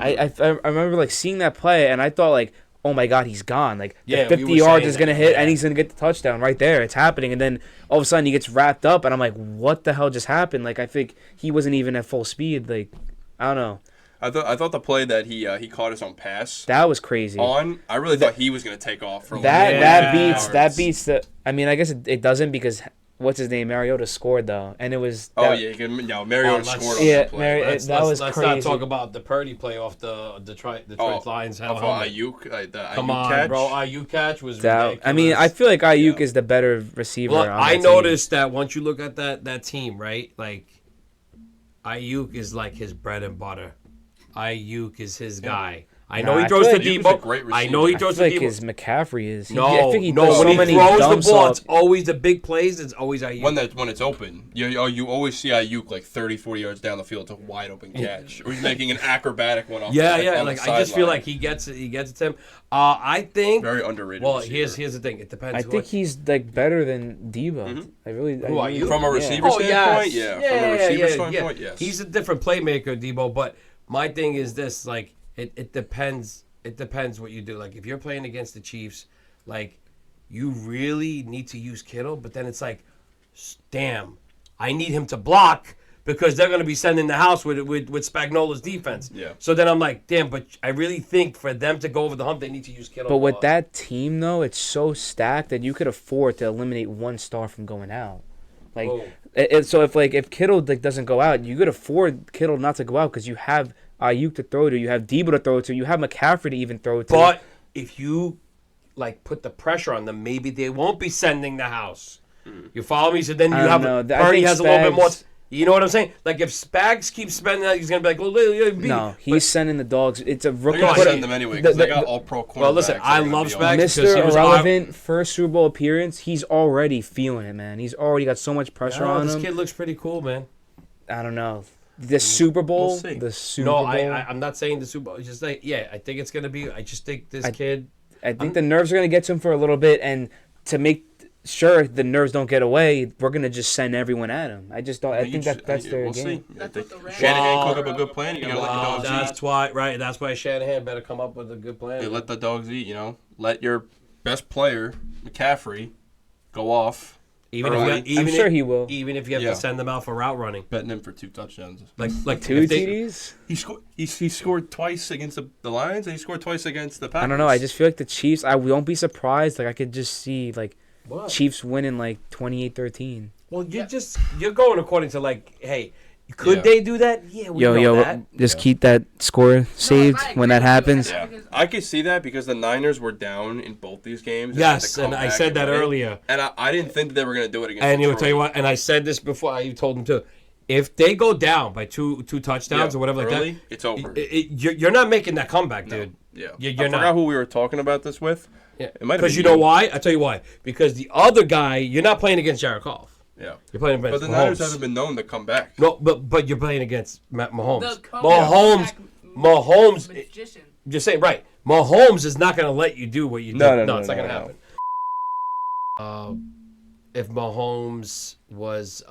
I remember like seeing that play and I thought like, oh my god, he's gone. Like
Yeah,
the
we
50
were
yards
saying
is gonna
that,
hit
yeah.
and he's gonna get the touchdown right there. It's happening, and then all of a sudden he gets wrapped up and I'm like, what the hell just happened? Like I think he wasn't even at full speed. Like I don't know.
I thought the play that he caught his own pass
That was crazy.
I really thought he was gonna take off for
That
like
that
50
beats
yards.
the. I mean, I guess it doesn't because what's his name? Mariota scored though, and it was.
Oh
that-
yeah, Mariota
let's-
scored on
Yeah,
that play.
Let's was
let's
crazy.
not talk about the Purdy play off the Detroit Lions.
Off
helmet.
Ayuk, the
Come
Ayuk
on,
catch.
bro. Ayuk catch was
That-
ridiculous.
I mean, I feel like Ayuk
Yeah.
is the better receiver.
Well,
on that
I
team.
noticed that once you look at that team, right? Like, Ayuk is like his bread and butter. Ayuk is his guy. I know
Nah,
he
I
throws
feel
to
like Ayuk is a
Debo.
great
I know he
receiver.
I
throws
feel
to
like
Debo.
his McCaffrey is.
No,
I think he
no.
does
When
so
he
many
throws the
dumps
ball,
up.
it's always the big plays. It's always Ayuk.
When it's open, you always see Ayuk like 30, 40 yards down the field to a wide open catch, or he's making an acrobatic one off.
yeah,
the,
yeah.
on
Like
the
I just feel
sideline.
like he gets it. He gets it to him. I think.
Very underrated.
Well,
receiver.
here's the thing. It depends.
I think he's like better than Debo.
Mhm.
I really.
Who are you?
From a
yeah.
receiver
Oh,
standpoint,
yes.
yeah. From a receiver standpoint, yes.
He's a different playmaker, Debo. But my thing is this: like, it depends. It depends what you do. Like, if you're playing against the Chiefs, like, you really need to use Kittle. But then it's like, damn, I need him to block because they're going to be sending the house with Spagnola's defense.
Yeah.
So then I'm like, damn, but I really think for them to go over the hump, they need to use Kittle.
But with
more.
that team though, it's so stacked that you could afford to eliminate one star from going out. Like,
Whoa.
so if Kittle like doesn't go out, you could afford Kittle not to go out because you have Ayuk to throw to, you have Debo to throw to, you have McCaffrey to even throw to.
But if you like put the pressure on them, maybe they won't be sending the house. You follow me? So then you
I don't
have
know. I
Purdy
think
has a little bit more.
Spags-
You know what I'm saying? Like if Spags keeps spending that, he's gonna be like, well,
No, he's sending the dogs. It's a
They're
rookie.
gonna
quarter-
send them anyway because they got all pro cornerbacks.
Well, listen, I love Spags. because
Mr.
he was
Irrelevant first Super Bowl appearance. He's already feeling it, man. He's already got so much pressure on
this
him.
kid looks pretty cool, man.
I don't know. The Super Bowl.
We'll see.
The Super
No,
Bowl.
I'm not saying the Super Bowl. It's just like, yeah, I think it's gonna be. I just think this kid.
I think the nerves are gonna get to him for a little bit, and to make sure the nerves don't get away, we're gonna just send everyone at him. I just don't. I think that's their
we'll
game.
See.
That's what the Rams
Shanahan
are
cook up a good plan. You gotta let your dogs eat.
That's why, right? That's why Shanahan better come up with a good plan.
They let the dogs eat. Let your best player McCaffrey go off.
Even
early.
if
I'm sure he will.
Even if you have to send them out for route running,
Betting him for 2 touchdowns.
like
Two
if they-
TDs.
He scored twice against the Lions and he scored twice against the Packers.
I don't know. I just feel like the Chiefs. I won't be surprised. Like I could just see like
What?
Chiefs winning like 28-13.
Well, you're going according to like, hey, could they do that? Yeah, we know that.
Just keep that score saved
I
when
agree
that
with you.
happens.
Yeah, I could see that because the Niners were down in both these games.
Yes,
they had to
and
come
I
back
said
and
that
win it.
earlier.
And I didn't think that they were going to do it against
And
Detroit.
you'll tell you what, and I said this before. I told him to. If they go down by two touchdowns or whatever
early,
like that,
it's over.
You're not making that comeback, dude.
Yeah,
You're
I forgot
not.
who we were talking about this with.
Yeah.
It might have
Because
been
you know why? I tell you why. Because the other guy, you're not playing against Jared Goff.
Yeah,
You're playing against
but the
Mahomes.
Niners haven't been known to come back.
No, but you're playing against Mahomes.
The comeback
Mahomes.
magician.
Just saying, right? Mahomes is not going to let you do what you do.
No,
it's not going to happen. If Mahomes was,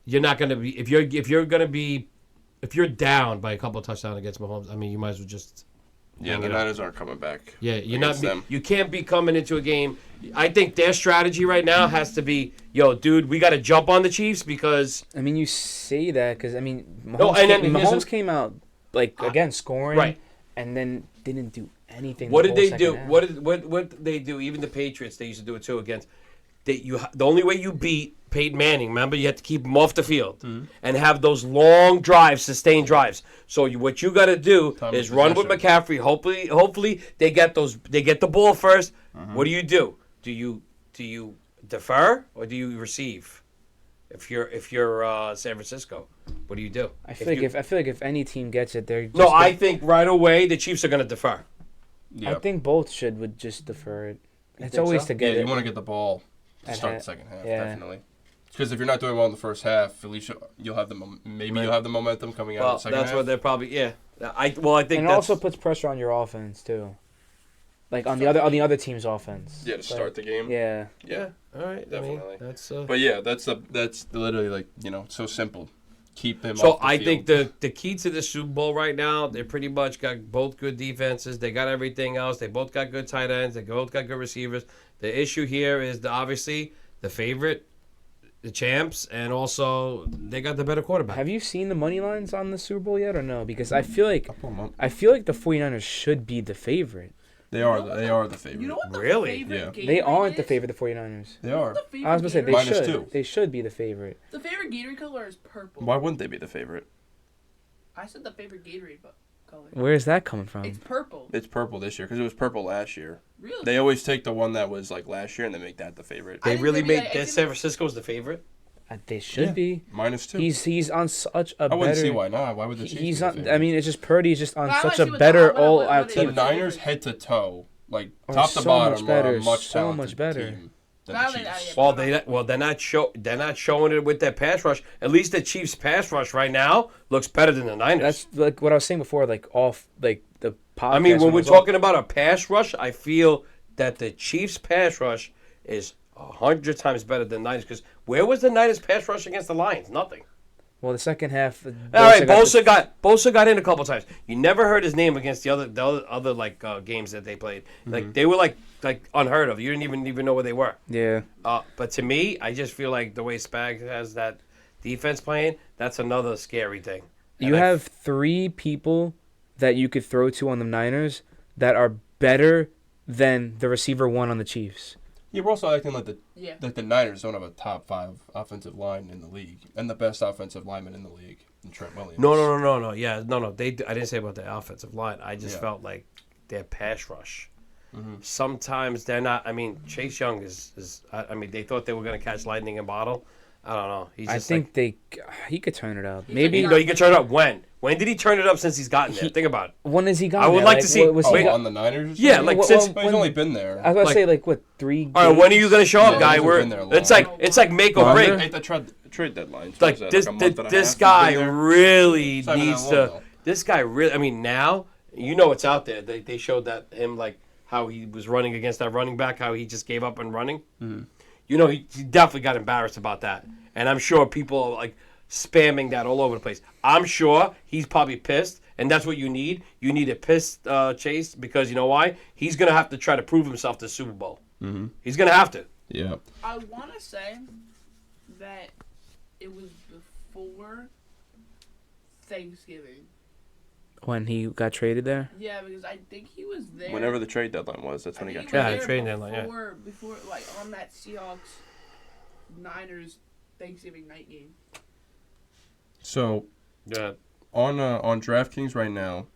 you're not going to be. If you're down by a couple of touchdowns against Mahomes, I mean, you might as well just.
Yeah, the Niners aren't coming back.
Yeah, you're
against
not.
them.
You can't be coming into a game. I think their strategy right now has to be, yo, dude, we got to jump on the Chiefs because.
I mean, you say that because I mean, Mahomes,
No, and then here's
Mahomes came out like again scoring,
right,
and then didn't do anything.
What
the
did
whole
they
second
do?
half.
What did they do? Even the Patriots, they used to do it too against. The only way you beat Peyton Manning, remember, you had to keep him off the field and have those long drives, sustained drives. So what you got to do is run with McCaffrey. Hopefully they get the ball first. What do? Do you defer or do you receive? If you're San Francisco, what do you do?
I feel like if any team gets it, they're just
No, I think right away the Chiefs are going to would
I think both would just defer it. It's
think
always
so?
to get
you
it.
want to get the ball to
At
start
half.
the second half,
Yeah.
definitely. Because if you're not doing well in the first half, at least you'll have the you'll have the momentum coming out in
Well,
the second
that's
half.
what they're probably I think
And it
that's
also puts pressure on your offense too. Like on the other team's offense.
Yeah, to start the game.
Yeah.
Yeah.
all right.
Definitely.
I mean, that's.
But yeah, that's literally like so simple. Keep him.
So
off the
I
field.
think the key to the Super Bowl right now, they pretty much got both good defenses. They got everything else. They both got good tight ends. They both got good receivers. The issue here is obviously the favorite, the champs, and also they got the better quarterback.
Have you seen the money lines on the Super Bowl yet or no? Because I feel like
I'll pull 'em up.
the 49ers should be the favorite.
They are the favorite.
You know what the
Really?
favorite
Yeah.
Gatorade
They aren't the
is?
favorite, the 49ers.
They are.
The favorite
I was gonna say they
Gatorade?
Minus
should.
2.
They should be the favorite.
The favorite Gatorade color is purple.
Why wouldn't they be the favorite?
I said the favorite Gatorade color.
Where's that coming from?
It's purple.
It's purple this year because it was purple last year.
Really?
They always take the one that was like last year and they make that the favorite.
I
They
think
really
maybe
made
I
that
think-
San Francisco's the favorite.
They should
Yeah.
be.
-2.
He's on such a
I wouldn't
better.
see why not. Why would the Chiefs
He's
be the
on.
favorite?
I mean, it's just Purdy's just on
No, I
such
wanna
a
see what
better
what
all-out
it
the
is.
team.
Niners head to toe, like
Are
top to
so
bottom,
much better,
are a much
so
talented
much better.
team than
Now
the
they-
Chiefs.
I-
Well, they're not showing it with their pass rush. At least the Chiefs' pass rush right now looks better than the Niners.
That's like what I was saying before. Like off, like the podcast.
I mean, when
it
we're
was off.
talking about a pass rush, I feel that the Chiefs' pass rush is 100 times better than Niners. Because where was the Niners' pass rush against the Lions? Nothing.
Well, the second half.
All right,
Bosa
Bosa got in a couple times. You never heard his name against the other like games that they played. Like they were like unheard of. You didn't even know where they were.
Yeah.
But to me, I just feel like the way Spags has that defense playing, that's another scary thing.
You have 3 people that you could throw to on the Niners that are better than the receiver 1 on the Chiefs.
Yeah, we're also acting like
Yeah.
the Niners don't have a top 5 offensive line in the league and the best offensive lineman in the league, in Trent Williams.
No. Yeah, no. I didn't say about the offensive line. I just felt like their pass rush. Sometimes they're not. I mean, Chase Young is. I mean, they thought they were going to catch lightning in a bottle. I don't know. He's
I
just
think he could turn it up.
He's
Maybe.
like,
No, you can turn it up when? When did he turn it up since he's gotten there? Think about it.
When has he gotten
I would
there?
like to see-
what was he
wait,
got-
on the Niners?
Yeah, like since.
Well, he's only been there.
I was gonna
like-
say like what 3
All right, when are you gonna show up,
Yeah,
guy?
he's
We're
been there a long
it's like make or
Longer?
break.
At the trade deadline. So
Like
is that,
this
a month and a half
this
he's
guy
been there?
really
It's not even
needs
that
to.
long, though.
This guy really. I mean, now you know it's out there. They showed that him like how he was running against that running back, how he just gave up on running.
Mm-hmm.
You know, he definitely got embarrassed about that, and I'm sure people are like spamming that all over the place. I'm sure he's probably pissed, and that's what you need. You need a pissed Chase because you know why? He's gonna have to try to prove himself to Super Bowl.
Mm-hmm.
He's gonna have to.
Yeah.
I want to say that it was before Thanksgiving.
when he got traded there.
Yeah, because I think he was there.
Whenever the trade deadline was, that's when he got
was
traded.
Yeah,
there
trade deadline, yeah.
Before, like, on that Seahawks Niners Thanksgiving night game.
So
Yeah.
on DraftKings right now,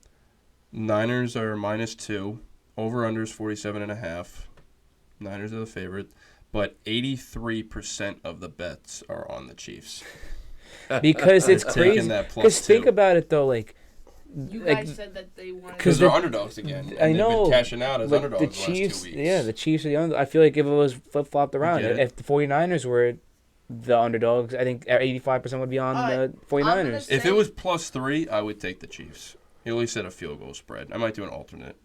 Niners are -2. Over/under is 47.5. Niners are the favorite, but 83% of the bets are on the Chiefs.
Because it's
They're taking
crazy.
that
Because
+2.
think about it though, like
You
Like,
guys said that they wanted.
Because
Because
they're
the-
underdogs again. And
I
they've
know,
been cashing out as
but
underdogs
the
the
Chiefs,
last 2 weeks.
yeah, the Chiefs are the underdogs. I feel like if it was flip flopped around,
get it.
if the 49ers were the underdogs, I think 85% would be on
Alright,
the 49ers.
I'm
If it was +3, I would take the Chiefs. He at least said a field goal spread. I might do an alternate.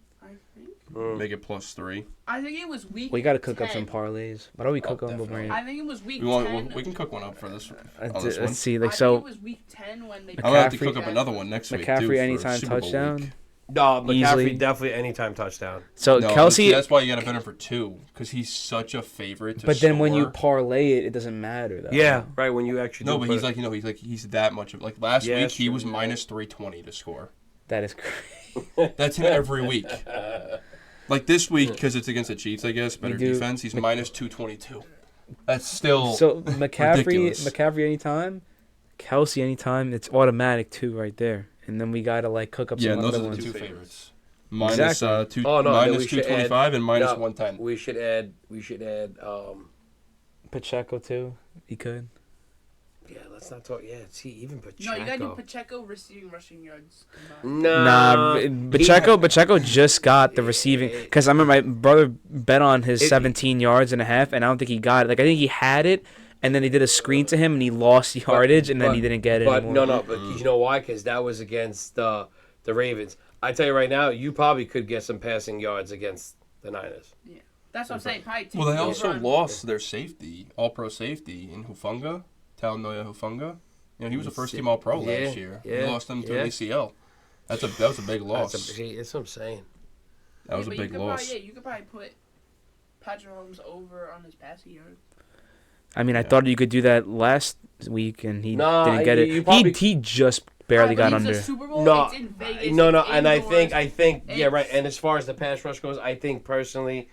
Make it +3.
I think it was week.
We got to cook up
10.
some parlays. Why don't we cook them
definitely.
over
I think it was week
We
10.
we can cook one up for this. On
Let's
this one.
see,
I
like
think
so.
it was week 10 when they.
I'm gonna have to
McCaffrey-
cook up another one next week too.
McCaffrey
for
anytime
Super Bowl
touchdown.
week.
No, McCaffrey
Easily.
definitely anytime touchdown.
So
No,
Kelsey,
that's why you got to bet him for 2 because he's such a favorite. To
but then when you
score.
parlay it, it doesn't matter though.
Yeah, right. When you actually
No,
do
but
put
he's
it-
like he's that much of like last
Yeah,
week
that's
he
true,
was
yeah.
-320 to score.
That is crazy.
That's him every week. Like this week because it's against the Chiefs, I guess better
do-
defense. He's -222. That's still
So McCaffrey,
ridiculous.
McCaffrey anytime, Kelsey anytime. It's automatic too, right there. And then we gotta like cook up
yeah.
some
And those
other
are the
ones.
two favorites.
Exactly.
Oh, no, then we
minus
should
225 and minus
No,
110.
We should add.
Pacheco too. He could.
Yeah, let's not talk. Yeah, see, even Pacheco.
No, you gotta do Pacheco receiving rushing yards. combined.
No.
Nah, Pacheco just got the receiving because I remember my brother bet on his 17 yards and a half, and I don't think he got it. Like I think he had it, and then they did a screen to him, and he lost yardage, and then he didn't get it
But
anymore.
no, but you know why? Because that was against the Ravens. I tell you right now, you probably could get some passing yards against the Niners.
That's what I'm saying. Probably
Well, they
two
also
run.
lost their safety, All-Pro safety in Hufanga, Talanoa Hufanga. You know, he was a first-team All-Pro last year.
yeah,
He lost them to
yeah.
an ACL. That was a big loss.
That's what I'm saying.
That was a
But you
big
could
loss.
Probably, you could probably put Patrick Mahomes over on his passing yards.
I mean, I thought you could do that last week, and he
Nah,
didn't get it.
you probably-
He just barely got
Alright, but
under.
it's a Super Bowl,
No,
it's in Vegas,
no,
it's
and I
indoors.
think, yeah, right.
It's-
And as far as the pass rush goes, I think personally,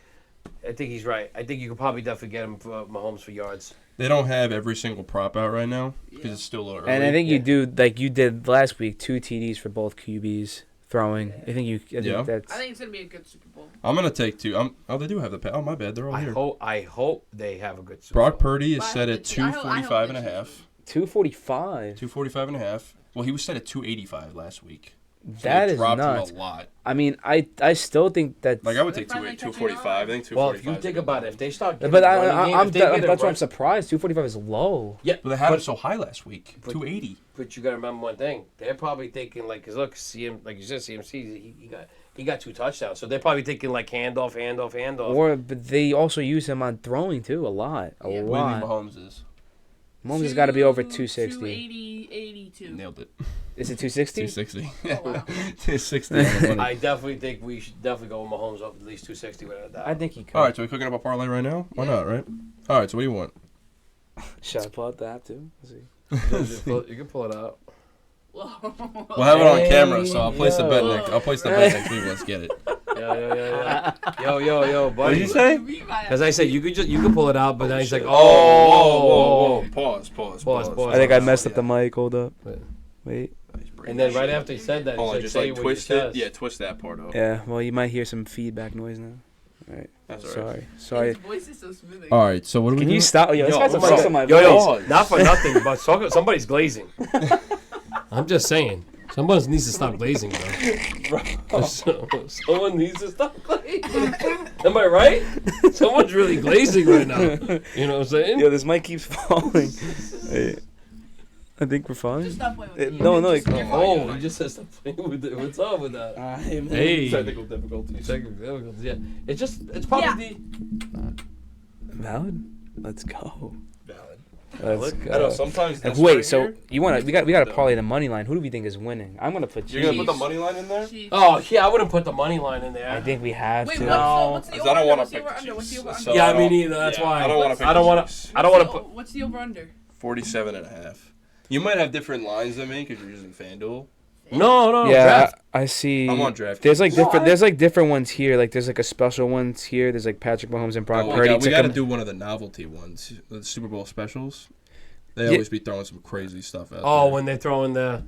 I think he's right. I think you could probably definitely get him for Mahomes for yards.
They don't have every single prop out right now because it's still a little early.
And I think
Yeah.
you do like you did last week, 2 TDs for both QBs throwing. I think
Yeah.
that's.
I think it's gonna be a good Super Bowl.
I'm going to take 2. They do have the Oh, my bad. They're all here.
I hope they have a good Super
Brock
Bowl.
Purdy is
But I
set
hope
at
it's- I hope
245 and a
it's-
half.
245.
245 and a half. Well, he was set at 285 last week. So
That
they
is
dropped
nuts.
him a lot.
I mean, I still think that.
Like I would
They're
take
finally
245. I think 245.
Well, if you think about it, if they start, getting
But
running game, if they get
that's
a
why I'm
run-
surprised. 245 is low.
Yeah,
But they had it so high last week. 280.
But you got to remember one thing. They're probably thinking like, cause look, CM, like you said, CMC, he got 2 touchdowns. So they're probably thinking like handoff.
Or but they also use him on throwing too a lot. A
Yeah.
What do you
lot.
think Mahomes is?
Mahomes has got to be over 260.
280, 82.
Nailed it.
Is it 260?
260.
Oh, wow.
260 on the money.
I definitely think we should definitely go with Mahomes up at least 260 without a doubt.
I think he could.
All right, so we're cooking up a parlay right now? Why not, right? All right, so what do you want?
Should I pull out the app too? Let's see.
You can pull it out.
Whoa.
We'll have it on camera, so I'll place the bet
yo.
next. I'll place the bet next week. Let's get it.
Yo, buddy.
What did you say?
As I said, you could pull it out, but then he's like,
Whoa. Pause.
I think I messed up the mic. Hold up. Wait.
And then right after he said that,
Hold on,
he
just
said,
like
"Say it with
twist
your
it.
chest."
Yeah, twist that part out.
Yeah. Well, you might hear some feedback noise now. Right.
That's all right.
Sorry.
His voice is so smooth.
All right, so what are we
Can
doing?
you stop? Yo, this
Yo,
guy's
oh my
obsessed
God.
with my
Yo,
voice.
not for nothing, but somebody's glazing. I'm just saying. Someone needs to stop glazing, bro. Someone needs to stop glazing. Am I right? Someone's really glazing right now. You know what I'm saying?
Yo, this mic keeps falling. Hey, I think we're fine.
Just stop playing with it.
No, no.
Oh, he just said stop playing with it. What's up with that? Hey.
Technical difficulties.
Yeah. It's probably
Valid. Let's go.
Valid.
Let's go.
I know sometimes. This
Wait,
right
so
here,
we gotta parlay the money line. Who do we think is winning? I'm gonna put
you're gonna
Chiefs.
put the money line in there?
Chiefs.
Oh, yeah, I wouldn't put the money line in there.
I think we have
Wait,
to.
what's the
'Cause I don't
over-under?
wanna
What's the
pick the
over-under? What's the
Chiefs.
over-under?
So-
Yeah,
I
me
don't-
neither. That's
yeah,
why.
I don't want to.
I don't want to. I don't want to put.
What's the over-under?
47.5. You might have different lines than me because you're using FanDuel.
No.
Yeah,
Draft.
I see.
I'm on DraftKings.
There's like different.
What?
There's like different ones here. Like there's like a special ones here. There's like Patrick Mahomes and Brock Purdy.
we got to
Took
do one of the novelty ones, the Super Bowl specials. They
Yeah.
always be throwing some crazy stuff out
Oh,
there.
when they throw in the.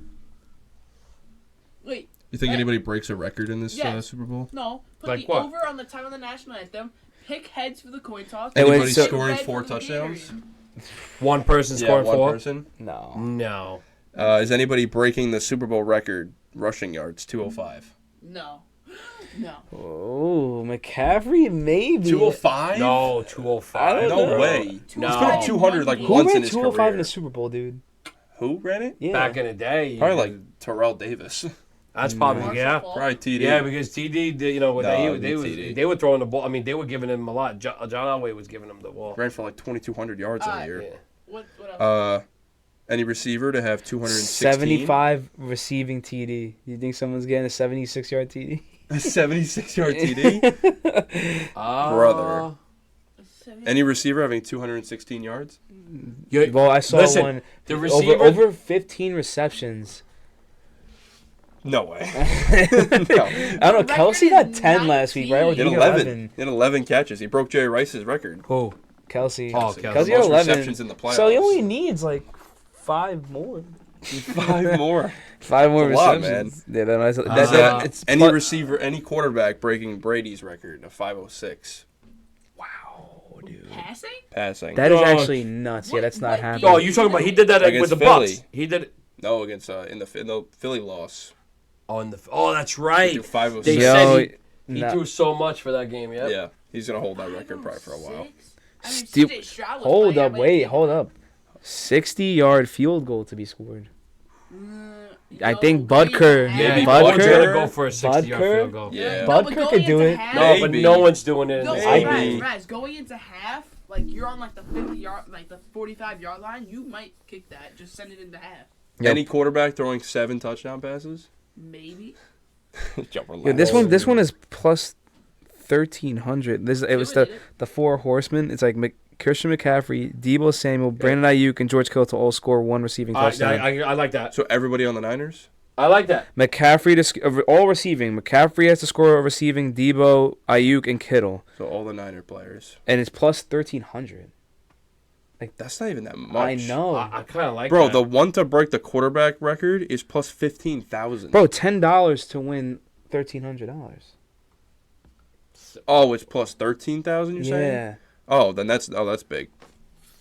Wait,
You think anybody breaks a record in this
Yes.
Super Bowl?
no. Put
Like
the
what?
over on the time of the national anthem. Pick heads for the coin toss.
Hey, wait,
Anybody
so-
scoring
red
4
for the
touchdowns?
Gatorade.
One person
Yeah,
scored
one
4.
person.
No.
No.
Is anybody breaking the Super Bowl record rushing yards? 205.
No. No.
Oh, McCaffrey maybe.
205?
No, 205.
I don't
No
know.
way.
No.
He's put up 200 like
Who
once in
ran
his
205 in
career.
the Super Bowl, dude?
Who ran it?
Yeah.
Back in the day.
Probably like Terrell Davis.
That's probably,
Marshall
yeah.
Faulk?
Probably TD.
Yeah, because TD, you know, when
No,
they
TD.
were throwing the ball. I mean, they were giving him a lot. John Elway was giving him the ball.
Ran for like 2,200 yards that year.
Yeah.
What else?
Any receiver to have 216?
75 receiving TD. You think someone's getting a 76-yard TD?
A 76-yard TD? Brother. Any receiver having 216 yards?
Well, I saw
Listen,
one
the receiver.
over 15 receptions.
No way. No.
I don't know.
record
Kelsey
is
got 10 last week, right? Or
He
did
had
he
11. He had 11 catches. He broke Jerry Rice's record.
Who?
Kelsey.
Oh,
Kelsey
Kelsey
had
had
most
11.
receptions in the playoffs.
So he only needs like 5 more.
5 more.
5 more
That's a lot,
receptions. Yeah, that's, it's
Any
plu-
receiver, any quarterback breaking Brady's record of 506
Wow, dude.
Passing?
passing.
That is
Oh,
actually nuts. Yeah, that's not
what
happening.
Oh, you talking about? He did that
Against
with the
Philly.
Bucks. He did it.
No, against in the Philly loss.
Oh, that's
He
right.
threw 506.
They
Yo,
said he
no.
threw so much for that game. Yeah.
Yeah, he's gonna hold that record probably for a while.
I mean,
Stu-
CJ Stroud was
Hold
playing,
up,
I
wait,
might
hold
take
up. 60-yard field goal to be scored.
it.
I
Yo,
think
going
Butker-
into
Maybe
half-
Butker-
Bud's gonna go for a 60-yard
Butker?
field goal.
Yeah.
No, but
Butker
going
could do
into
it.
half-
No, but
Maybe.
no one's doing it.
No,
in
hey,
the
Maybe.
Razz, going into half, like you're on like the 50-yard, like the 45-yard line, you might kick that. Just send it into half.
Yep.
Any quarterback throwing 7 touchdown passes?
Maybe.
Jump or
Yeah, this one is plus 1,300. It was
Really?
the 4 horsemen. It's like Christian McCaffrey, Deebo Samuel, Brandon Ayuk, and George Kittle to all score 1 receiving touchdown.
I like that.
So everybody on the Niners?
I like that.
McCaffrey all receiving. McCaffrey has to score a receiving. Deebo, Ayuk, and Kittle,
So all the Niner players.
and it's plus 1,300.
That's not even that much.
I know,
I kind of like
Bro,
that.
the one to break the quarterback record is plus 15,000.
bro. $10 to win $1,300.
Oh, it's plus 13,000. You're saying?
Yeah,
Oh, then that's big.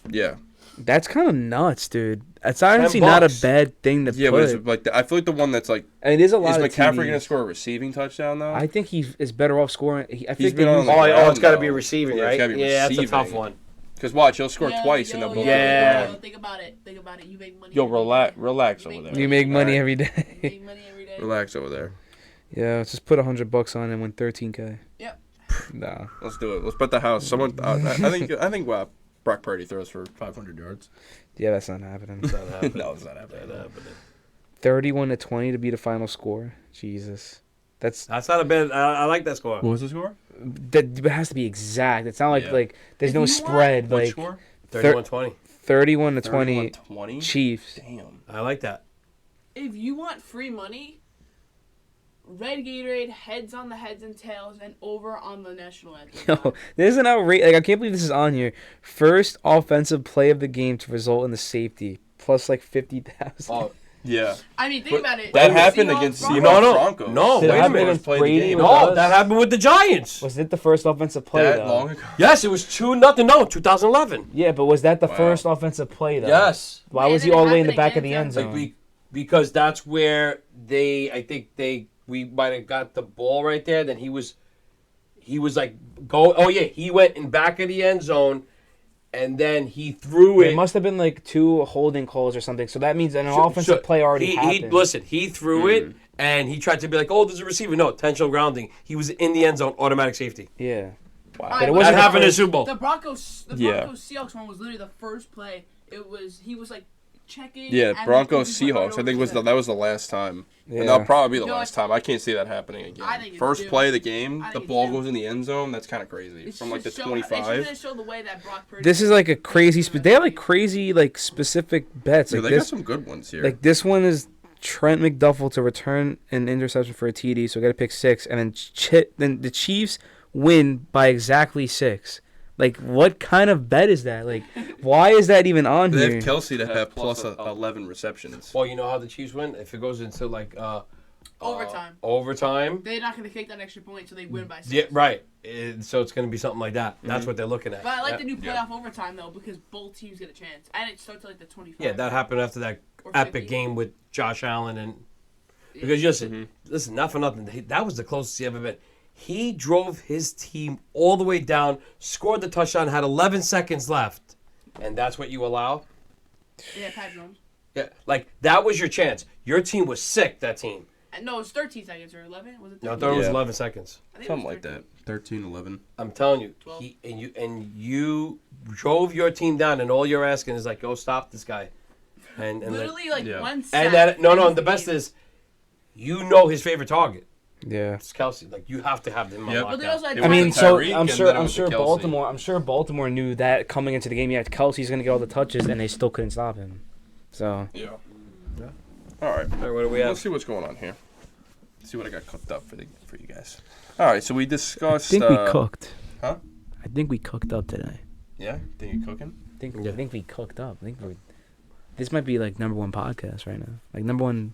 Yeah.
that's kind of nuts, dude. It's honestly
$10.
not a bad thing to
Yeah,
put.
but it's like I feel like the one that's like
I mean, there's a
is
lot of
McCaffrey
TDs.
going to score a receiving touchdown though?
I think he is better off scoring. I
He's
think
been
they
on
use-
the
Oh,
ground,
it's got to
though.
be receiving,
Yeah, it's
right?
gotta be
Yeah, that's a tough
receiving.
one.
Because watch, he'll score
Yo,
twice
yo,
and they'll
yo,
both
yo,
Yeah.
yo, Think about it. Think about it. You make money.
Yo,
every
relax
day.
over
You
there.
You make money
Alright.
every
You
day.
make money every day.
Relax over there.
Yeah, let's just put $100 on and win 13K.
Yep.
Nah.
Let's do it. Let's bet the house. Someone, I think Brock Purdy throws for 500 yards.
Yeah, that's not happening.
No, it's not happening.
31-20 to be the final score. Jesus.
That's not a bad. I like that score.
What was the score?
That it has to be exact. It's not like
Yeah.
like there's
If
no
you
spread.
What
Like
score?
31-20.
31-20
20.
Chiefs.
Damn.
I like that.
If you want free money, red Gatorade, heads on the heads and tails, and over on the national anthem.
Yo, this is an outrage. Like I can't believe this is on here. First offensive play of the game to result in the safety. Plus like 50,000.
Oh,
Yeah.
I mean, think about it.
That
The
happened
Seahawks,
against
Broncos.
Seahawks Broncos.
No,
Did it
wait a
happen
minute.
against
Played the
Brady
game.
with
No,
us?
that happened with the Giants.
Was it the first offensive play,
That
though?
long ago?
Yes, it was 2-0. No, 2011.
Yeah, but was that the
Wow.
first offensive play, though?
Yes.
Why
Man,
was he
it
all the way in the
happened
back of the
again,
end
too.
zone?
Because that's where we might have got the ball right there. Then he was like go. Oh yeah, he went in back of the end zone, and then he threw it.
It must have been like 2 holding calls or something. So that means an
So-
offensive
so
play already happened.
Listen, he threw it, and he tried to be like, "Oh, there's a receiver." No, intentional grounding. He was in the end zone, automatic safety.
Yeah.
All
But
right,
it
That
wasn't
happened in the
first-
Super Bowl.
The Broncos
Yeah.
Seahawks one was literally the first play. He was like checking.
Yeah,
and
Broncos
he put right
Seahawks. I
over
think
his head.
that was the last time.
Yeah.
And that'll probably be the
No,
last time. I can't see that happening again.
I think it's
First
due.
play of the game,
I
the
think it's
ball
due.
goes in the end zone. That's kind of crazy.
It's
From like the
just show- It's
25.
just to show the way that Brock Purdy.
This is like a crazy. They have like crazy, like specific bets.
Yeah,
Like
they got
this,
some good ones here.
like this one is Trent McDuffel to return an interception for a TD, so we got to pick 6, and then the Chiefs win by exactly 6. Like, what kind of bet is that? Like, why is that even on
They
here?
have Kelsey to have plus 11 receptions.
Well, you know how the Chiefs win if it goes into like
overtime.
Overtime.
They're not going to kick that extra point, so they win by 6.
Yeah, right. So it's going to be something like that. That's what they're looking at.
But I like the
Yeah.
new playoff overtime though because both teams get a chance, and it starts at like the 25.
Yeah, that happened after that
Or
epic
50.
game with Josh Allen and because listen, not for nothing, that was the closest he ever been. He drove his team all the way down, scored the touchdown, had 11 seconds left, and that's what you allow.
Yeah, Pat Jones.
Yeah, like that was your chance. Your team was sick. That team.
No, it was 13 seconds or 11. Was it? 13?
No, I thought it was
Yeah.
11 seconds.
I think it
Something
was
like
13.
that. 13, 11.
I'm telling you,
12.
you drove your team down, and all you're asking is like, "Go stop this guy," and
Literally like
Yeah.
one sack.
and that no,
and
the best is, you know his favorite target.
Yeah.
It's Kelsey. Like you have to have them on
Yep.
But they
lockdown.
also had
It
I
was
mean,
the
so
Tyreek,
I'm
and
sure
then it was the Kelsey.
Baltimore knew that coming into the game. Yeah, Kelsey's gonna get all the touches, and they still couldn't stop him. So
Yeah.
Yeah.
All right.
All right, what do we
Let's
have?
see what's going on here. See what I got cooked up for you guys. All right, so we
I
discussed.
think we cooked.
Huh?
I think we cooked up today.
Yeah, think you're cooking?
I think we cooked up. This might be like #1 podcast right now. Like #1.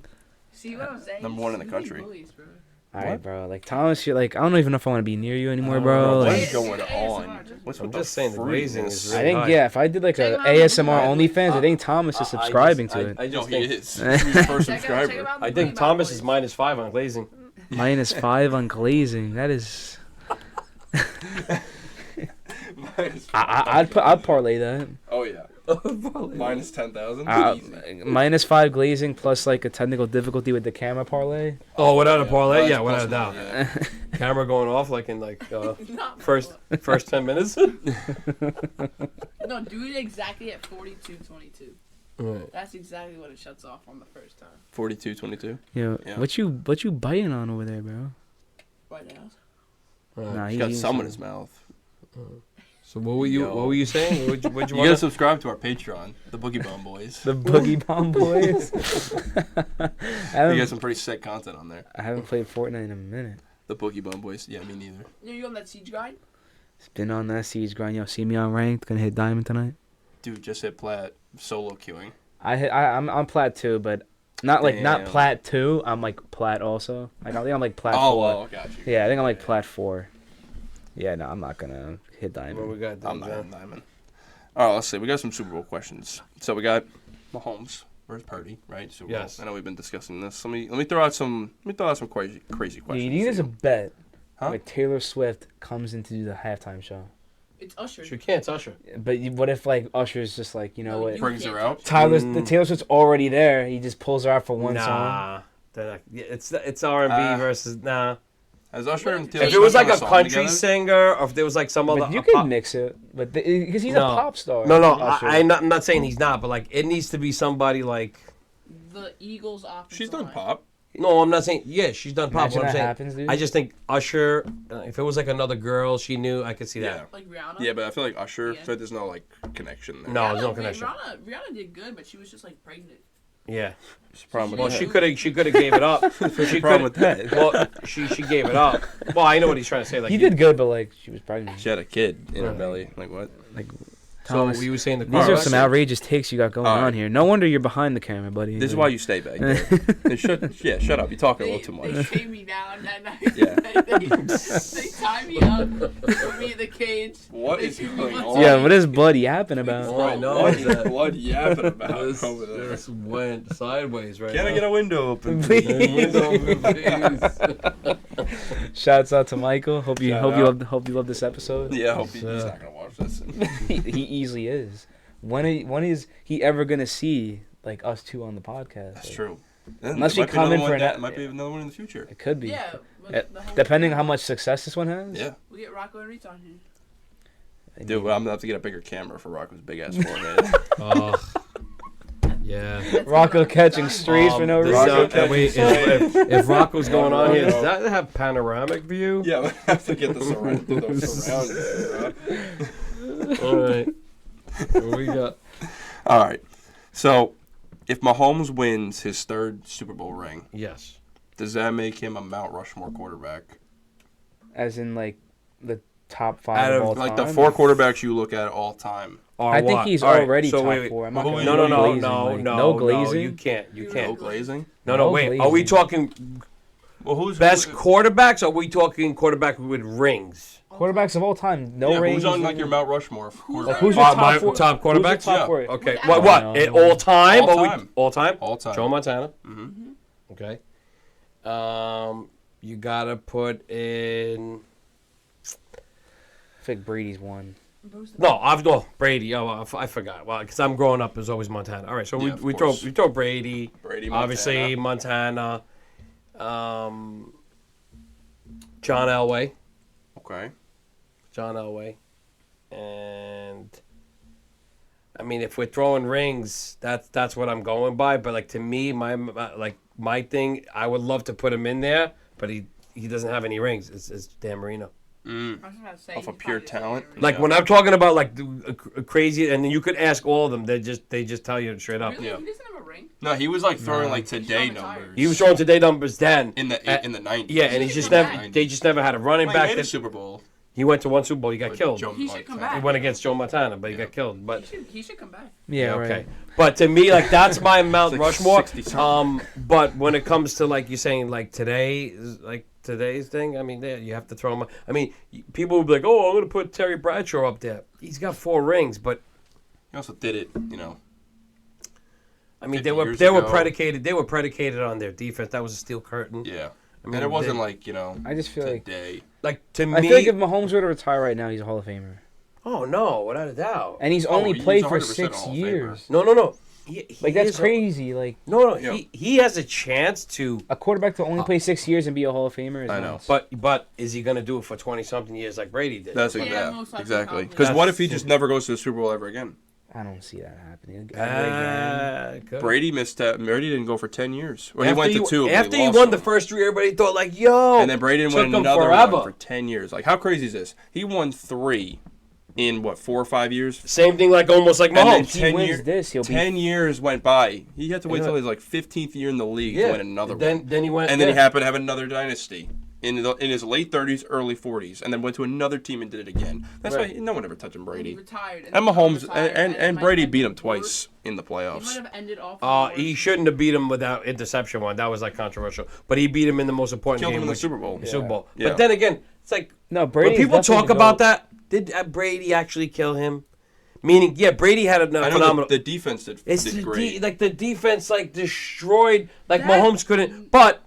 See what I'm saying?
Number one in the
You really
country.
bullies, bro.
All right,
What?
bro. Like Thomas, you're like I don't even know if I want to be near you anymore,
Oh,
bro.
what
Like,
is going
ASMR,
on?
just-
What's
I'm
with
just saying the glazing is
I
really
think
high.
if I did like
Check
a
him out,
ASMR
look at
OnlyFans, I
I-
think Thomas is
I
subscribing
just-
to it.
I
No,
just
he
think
is. He's the first
Check out
subscriber.
the
I think
Green
Thomas
Boys.
is -5 on glazing.
-5 on glazing. That is. I'd parlay that.
Oh yeah. Minus 10,000.
-5 glazing plus like a technical difficulty with the camera parlay.
Oh, without a parlay,
Plus-
yeah, without a
plus
doubt.
one, yeah.
Camera going off like in like
Not
first 10 minutes.
No, do it exactly at 42:22.
Right.
That's exactly what it shuts off on the first time.
42-22.
Yo,
Yeah.
what you biting on over there, bro?
Right now.
Nah,
He's got
eating
some in
something.
his mouth.
So what were you saying? What you
You gotta
want?
subscribe to our Patreon, the Boogie Bomb Boys.
The Boogie Bomb Boys.
You got some pretty sick content on there.
I haven't played Fortnite in a minute.
The Boogie Bomb Boys. Yeah, me neither.
You on that siege guide?
It's been on that siege grind. Yo, see me on ranked. Gonna hit diamond tonight.
Dude, just hit plat. Solo queuing.
I'm plat 2, but not like not
Damn.
plat 2. I'm like plat also. Like I think I'm like plat 4.
Oh, got you.
Yeah, I think I'm like plat 4. Yeah, no, I'm not gonna hit diamond.
What we got?
I'm
Then,
not
John?
in diamond. All right, let's see. We got some Super Bowl questions. So we got Mahomes versus Purdy, right? Super Bowl.
Yes.
I know we've been discussing this. Let me throw out some crazy
Do
questions.
you think there's a
for you.
bet
Huh?
where Taylor Swift comes in to do the halftime show?
It's Usher.
She can't touch her.
But what if like Usher's just like, you know
No,
what?
you
brings her out?
The Taylor Swift's already there. He just pulls her out for one song.
Nah, yeah, it's R&B versus nah.
Has Usher and Taylor
If it was
Swift
like
done
a
song
country
together?
singer, or if there was like some other.
But you
a
could
pop-
mix it, but because he's
No.
a pop star.
No,
Usher.
I'm not saying he's not, but like it needs to be somebody like.
The Eagles offensive
She's done
line.
pop.
No, I'm not saying. Yeah, she's done pop.
Imagine
What I'm
that
saying.
happens, dude.
I just think Usher. If it was like another girl she knew, I could see
Yeah.
that.
Like Rihanna.
Yeah, but I feel like Usher,
Yeah.
so there's no like connection there.
No, there's no
Rihanna-
connection.
Rihanna did good, but she was just like pregnant.
Yeah.
What's the problem
Well,
with
she
that?
could have gave it up. She
problem
coulda-
with that?
Well, she gave it up. Well, I know what he's trying to say. Like
he did good, but like she was pregnant.
She had a kid in her
Right.
belly. Like what?
Like Thomas,
we were saying the
these are
car
some
accident.
outrageous takes you got going
All right.
on here. No wonder you're behind the camera, buddy.
This is why you stay back there. Shut up. You're talking a little too
They
much.
chain me down that night.
Yeah.
they tie me up, put me in the cage.
What
They
is
shoot me
going
one
on?
time.
Yeah, what is Blood yapping about?
All I know
What
is that
blood yapping about
this,
over there?
this went sideways right
Can
now.
I get a window open?
Please.
Window open, please.
Shouts out to Michael. Hope you
Shout out.
hope you love this episode.
Yeah, I hope he's not gonna watch this.
He easily is. When is he ever gonna see like us two on the podcast?
That's
Like,
true.
Unless
There
you
might be
come
another
in
one
for
that
an-
might be another one in the future.
It could be.
Yeah. but
Uh,
the whole
Depending on
time,
how much success this one has.
Yeah,
We get Rocco and Reach on here.
dude, well, I'm gonna have to get a bigger camera for Rocco's big ass forehead.
Oh, yeah.
That's
Rocco
what I'm
catching
talking
strays for no
Does,
reason.
Rocco catching
wait,
strays.
if Rocco's going on here,
Rocco.
does that have panoramic view?
Yeah, we have to get the surround.
All right. What we got?
All right. So, if Mahomes wins his third Super Bowl ring,
Yes.
does that make him a Mount Rushmore quarterback?
As in like the top 5
Out
of all
of like
time.
the 4 quarterbacks you look at all time.
Or
I think
what?
he's
All right,
already
so
top
wait, wait.
4. I'm not
Who-
gonna
no,
go
no,
glazing,
no,
like,
no,
no
no,
glazing.
you can't. You
No
No
can't.
glazing.
No,
No
wait. Are we
glazing.
talking
Well, who's
best quarterbacks? Or are we talking quarterback with rings?
Quarterbacks of all time, no
yeah,
rings.
who's on like your Mount Rushmore? of
Who's
quarterbacks?
Who's your top
my
4?
top quarterbacks?
Who's your top
Yeah.
4?
Okay.
Who's
What?
out?
What?
No.
All time?
All
Or we-
time.
all time?
All time.
Joe Montana.
Mm-hmm.
Okay. You gotta put in.
I think Brady's one.
No, Brady. Oh, I forgot. Well, because I'm growing up, there's always Montana. All right, so
Yeah, of
we throw
course.
Brady.
Brady,
Obviously Montana. John Elway.
Okay.
John Elway. And I mean, if we're throwing rings, that's what I'm going by. But like to me, my thing, I would love to put him in there, but he doesn't have any rings. It's Dan Marino.
Mm.
I was about to say,
Off
he's
of pure
probably just
talent?
Henry.
Like
Yeah.
when I'm talking about like a crazy, and then you could ask all of them. They just tell you straight up.
Really?
Yeah.
He doesn't have a ring?
No, he was like throwing like today
He's retired.
numbers.
He was throwing today numbers then.
in the 90s.
Yeah, and he's just
come
never.
back.
They just never had a running
Well, he
back.
made a
That,
Super Bowl.
he went to one Super Bowl. He got
with
killed.
Joe
He should come
Montana.
back.
He went against Joe Montana, but he
Yeah.
got killed. But
He should come back.
Yeah,
okay.
right.
But to me, like that's my Mount
It's like
Rushmore.
60-something.
But when it comes to like you're saying like today's thing, I mean, there you have to throw him. I mean, people will be like, "Oh, I'm going to put Terry Bradshaw up there." He's got 4 rings, but
He also did it,
I mean,
50
they were
years
they were
ago.
predicated on their defense. That was a steel curtain.
Yeah.
I mean,
And it wasn't
they-
like,
I just feel like
today.
like to
I
me.
feel like if Mahomes were to retire right now, he's a Hall of Famer.
Oh no, without a doubt.
And he's
Oh,
only
he's
played for
100%
6
Hall of Famer.
years.
No. He
Like that's
is a-
crazy. Like
No,
Yeah.
he has a chance to.
a quarterback to only play 6 years and be a Hall of Famer is
I know.
nuts.
But is he going to do it for 20-something years like Brady did?
That's
Yeah,
exactly.
most likely
Exactly.
probably.
Because what
That's-
if he just never goes to the Super Bowl ever again?
I don't see that happening. Ever again.
Good.
Brady missed that. Brady didn't go for 10 years. Well, he went to 2. but
After he
lost
won the
one.
first 3, everybody thought like, "Yo!"
And then Brady didn't
took
win
him
another
forever.
one for 10 years. Like, how crazy is this? He won 3 in, 4 or 5 years?
Same thing, like almost like
And then
Mahomes.
If he
10
wins
year-
this, he'll be
10 years went by. He had to wait
Yeah.
till his 15th year in the league to
Yeah.
win another
Then
one.
then he went.
And then he
yeah.
happened to have another dynasty in his late 30s, early 40s, and then went to another team and did it again. That's
Right.
why no one ever touching
He
Brady.
retired.
And
then
Mahomes
retired,
and
it might
Brady
have
beat him
ended worse.
twice in the
He might
playoffs.
have ended off.
He shouldn't have beat him without interception one. That was like controversial. But he beat him in the most important
Killed
game,
him in the
which-
Super Bowl.
the Super Bowl.
Yeah.
But then again, it's like
No, Brady.
when people talk about that, did Brady actually kill him? Meaning, yeah, Brady had a
I know
phenomenal.
the defense did
It's
did
the
great.
like the defense like destroyed. Like
That-
Mahomes couldn't. But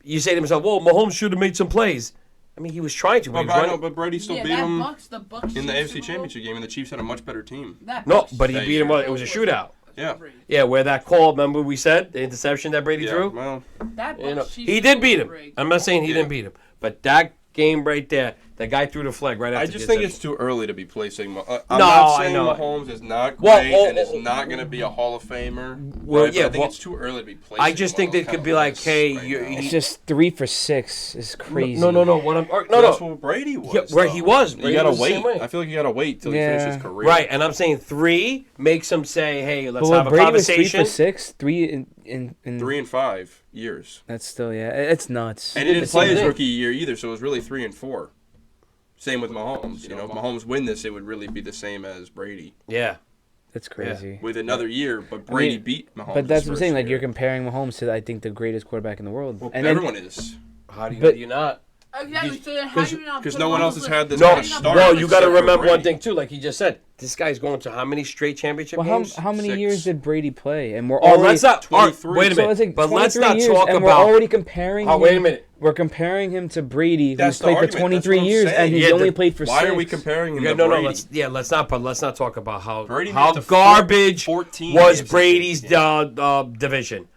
you say to himself, "Well, Mahomes should have made some plays." I mean, he was trying to. But he
But,
was
I know,
running.
but Brady still
Yeah,
beat
that
him
the Bucks
in the
Chiefs
AFC
Super Bowl,
Championship game, and the Chiefs had a much better team.
that
No,
Bucks
but he
that
beat him.
year.
It was a shootout.
Yeah.
Yeah, where that call. Remember we said the interception that Brady
Yeah,
threw.
well,
That
You know,
Bucks Chiefs
he
Super
did beat
Bowl
him.
rigged.
I'm not saying he
Yeah.
didn't beat him, but that game right there, the guy threw the flag right after.
I
the
just think it's
interception.
too early to be placing. I'm
No,
not
I
saying
know.
Mahomes is not
Well,
great and is not going to be a Hall of Famer.
Well,
right?
yeah,
but I think
well,
it's too early to be placing.
I just think
one
they
on
could
the
be like,
list
hey,
right
you-
now.
It's just 3 for 6 is crazy.
No. What I'm no.
That's what Brady was.
Yeah, right,
though.
he was.
You
Brady
gotta
was the same
wait.
way.
I feel like you gotta wait till he
Yeah.
finishes his career.
Right, and I'm saying 3 makes him say, "Hey, let's
But
have
when
a
Brady was 3
conversation."
for 6, 3 in
3 and 5 years,
That's still it's nuts.
and he didn't
the
play
same
his
thing.
rookie year either. So it was really 3 and 4. Same with Mahomes. You know, if Mahomes win this, it would really be the same as Brady.
Yeah.
That's crazy.
With another year, but Brady beat Mahomes.
But that's what I'm saying. Like,
year.
you're comparing Mahomes to, I think, the greatest quarterback in the world.
Well,
And
everyone is.
How do
But-
you not?
Exactly. So then how do you not?
Because
put
no one
Mahomes
else has
with-
had this
No,
kind of start.
no, you got to
except for
remember one
Brady.
thing too. Like he just said, this guy's going to how many straight championship
Well,
games?
how many
6.
years did Brady play? And we're
Oh,
already
let's not.
23.
Wait a
So
minute.
it's like
But let's
23
not
years,
talk
and
about.
we're already comparing.
Oh,
him,
wait a minute.
We're comparing him to Brady, who's
That's the
played for
argument.
23
That's what I'm
years,
saying.
and he's
Yeah,
only
the-
played for
Why
6.
are we comparing him
Yeah,
to
no,
Brady?
let's not talk about how
Brady
how
made the
garbage
14
was
games.
Brady's division.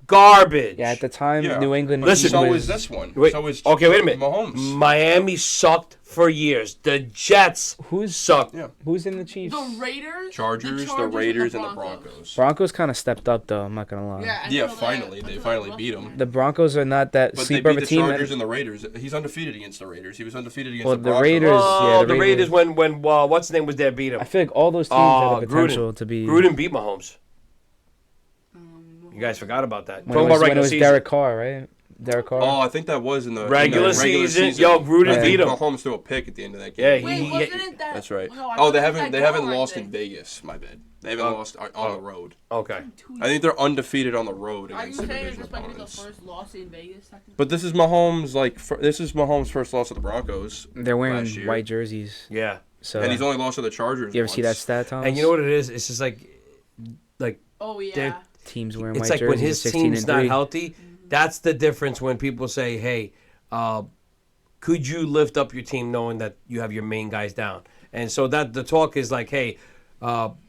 Garbage.
Yeah, at the time,
Yeah.
New England.
But
Listen,
so
was,
is this one.
Wait,
So is
okay, wait a minute.
Mahomes.
Miami sucked for years. The Jets
Who's
sucked.
Yeah.
Who's in the Chiefs?
The Raiders,
Chargers, the Raiders, and the Broncos.
Broncos kind of stepped up, though. I'm not gonna lie.
Yeah,
Yeah,
until
finally.
until
They
that
finally
Russell
beat 'em.
game.
The Broncos are not that
But they
sleeper
beat
of a
the
team.
Chargers and the Raiders. He's undefeated against the Raiders. He was undefeated against
Well,
the
the
Broncos.
Raiders-
Oh,
yeah,
the
the
Raiders
Raiders.
when what's his name was there beat him.
I feel like all those teams had the potential
Gruden.
to be.
Gruden beat Mahomes. You guys forgot about that.
When it was Derek Carr, right? Derek Carr.
Oh, I think that was in the
Regular
in the regular
season. Yo, Gruden
I think
beat him.
Mahomes threw a pick at the end of that game.
Yeah,
Wait,
he
wasn't it that?
That's right.
No, I
Oh,
thought
they
it was
haven't
that
lost
guard
in
thing.
Vegas. My bad. They haven't lost on the road.
okay.
I think they're undefeated on the road
Are you
against the
saying
division
it's like the
opponents.
first loss in Vegas? Technically?
But this is Mahomes. This is Mahomes' first loss to the Broncos.
They're wearing
last year.
white jerseys.
Yeah.
So
And he's only lost to the Chargers.
you ever see that
once.
stat, Thomas?
And you know what it is? It's just like
Oh yeah.
They're-
Teams wearing
it's
white
like
jerseys.
when his
16
team's
and
not
3.
healthy. That's the difference when people say, "Hey, could you lift up your team knowing that you have your main guys down?" And so that the talk is like, "Hey,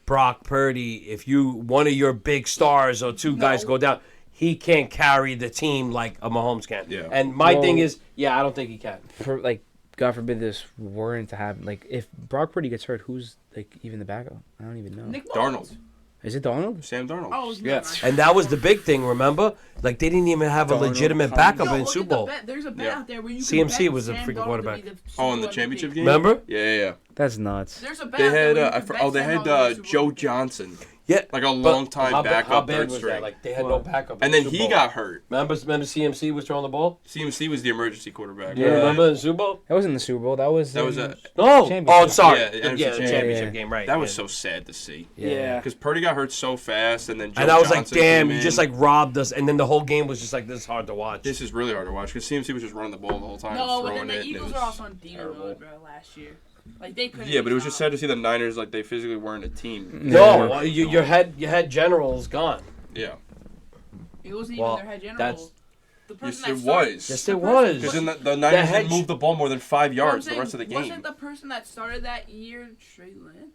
Brock Purdy, if one of your big stars or two guys go down, he can't carry the team like a Mahomes can."
Yeah.
And my
Well-
thing is, I don't think he can.
For like, God forbid this weren't to happen. Like, if Brock Purdy gets hurt, who's like even the backup? I don't even know.
Nick
Darnold.
Is it Donald?
Sam Darnold.
Oh,
Yeah,
nice.
and that was the big thing. Remember, like they didn't even have a
Donald
legitimate
Trump.
backup
Yo,
in
look
Super
at the
Bowl.
bet. There's a bet
Yeah.
out there where you can
CMC
bet
was the
Sam
freaking
Darnold to
quarterback.
be the
Oh, in the
Super Bowl
championship
MVP.
game?
Remember?
Yeah.
That's nuts.
There's a bet
They
out there
had
where you can bet
they
Sam
had
Darnold to be the Super
Joe
Bowl MVP.
Johnson,
Yeah,
like a
but
long time
how
backup
bad
third
was
string.
that? Like they had no backup.
And
in
then
the Super
he
Bowl.
got hurt.
Remember CMC was throwing the ball.
CMC was the emergency quarterback.
Yeah, remember in the Super Bowl?
That wasn't the Super Bowl. That was.
That was
in-
a
No.
Championship.
Oh, sorry.
Yeah,
Yeah,
NFC
the
championship.
championship game, right?
That was
yeah.
so sad to see.
Yeah.
Because Purdy got hurt so fast, and then Joe
And I was
Johnson
like, damn,
came
you
in.
just like robbed us. And then the whole game was just like, this is hard to watch.
This is really hard to watch because CMC was just running the ball the whole time,
No, but
throwing
then
it.
the
and it
Eagles
was
are also on demon
terrible.
mode, bro, last year. Like they couldn't.
Yeah, but it was
be
just
stopped.
sad to see the Niners like they physically weren't a team.
No, your head general's gone.
Yeah,
It wasn't even
Well,
their head general.
that's-
The person
yes, it
that started-
was.
Yes,
the
it
person-
was.
Because then
wasn't-
the Niners
hedge-
didn't move the ball more than 5
I'm
yards the
saying,
rest of the game.
Wasn't the person that started that year Trey Lance?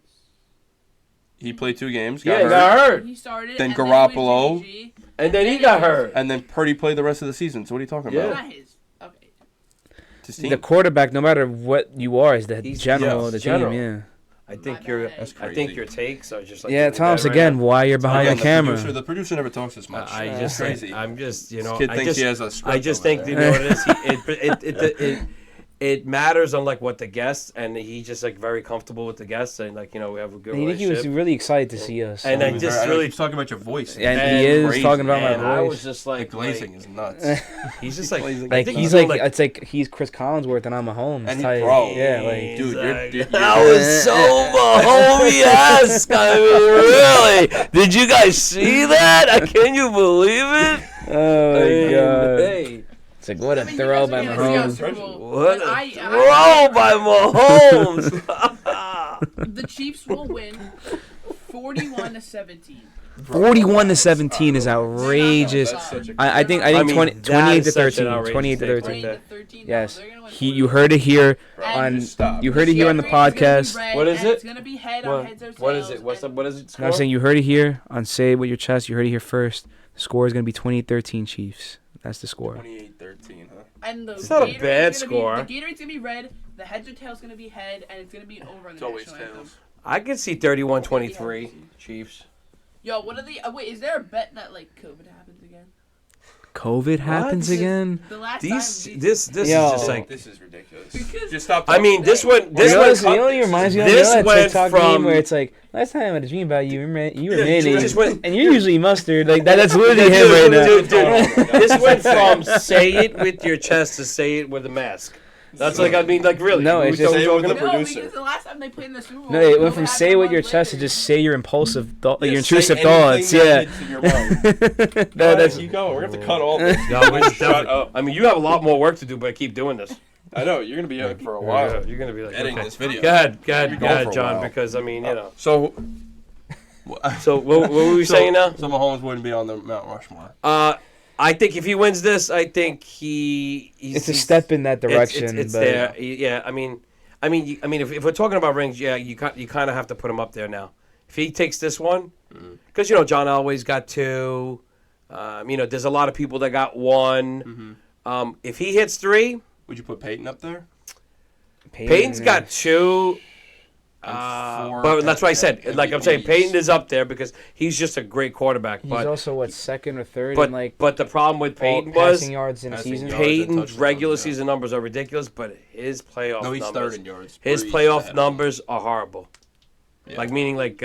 He played 2 games,
Yeah,
got
he
hurt,
got hurt.
He started.
Then
and then
Garoppolo.
Jimmy G,
And then he got hurt.
and then Purdy played the rest of the season. So what are you talking
Yeah.
about?
Not his. Okay.
It's his team.
The quarterback, no matter what you are, is the
He's-
general
yeah,
of the
general.
team. Yeah.
I think
My
your
bad.
That's
I think
crazy.
your takes are just like
Yeah,
really
Thomas.
bad right
Again,
now.
why you're behind
Again,
the camera?
The producer never talks as much.
I just
crazy.
I'm just
This kid
I
thinks
just
he has a script
I just
over
think
there.
you know what it is. It matters on like what the guests, and he's just like very comfortable with the guests, and like we have a good
I think he was
relationship.
really excited to see us.
And
so-
I just
I know
really-
he's talking about your voice.
and he is
crazy.
talking about
and
my
I
voice.
was just
The
like
glazing is nuts.
he's just like
Glazing.
I
Like
think
he's
doing,
like it's like he's Chris Collinsworth and I'm Mahomes.
And he-
type.
bro,
yeah, like
Dude, you're
that was so Mahomes-esque. I mean, really? Did you guys see that? Can you believe it?
oh my god,
Hey,
it's like what a
I mean,
throw
you guys
by
are gonna see us
Mahomes.
Super Bowl,
what
but
a throw by Mahomes!
The Chiefs will win 41-17.
41-17 is outrageous.
That's such a
I think
I mean,
20,
that
28
is
to
such an
13.
outrageous
28 to
take.
13.
20-13.
Yes,
They're gonna win
you heard it here
And
on
just stop.
you heard it here on the podcast.
What is it?
It's gonna be head on heads or
What is
tails,
it? What is it?
No, I'm saying you heard it here on Say It With Your Chest. You heard it here first. The score is going to be 28-13 Chiefs. That's the score.
28-13, huh?
And the
It's not a
Gatorade's
bad
gonna
score.
The Gatorade's gonna be red. The heads or tails gonna be head, and it's gonna be an over on
It's
the
always
national anthem.
tails.
I could see 31-23 Chiefs.
Yo, what are the? Wait, is there a bet that like COVID happens again?
COVID happens
What?
again?
The last
This
time.
is
Yo.
just like
This is ridiculous.
Because-
Just stop.
I mean this one
You know,
went
you know what it reminds me of?
this
You know that
went
TikTok
from-
meme where it's like, last time I had a dream about you, you were
Yeah,
mayonnaise,
just went-
and you're usually mustard. Like that's literally him right now.
Dude, this went from say it with your chest to say it with a mask. That's like, I mean, like, really.
No, it's just-
Say it with the
No,
producer.
because the last time they played in the Super Bowl.
No, it went
they
from
had
say
them
with
on
your chest to
later.
just say your impulsive thought,
Yeah,
your
say
intrusive
anything
thoughts.
that
Yeah.
hits in your mind.
No,
That's
that's
keep going. We're gonna have to cut all this.
No, we're
Shut
definitely-
up.
I mean, you have a lot more work to do, but keep doing this.
I know you're gonna be here for a while.
You're gonna be like,
Editing
okay.
this video.
Go ahead,
Be going for a
John,
while.
because, I mean, you know.
So,
So, what were we saying now?
So Mahomes wouldn't be on the Mount Rushmore.
I think if he wins this, I think he's
it's a step in that direction.
It's
but
there. Yeah, I mean, if we're talking about rings, yeah, you kind of have to put him up there now. If he takes this one, because John Elway's got 2. There's a lot of people that got 1. If he hits 3,
Would you put Peyton up there?
Peyton's got 2.
And 4
But that's why I said,
and
like I'm saying,
MVPs.
Peyton is up there because he's just a great quarterback.
he's
But
also second or third in like
but the problem with
all
Peyton was
passing yards in a
Passing
season.
yards. and
Peyton's
touchdowns,
regular
yeah.
season numbers are ridiculous, but his playoff
No, he's
numbers,
third in yards.
his
Breeze
playoff
ahead of him.
numbers are horrible.
Yeah.
Like meaning like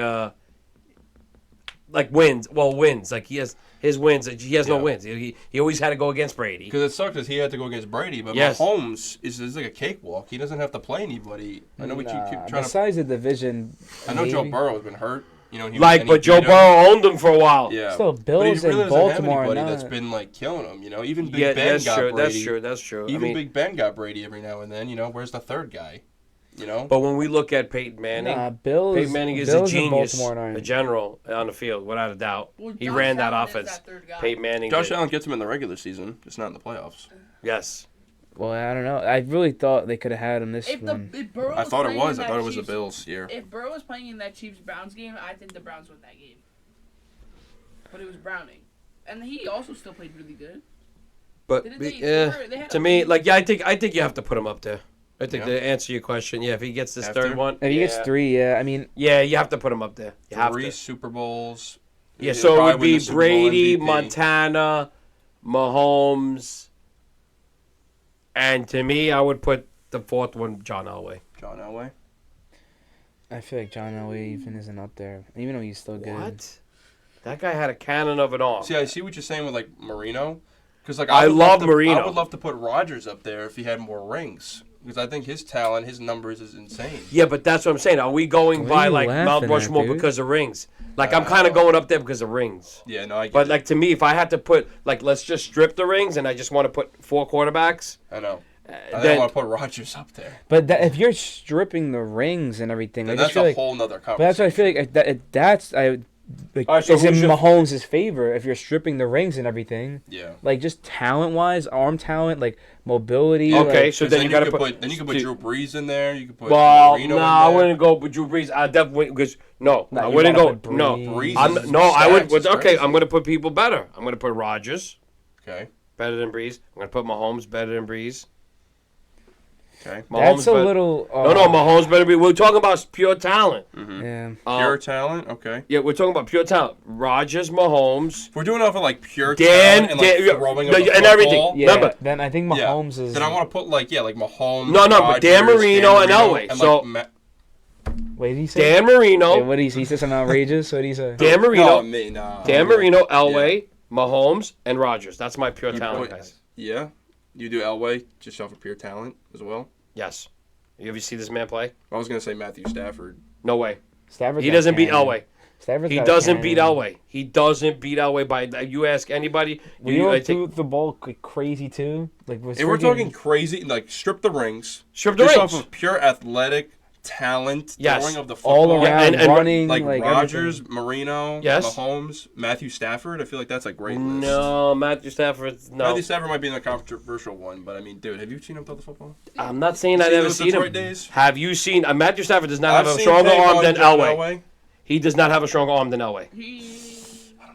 wins. Well, wins. Like he has his wins. He has no
Yeah.
wins. He always had to go against Brady.
Because it sucked because he had to go against Brady, but
Yes.
Mahomes is like a cakewalk. He doesn't have to play anybody. I know we keep
Nah,
trying to.
besides the division,
I know Joe
maybe.
Burrow's been hurt. He and
But
he
Joe
beat him.
Burrow owned him for a while.
Yeah.
Still,
But he
Bills
really
and
doesn't have
Baltimore.
anybody
Not,
that's been like killing him. Even Big
Yeah,
Ben
that's
got
true.
Brady.
That's true. That's true.
Even
I mean,
Big Ben got Brady every now and then. Where's the third guy?
but when we look at Peyton Manning,
Bills.
Peyton Manning is
Bills
a
and
genius,
Baltimore aren't.
a general on the field, without a doubt.
Well,
He
Josh
ran that
Allen is
offense.
that third guy.
Peyton Manning.
Josh
did.
Allen gets him in the regular season, just not in the playoffs.
Yes.
Well, I don't know. I really thought they could have had him this
If
one.
if Burrow
I thought it
playing
was.
in
I
that
thought it was the
Chiefs-
Bills here.
If Burrow was playing in that Chiefs Browns game, I think the Browns win that game. But it was Browning, and he also still played really good.
But
Didn't they-
yeah,
they had
to
a
me,
lead.
like I think you have to put him up there. I think
Yeah.
to answer your question, yeah, if he gets this
Have
third
to?
one,
If he gets
yeah.
3, yeah. I mean,
Yeah, you have to put him up there. You have
3
to.
Super Bowls.
Yeah,
He'll
so it
probably
would
win
be
the Super Bowl
Brady,
MVP.
Montana, Mahomes, and to me, I would put the fourth one, John Elway.
John Elway.
I feel like John Elway even isn't up there, even though he's still good.
What? That guy had a cannon of an arm.
See, I see what you're saying with like Marino, because like
I
would
love
to,
Marino.
I would love to put Rodgers up there if he had more rings, because I think his talent, his numbers is insane.
Yeah, but that's what I'm saying. Are we going
What are
by
you
like Mount
laughing at,
Rushmore
dude?
because of rings? Like I'm kind of going up there because of rings.
Yeah, no, I get
But
it.
like to me, if I had to put like let's just strip the rings and I just want to put 4 quarterbacks,
I know. I think I
then
want to put Rodgers up there.
But if you're stripping the rings and everything,
Then
I just
that's
feel
a
like.
whole nother
But that's
conversation.
what I feel like. That's I. Like,
All right, so
it's in
who's your-
Mahomes' favor if you're stripping the rings and everything.
Yeah.
Like just talent-wise, arm talent, like mobility.
okay.
like-
So
'Cause
then you got to
could
put.
then you could put Drew Brees in there. You could put
Well,
Marino
no,
in
I
there.
wouldn't go with Drew Brees. I definitely because no,
Nah,
I
you
wouldn't
gotta
go.
put
No,
Brees.
Brees is
I would.
stacks, it's
Okay,
crazy.
I'm going to put people better. I'm going to put Rodgers
Okay.
better than Brees. I'm going to put Mahomes better than Brees.
Okay.
Mahomes
That's a
better-
little.
No, Mahomes better be. We're talking about pure talent.
Yeah.
Pure talent. Okay.
Yeah, we're talking about pure talent. Rodgers, Mahomes,
If we're doing off of like pure
Dan,
talent and like
Dan-
throwing
and
of the
everything.
football,
Yeah.
Remember-
Then I think
yeah.
Mahomes is.
Then I want to put like Mahomes.
No, but
Rodgers,
Dan Marino and Elway.
and,
So-
Wait, did he say?
Dan
Wait,
Marino,
what did he say? He said something outrageous. What did he say?
Dan Marino,
Nah.
Dan Marino, Elway, Mahomes, and Rodgers. That's my pure
You
talent,
put-
guys.
Yeah. You do Elway just off of pure talent as well.
Yes. You ever see this man play?
I was gonna say Matthew Stafford.
No way.
Stafford's
He
got a
doesn't beat
cannon.
Elway.
Stafford's
He
got a
doesn't beat
cannon.
Elway. He doesn't beat Elway by. You ask anybody.
You know,
I
threw
think
the ball crazy too. Like was
If we're
freaking-
talking crazy, like strip the rings,
strip the
just
rings.
off of pure athletic talent,
Yes.
throwing of the
all
football.
around
and
running,
like
like
Rodgers,
everything.
Marino,
Yes.
Mahomes, Matthew Stafford. I feel like that's a great list.
No, Matthew Stafford. No,
Matthew Stafford might be the controversial one, but I mean, dude, have you seen him throw the football?
I'm not saying I've
Seen
ever
those
seen
Detroit
him.
days?
Have you seen? Matthew Stafford does not
I've
have a
seen
stronger
tape
arm
on
than
John
Elway. He does not have a stronger arm than Elway.
He,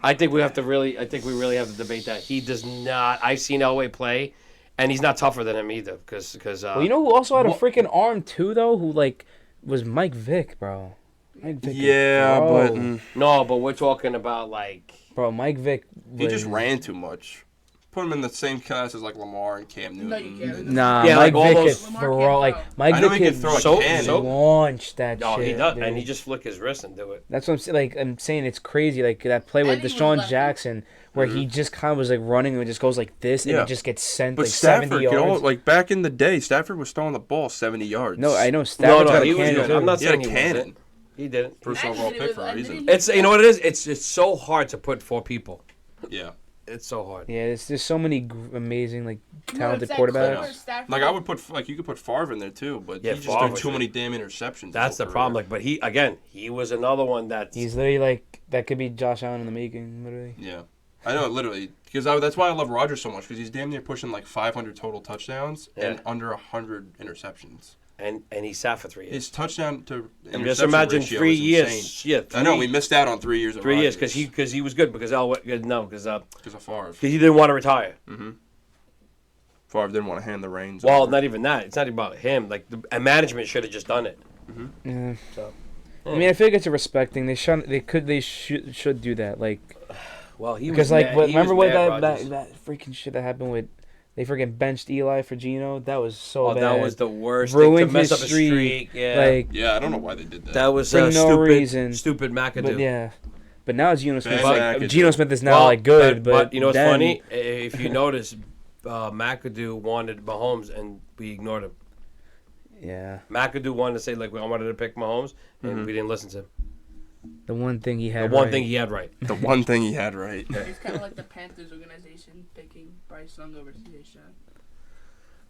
I think we have to really. I think we really have to debate that. He does not. I've seen Elway play, and he's not tougher than him either. Because
Well, you know who also had a
Well-
freaking arm too though? Who like was Mike Vick, bro. Mike Vick.
mm,
no, but we're talking about like.
Bro, Mike Vick.
he just
was-
ran too much. put him in the same class as like Lamar and Cam Newton.
No, you can't.
Nah,
Yeah,
Mike
like all
Vick
those-
could
Lamar
throw
can't
like
throw.
Mike
I know
Vick
he could
could
throw a
So-
cannon.
so-
launch that
No,
shit.
he does,
dude.
and he just flick his wrist and do it.
That's what I'm saying. Like I'm saying, it's crazy. Like that play with
And he was
Deshaun
lefty.
Jackson, where he just kind of was like running and it just goes like this, and
Yeah.
it just gets sent
But
like 70
Stafford, could
yards.
like back in the day, Stafford was throwing the ball 70 yards.
No, I know
No,
Stafford's got
he
a
was
cannon
good.
too.
I'm not
He had
saying
a
he
cannon.
wasn't. He didn't.
First
And
overall
he
pick
was-
for a
and
reason.
he-
It's you know what it is. It's so hard to put 4 people.
Yeah.
It's so hard.
Yeah, there's so many amazing like
You know,
talented
it's that clip
quarterbacks.
where Stafford-
Like I would put you could put Favre in there too, but
Yeah,
he just
Favre
threw
was
too
good.
many damn interceptions.
That's the
his whole
problem.
career.
Like, but he was another one that
He's literally like that could be Josh Allen in the making, literally.
Yeah, I know literally because that's why I love Rodgers so much because he's damn near pushing like 500 total touchdowns and
Yeah.
under 100 interceptions.
and he sat for 3 years.
His touchdown to
And
interception
just imagine
ratio
3
is
years.
insane.
Yeah,
I know we missed out on 3 years of
3 years
Rodgers
because he was good because
because of Favre.
he didn't want to retire.
Favre didn't want to hand the reins.
Well,
over.
not even that. It's not even about him. Like and management should have just done it.
Yeah.
So,
I mean, I feel like it's a respect thing. They should do that. Like
well, he
because
was
like
mad-
what,
he
remember
was
what
mad,
that
Rodgers.
that freaking shit that happened with they freaking benched Eli for Geno. That was so
Oh,
bad.
that was the worst thing
Ruined
to mess
his
up a
streak.
streak. Yeah,
Like,
Yeah, I don't know why they did that.
that was
for no
stupid.
reason.
Stupid McAdoo.
but yeah. But now Geno Smith,
Bad
like,
McAdoo.
Geno Smith is now
Well,
like good,
but you know what's
then-
funny? If you notice, McAdoo wanted Mahomes and we ignored him.
Yeah,
McAdoo wanted to say like I wanted to pick Mahomes and we didn't listen to him.
the one thing he
The
had.
one
right.
thing he had right.
the one thing he had right.
It's kind of like the Panthers organization picking Bryce Young over CJ Stroud.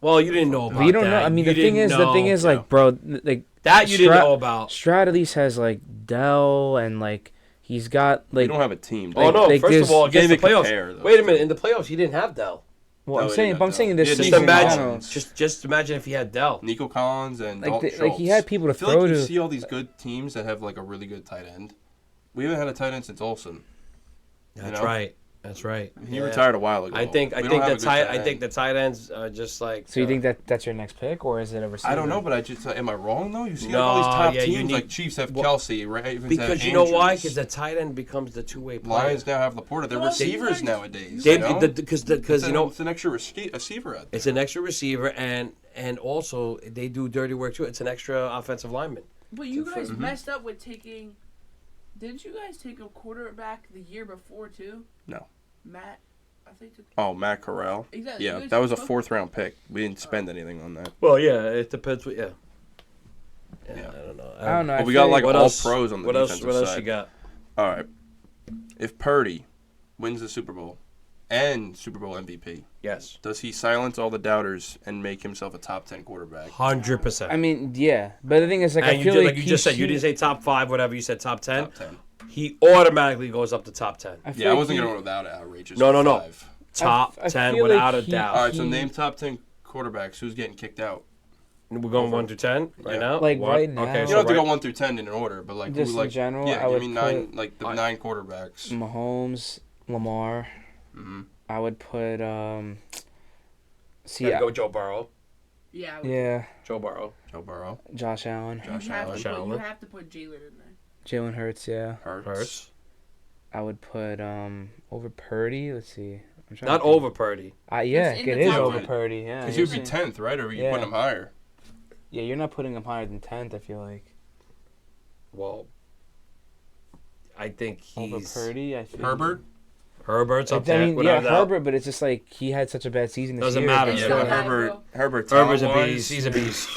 Well, you didn't know about
But you don't
that.
know. I mean,
You
the thing
didn't
is,
know.
like, bro, like
That you didn't
Stroud-
know about.
Stroud at least has like Dell and like he's got
They
like.
don't have a team.
Oh no!
like
First
this-
of all,
You can't
against the
even
playoffs.
compare, though.
Wait a minute! In the playoffs, he didn't have Dell.
Well,
No,
I'm
he
saying,
didn't
but I'm
have
saying
Dell.
this
Yeah,
Just
season.
Nico
I don't know.
imagine. Just imagine if he had Dell.
Nico Collins and
Like,
Dalton
like he
Schultz.
had people to
I feel
throw
like you
to.
see all these good teams that have like a really good tight end. We haven't had a tight end since Olsen.
That's
know?
right. That's right.
He
Yeah.
retired a while ago.
I think
We don't have a good
I
end.
think the tight ends are just like.
So you think that that's your next pick, or is it a receiver?
I don't know, but I just am I wrong though? You see
No,
all these top
yeah, you
teams
need-
like Chiefs have
Well,
Kelsey, Ravens
because
have
you know why?
Andrews.
Because the tight end becomes the two-way player.
Lions now have Laporta. They're
Well,
receivers
you guys-
nowadays.
They,
you know?
because you know
it's an extra receiver out there.
it's an extra receiver and also they do dirty work too. It's an extra offensive lineman.
But you guys messed up with taking. Didn't you guys take a quarterback the year before too?
No.
Matt, I think. Took,
Oh, Matt Corral.
exactly.
Yeah,
You guys
that was a
took-
4th round pick. We didn't spend anything on that.
Well, yeah, it depends. Yeah,
Yeah.
I don't know.
I don't know.
But
I
we
feel
got like
What
all
else?
pros on the
What else?
defensive
What else
side.
you got?
All right. If Purdy wins the Super Bowl and Super Bowl MVP,
Yes,
does he silence all the doubters and make himself a top 10 quarterback?
100%.
I mean, yeah, but the thing is, like,
and
I
you
feel
did,
like
you
he
just said you
should-
didn't say top 5, whatever you said top 10.
Top 10.
He automatically goes up to top 10.
I feel
Yeah, I
like
wasn't
he-
going to without outrageous.
No, no, no.
5.
Top
I
10
feel
without
like
a
he-
doubt.
All right, so
He-
name top 10 quarterbacks. Who's getting kicked out?
We're going 1 through 10 right
Yeah.
now.
Like,
One?
right now-
Okay,
You
so
don't have to
right-
go 1 through 10 in order, but like
Just
who,
in
like
general,
yeah,
I
give
would
me 9,
put-
like the
Alright.
9 quarterbacks.
Mahomes, Lamar.
Mhm.
I would put See,
Gotta go Joe Burrow.
Yeah. I would-
yeah,
Joe Burrow.
Joe Burrow,
Josh Allen,
You
Josh
have,
Allen,
to put, you
Allen.
have to put Jalen in there.
Jalen Hurts. Yeah,
Hurts.
I would put over Purdy. Let's see. I'm trying
Not
to think.
over Purdy.
Yeah,
It's in
it
the
is
top
over
10.
Purdy. Yeah,
Because he
you're
would be
saying-
10th, right? Or are you
Yeah.
putting him higher?
Yeah, you're not putting him higher than 10th. I feel like
Well, I think
over
he's
Purdy. I feel
Herbert?
Herbert's up
I
there.
mean,
without
yeah,
a doubt.
Herbert, but it's just like he had such a bad season this
Doesn't
year.
matter.
but
Yeah,
Yeah,
still-
but
but
Herbert
Herbert's a
talent-wise,
beast. He's a beast.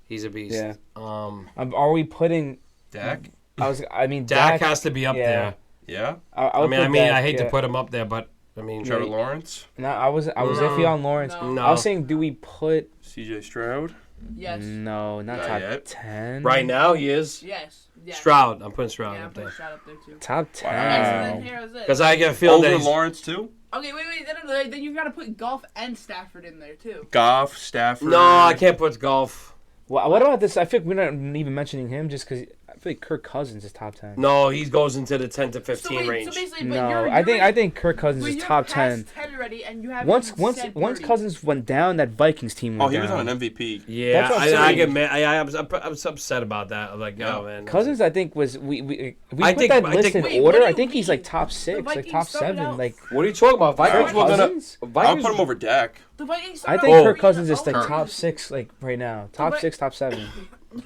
He's a beast.
Yeah.
Are
Are we putting?
Dak?
I mean,
Dak has to be up
yeah.
there.
Yeah.
I
I
would
mean,
put Dak,
I hate
yeah.
to put him up there, but I mean,
Trevor Lawrence?
No, I was
No.
iffy on Lawrence.
No.
I was saying, do we put?
CJ Stroud?
Yes.
No, not
Not
top
yet.
10.
right now he is
Yes. Yeah.
Stroud. I'm putting Stroud
Yeah, I'm
up
putting
there
Stroud up there too.
Top 10.
Wow.
Then here's it.
because I get a feeling that
Over
he's,
Lawrence, too?
Okay, wait. Then you gotta put Golf and Stafford in there too.
Goff, Stafford.
no, I can't put golf.
What about this? I think we're not even mentioning him just because feel like Kirk Cousins is top 10.
No, he goes into the 10 to 15
So
range.
basically, but
No, I think Kirk Cousins
but
is
you're
top
past
10.
already, and you haven't
Once
even said Purdy.
Cousins went down, that Vikings team
Oh,
went
he was
down.
on an MVP.
Yeah,
That's what I'm
I
saying.
get mad. I was upset about that. I'm like, no, man.
Cousins, I think was we
I
put
think-
that
I
list
think-
in
Wait,
order.
what do
I
you
think he's like
mean?
top 6, like
Vikings
top
started
7.
out-
Like
What are you talking about? Vikings
Kirk
were gonna.
Cousins?
I'll
Vikings
put him over Dak.
The Vikings
I
started
think
out
Kirk
3-0.
Cousins is like
Kirk.
top 6 like right now. Top
Vi-
6, top 7.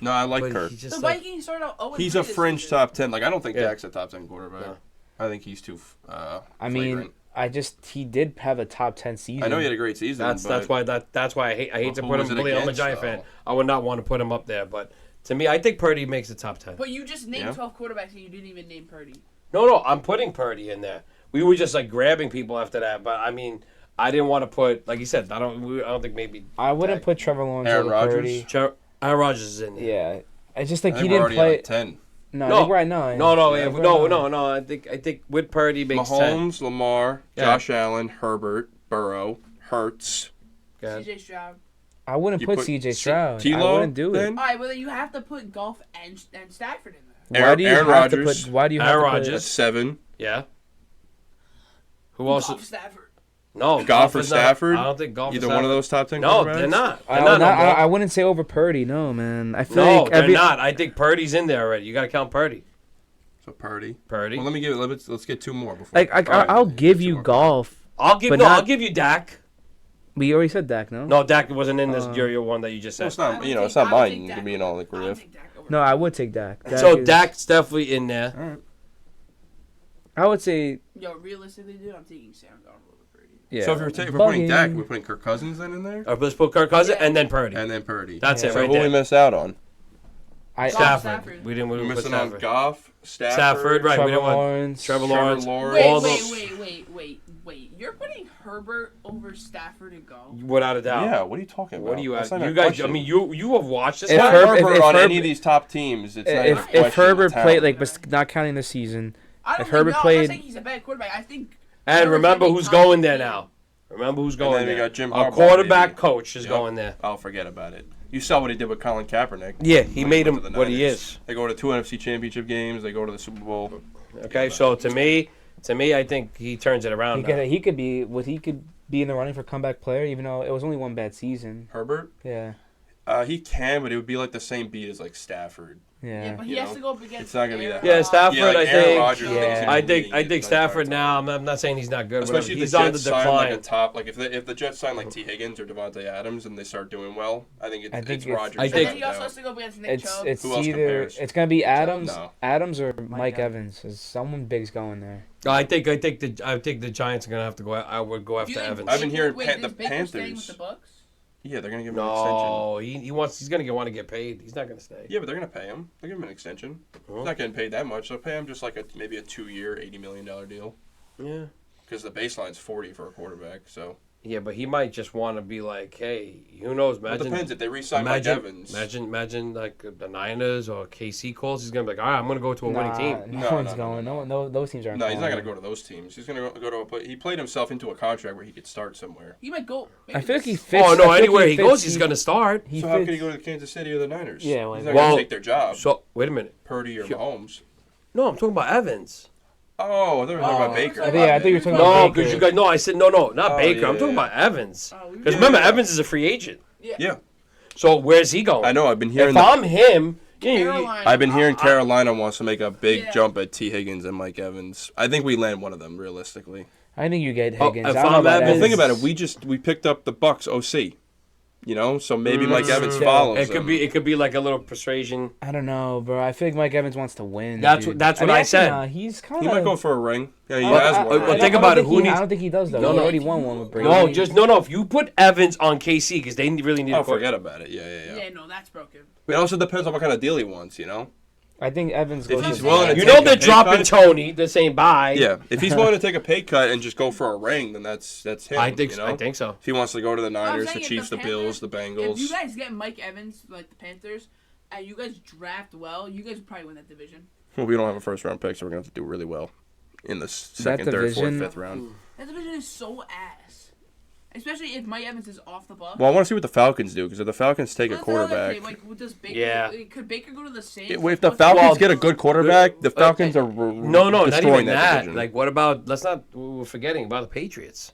No, I like
But
Kirk.
he's
The
just like,
Vikings started out 0-3
He's a
this
fringe
season.
top 10. Like, I don't think
Yeah.
Dak's a top 10 quarterback.
No.
I think he's too
I mean,
flagrant.
he did have a top 10 season.
I know he had a great season.
that's
but
why I hate to
Who
put
was
him.
it
Believe I'm a
against,
Giant fan.
though?
I would not want to put him up there, but to me, I think Purdy makes the top 10.
But you just named
Yeah.
12 quarterbacks and you didn't even name Purdy.
No, I'm putting Purdy in there. We were just like grabbing people after that, but I mean, I didn't want to put, like you said, I don't think maybe.
I wouldn't put Trevor Lawrence
Aaron
over
Rodgers?
Purdy.
Aaron Rodgers is in there.
Yeah. I just
I
think
think
he
we're
didn't
already at
play.
like 10.
No,
No.
I think we're at 9.
No,
Yeah,
yeah,
we're at 9.
no. I think with Purdy makes 10.
Mahomes, Lamar,
Yeah.
Josh Allen, Herbert, Burrow, Hurts.
Yeah.
CJ Stroud.
I wouldn't
You
put
put
CJ Stroud. I
T-Law,
wouldn't do it.
then?
All right, well then you have to put Golf and Stafford in there.
Why do you
Aaron
have to
Rodgers.
put? Why do you have
Aaron
to
That's
Rodgers.
7.
Yeah. Who else?
Golf Stafford.
No,
Goff or
is not-
Stafford?
I don't think Goff.
Either
is
one of those top 10
No,
quarterbacks?
they're not.
put?
They're not.
I wouldn't say over Purdy. No, man. I feel
No,
like
they're not. I think Purdy's in there already. You got to count Purdy.
So Purdy.
Purdy.
Well, let's get 2 more before.
Like I'll give
Two
you
more.
golf.
I'll give
but
I'll
not-
give you Dak.
We already said Dak, no?
No, Dak wasn't in this your one that you just
Well,
said.
it's not, it's not mine to be in all agree with.
No, I would take Dak.
So
is-
Dak's definitely in there.
All right.
I would say,
Yo, realistically, dude, I'm taking Sam Darnold over Purdy.
yeah.
So if we're putting Dak,
Bugging.
we're putting Kirk Cousins then in there?
Let's put Kirk Cousins
Yeah.
and then Purdy.
And then Purdy.
That's it
So
right
who
there.
we miss out on?
Stafford. We didn't. We
We're
didn't put
missing on
Stafford.
Goff, Stafford,
Stafford, right? We
Trevor
didn't want
Lawrence.
Trevor
Trevor
Lawrence.
Lawrence.
All
Wait,
those.
wait. You're putting Herbert over Stafford and Golf?
Without a doubt.
Yeah, what are you talking about?
What do you
That's
at?
not
You
a
guys.
question.
I mean, you have watched this.
If
guy?
Herbert
if
on
Herbert-
any of these top teams, it's not even a
If
question of
Herbert
talent.
played, like, but not counting the season,
I don't
If
think,
Herbert
no, I'm
played-
not saying he's a bad quarterback. I think.
And
Herbert's
remember
gonna be
who's
top
going there
15.
now. Remember who's
And
going
then we
there.
got Jim
Our
Harbaugh,
quarterback
maybe.
coach is
Yep.
going there.
I'll forget about it. You saw what he did with Colin Kaepernick.
Yeah, he
When
made
went
him
to the
what he
Niners.
is.
They go to 2 NFC championship games. They go to the Super Bowl.
Okay, so to me, I think he turns it around. now.
he could be in the running for comeback player, even though it was only one bad season.
Herbert,
Yeah,
he can, but it would be like the same beat as like Stafford.
Yeah,
yeah.
but
You
he has
know,
to go up against.
it's not gonna be that
Yeah,
hard.
Stafford.
Yeah, like
I
Aaron
think.
Rodgers
Yeah.
thinks he's
I
leading
think
it.
Stafford now. I'm not saying he's not good. Whatever.
Especially if
He's
the
on the
Jets sign like a
decline.
top, like if the Jets sign like T. Higgins or Devontae Adams and they start doing well, I think it's Rodgers.
I
And
think-
then he also has to go against Nick Chubb.
It's
Who else
either
compares?
it's gonna be Adams,
No.
or Mike Evans. Someone big's going there.
I think the Giants are gonna have to go. I would go
Do
after
you think
Evans.
I've been hearing
Wait,
the
is Baker staying
Panthers.
with the Bucks?
Yeah, they're gonna give him an extension.
No, he's gonna want to get paid. He's not gonna stay.
Yeah, but they're gonna pay him. They're giving him an extension. He's not getting paid that much. They'll pay him just like maybe a 2-year, $80 million deal.
Yeah.
Because the baseline's 40 for a quarterback. So
Yeah, but he might just want to be like, hey, who knows?
it
Imagine.
depends if they re-sign Mike Evans.
Imagine like the Niners or KC calls. He's gonna be like, all right, I'm gonna go to a winning team.
No
No,
one's
no,
going. No, those teams aren't.
No, he's not
going.
gonna go to those teams. He's gonna go to a play. He played himself into a contract where he could start somewhere.
He might go.
I feel like he fits.
Oh
I
no,
feel like
anywhere he
fits-
goes, he's gonna start.
He
So how
fits-
could he go to Kansas City or the Niners?
Yeah, well,
he's not
well-
gonna take their job.
So wait a minute.
Purdy or Mahomes.
No, I'm talking about Evans.
Oh, I thought you were talking about Baker.
I
think you were talking
No,
about
because
Baker.
you guys. No, I said no, not
Oh,
Baker.
yeah,
I'm talking
yeah.
about Evans.
Oh,
Because
Yeah,
remember,
yeah.
Evans is a free agent.
Yeah,
So where's he going?
I know. I've been hearing.
If I'm him,
Carolina.
I've been hearing Carolina wants to make a big
Yeah.
jump at T. Higgins and Mike Evans. I think we land one of them realistically.
I think you get
Oh,
Higgins.
if
I don't know
I'm
about
Evans-
Well, think
Evans.
about it. We picked up the Bucks OC. You know, so maybe Mike Evans
Yeah.
follows.
it could be like a little persuasion.
I don't know, bro. I feel like Mike Evans wants to win.
That's
dude.
what
mean,
I
actually,
said.
nah, he's kind
He
of.
might go for a ring. Yeah, he
I-
has
I-
one.
But
I
think
don't
about it,
think
who
he-
needs-
I don't think he does though.
No,
he
no.
already won one with Brady.
No. If you put Evans on KC because they really need
Oh,
a quarterback.
forget about it. Yeah.
Yeah, no, that's broken.
It also depends on what kind of deal he wants. You know.
I think Evans
If
goes.
he's
to-
willing to
You
take
know
a
they're
pay
dropping
cut?
Tony. They're saying bye.
Yeah, if he's willing to take a pay cut and just go for a ring, then that's him.
I think
you
so.
know?
I think so.
If he wants to go to the
I'm
Niners, the
saying if
Chiefs, the Bills, the
If you
Bengals.
guys get Mike Evans, like the Panthers, and you guys draft well, you guys would probably win that division.
Well, we don't have a first round pick, so we're gonna have to do really well in the second, third, fourth,
division-
fifth round.
That division is so ass. Especially if Mike Evans is off the bus.
Well, I want to see what the Falcons do because if the Falcons take a
That's another
quarterback,
thing, like, does Baker,
Yeah.
Could Baker go to the Saints?
if the Falcons get a good quarterback, the Falcons are
No, not
destroying
even that.
division.
Like, what about? We're forgetting about the Patriots.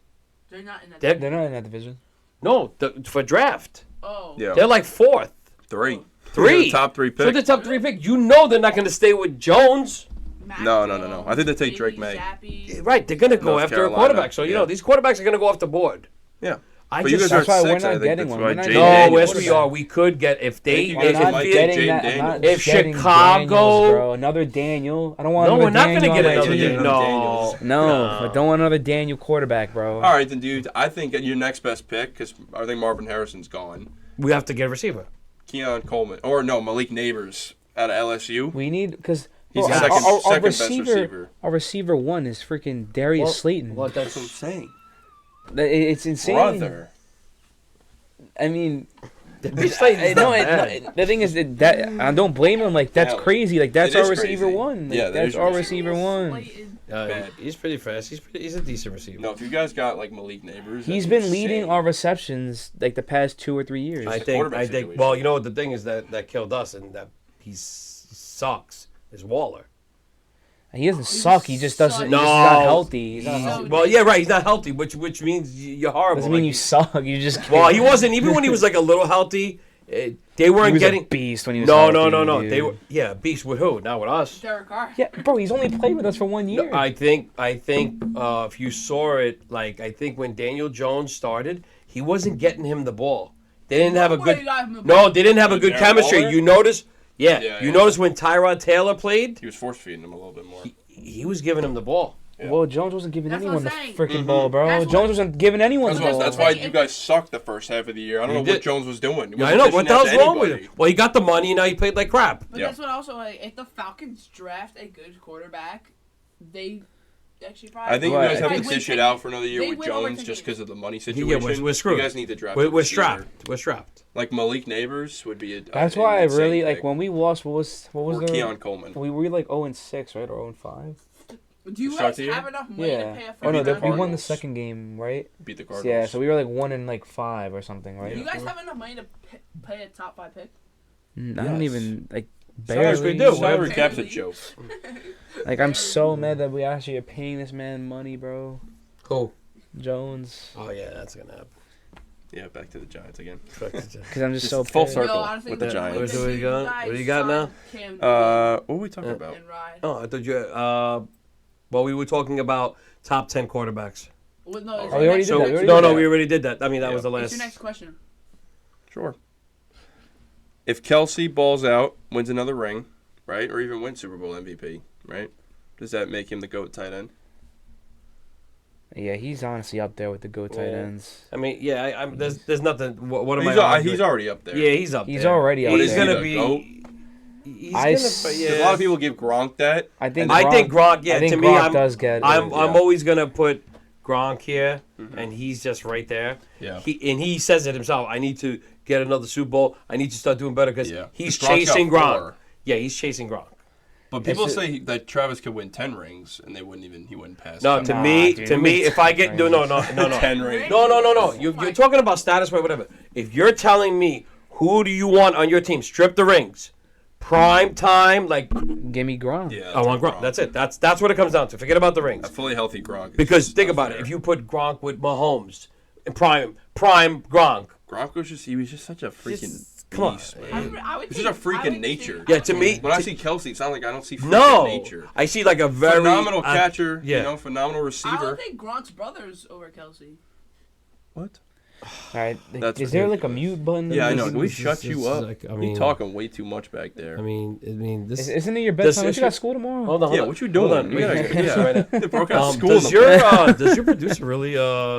They're not in that.
They're not in that division.
No, for draft.
Oh.
Yeah.
They're like fourth.
Three.
Three.
The top 3
So
pick.
the top 3 pick. You know they're not going to stay with Jones.
Mac
No.
Jones,
I think they take Drake
Bailey
May.
Zappi.
Right, they're going to go
North
after
Carolina,
a quarterback. So, you
yeah.
know, these quarterbacks are going to go off the board.
Yeah.
I
But you
just...
guys are
That's why
at
we're
6.
not
I think
getting
that's
one.
why
We're not
Jaden
getting
No,
Daniels-
yes, we are. We could get... If they...
you
We're
guys
not
might get
getting
Jaden
that. I'm
Daniels.
not
If
getting
Chicago-
Daniels, bro. Another Daniel. I don't want
No,
another
we're not going to
Daniel
get
on my
another
team.
team.
No.
No, I don't want another Daniel quarterback, bro.
All right, then, dude. I think your next best pick, because I think Marvin Harrison's gone.
We have to get a receiver.
Keon Coleman. Or, no, Malik Neighbors out of LSU.
We need because
He's the
our
second best
receiver,
receiver.
our receiver one is freaking Darius Slayton.
What?
That's what I'm saying.
It's insane.
Brother.
I mean,
Slayton's
no,
not bad.
the thing is that I don't blame him. Like that's
Yeah.
crazy. Like that's
It is
our receiver
crazy.
one. Like,
Yeah, that
that's
is
our
your
receiver one.
Slayton.
Bad.
He's pretty fast. He's a decent receiver.
No, if you guys got, like, Malik Neighbors,
He's
that's
been leading
insane.
our receptions like the past 2 or 3 years.
I
the
think.
quarterback situation.
Well, you know what the thing is that killed us and that he sucks is Waller.
He doesn't suck. He just doesn't. He's
No.
just not healthy. He's not
He's-
healthy.
Well, yeah, right. He's not healthy, which means you're horrible.
Doesn't mean
Like,
you suck. You just.
well, he wasn't. Even when he was like a little healthy, they
He
weren't
was
getting.
a beast when he was
No,
healthy,
no.
dude.
They were. Yeah, beast with who? Not with us.
Derek Carr.
Yeah, bro. He's only played with us for 1 year.
I think if you saw it, like I think when Daniel Jones started, he wasn't getting him the ball. They didn't have a
Nobody
good.
got him the
No,
ball.
they didn't have a good
Darren
chemistry.
Waller?
You notice? Yeah,
Yeah,
you
yeah.
notice when Tyrod Taylor played,
He was force-feeding him a little bit more.
he was giving him the ball.
Yeah.
Well, Jones wasn't giving
That's
anyone the
what I'm saying.
freaking
Mhm.
ball, bro.
That's what-
Jones wasn't giving anyone the ball.
That's why you guys sucked the first half of the year. I don't
You
know
did.
what Jones was doing. He
Yeah, I
wasn't
know.
dishing
What the
out
hell's
to
wrong with
anybody.
him? Well, he got the money, and now he played like crap.
But
Yeah.
that's what also, like, if the Falcons draft a good quarterback, they actually probably.
I think you
Right,
guys
I
have
think
to
win
dish
10
it out for another year
they
with
win over
Jones
10
just because
games.
of the money
Yeah,
situation.
we're screwed.
You guys need to draft.
We're
a receiver.
strapped. We're strapped.
Like Malik Neighbors would be a.
That's
an
why I
insane
really
pick.
like when we lost. What was
Or
the?
Keon Coleman.
We were like 0-6, right, or 0-5.
Do you
Start
guys
the year?
have enough money to pay
Yeah.
a
Oh no,
first
we
round
won the
Cardinals.
second game, right?
Beat the Cardinals.
Yeah, so we were like 1-5 or something, right?
Do you guys have enough money to pay a top 5 pick?
I don't
Yes.
even like
Salary-
barely.
we do.
Salary
Barely.
cap's a joke.
Like I'm so mad that we actually are paying this man money, bro.
Who?
Jones,
Oh yeah, that's gonna happen.
Yeah, back to the Giants again.
because I'm just
It's
so
full
pissed.
circle
Yo, honestly,
with the
when
Giants.
the
What do you got?
guys
What do you got now?
signed Cam
What were we talking
Uh,
about?
and Ryan.
Oh, I thought you. Well, we were talking about top 10 quarterbacks.
Well, no,
Oh,
it's
we
your
already
next
did that, we
question.
already
No,
did
no,
that.
we already did that. I mean, that
Yeah.
was the
What's
last.
your next question?
Sure. If Kelsey balls out, wins another ring, right, or even wins Super Bowl MVP, right? Does that make him the GOAT tight end?
Yeah, he's honestly up there with the GOAT tight
Yeah.
ends.
I mean, yeah, there's nothing. What am I?
He's
arguing?
already up there.
Yeah, he's up
He's
there.
already up
But
there.
is
He's
he
gonna
the
be.
GOAT?
He's
I
gonna.
s-
Yeah.
A lot of people give Gronk that.
I think
I think Gronk. Yeah,
I think
to me,
Gronk does get.
I'm
Yeah.
always gonna put Gronk here,
Mhm.
and he's just right there.
Yeah.
He says it himself. I need to get another Super Bowl. I need to start doing better because
Yeah.
he's
Gronk's got
chasing Gronk.
4.
Yeah, he's chasing Gronk.
But people
It's a-
say that Travis could win 10 rings, and he wouldn't pass.
No,
him.
to
Nah,
me,
dude,
to
he
me,
wins
if I get
10
no,
rings.
10 rings.
no. You're talking about status, whatever. If you're telling me who do you want on your team, strip the rings, prime time, like
Give me Gronk.
Yeah,
I want Gronk. That's it. That's what it comes down to. Forget about the rings.
A fully healthy Gronk. is
Because
just
think
not
about it.
fair.
If you put Gronk with Mahomes, prime Gronk.
Gronk was he was just such a freaking
come on.
beast,
I
man.
would, I would
It's
take,
just a
I
freaking
would
nature.
take-
Yeah, to me,
When I see Kelsey, it's not like I don't see freaking
no,
nature.
I see like a very
Phenomenal catcher,
yeah.
phenomenal
I
receiver.
would take Gronk's brothers over Kelsey.
What?
All right.
That's
Is there like a
ridiculous.
mute button?
Yeah, I know.
Is-
Can we
This
shut
is
you up?
like, I
You
mean-
talking way too much back there.
I mean, this.
Isn't it your
Does
bedtime? Don't you got school tomorrow?
Hold on.
Yeah, what you doing?
Hold on.
We
We
gotta-
gotta get right now.
They broke out school.
Does
in
your
the-
does your producer really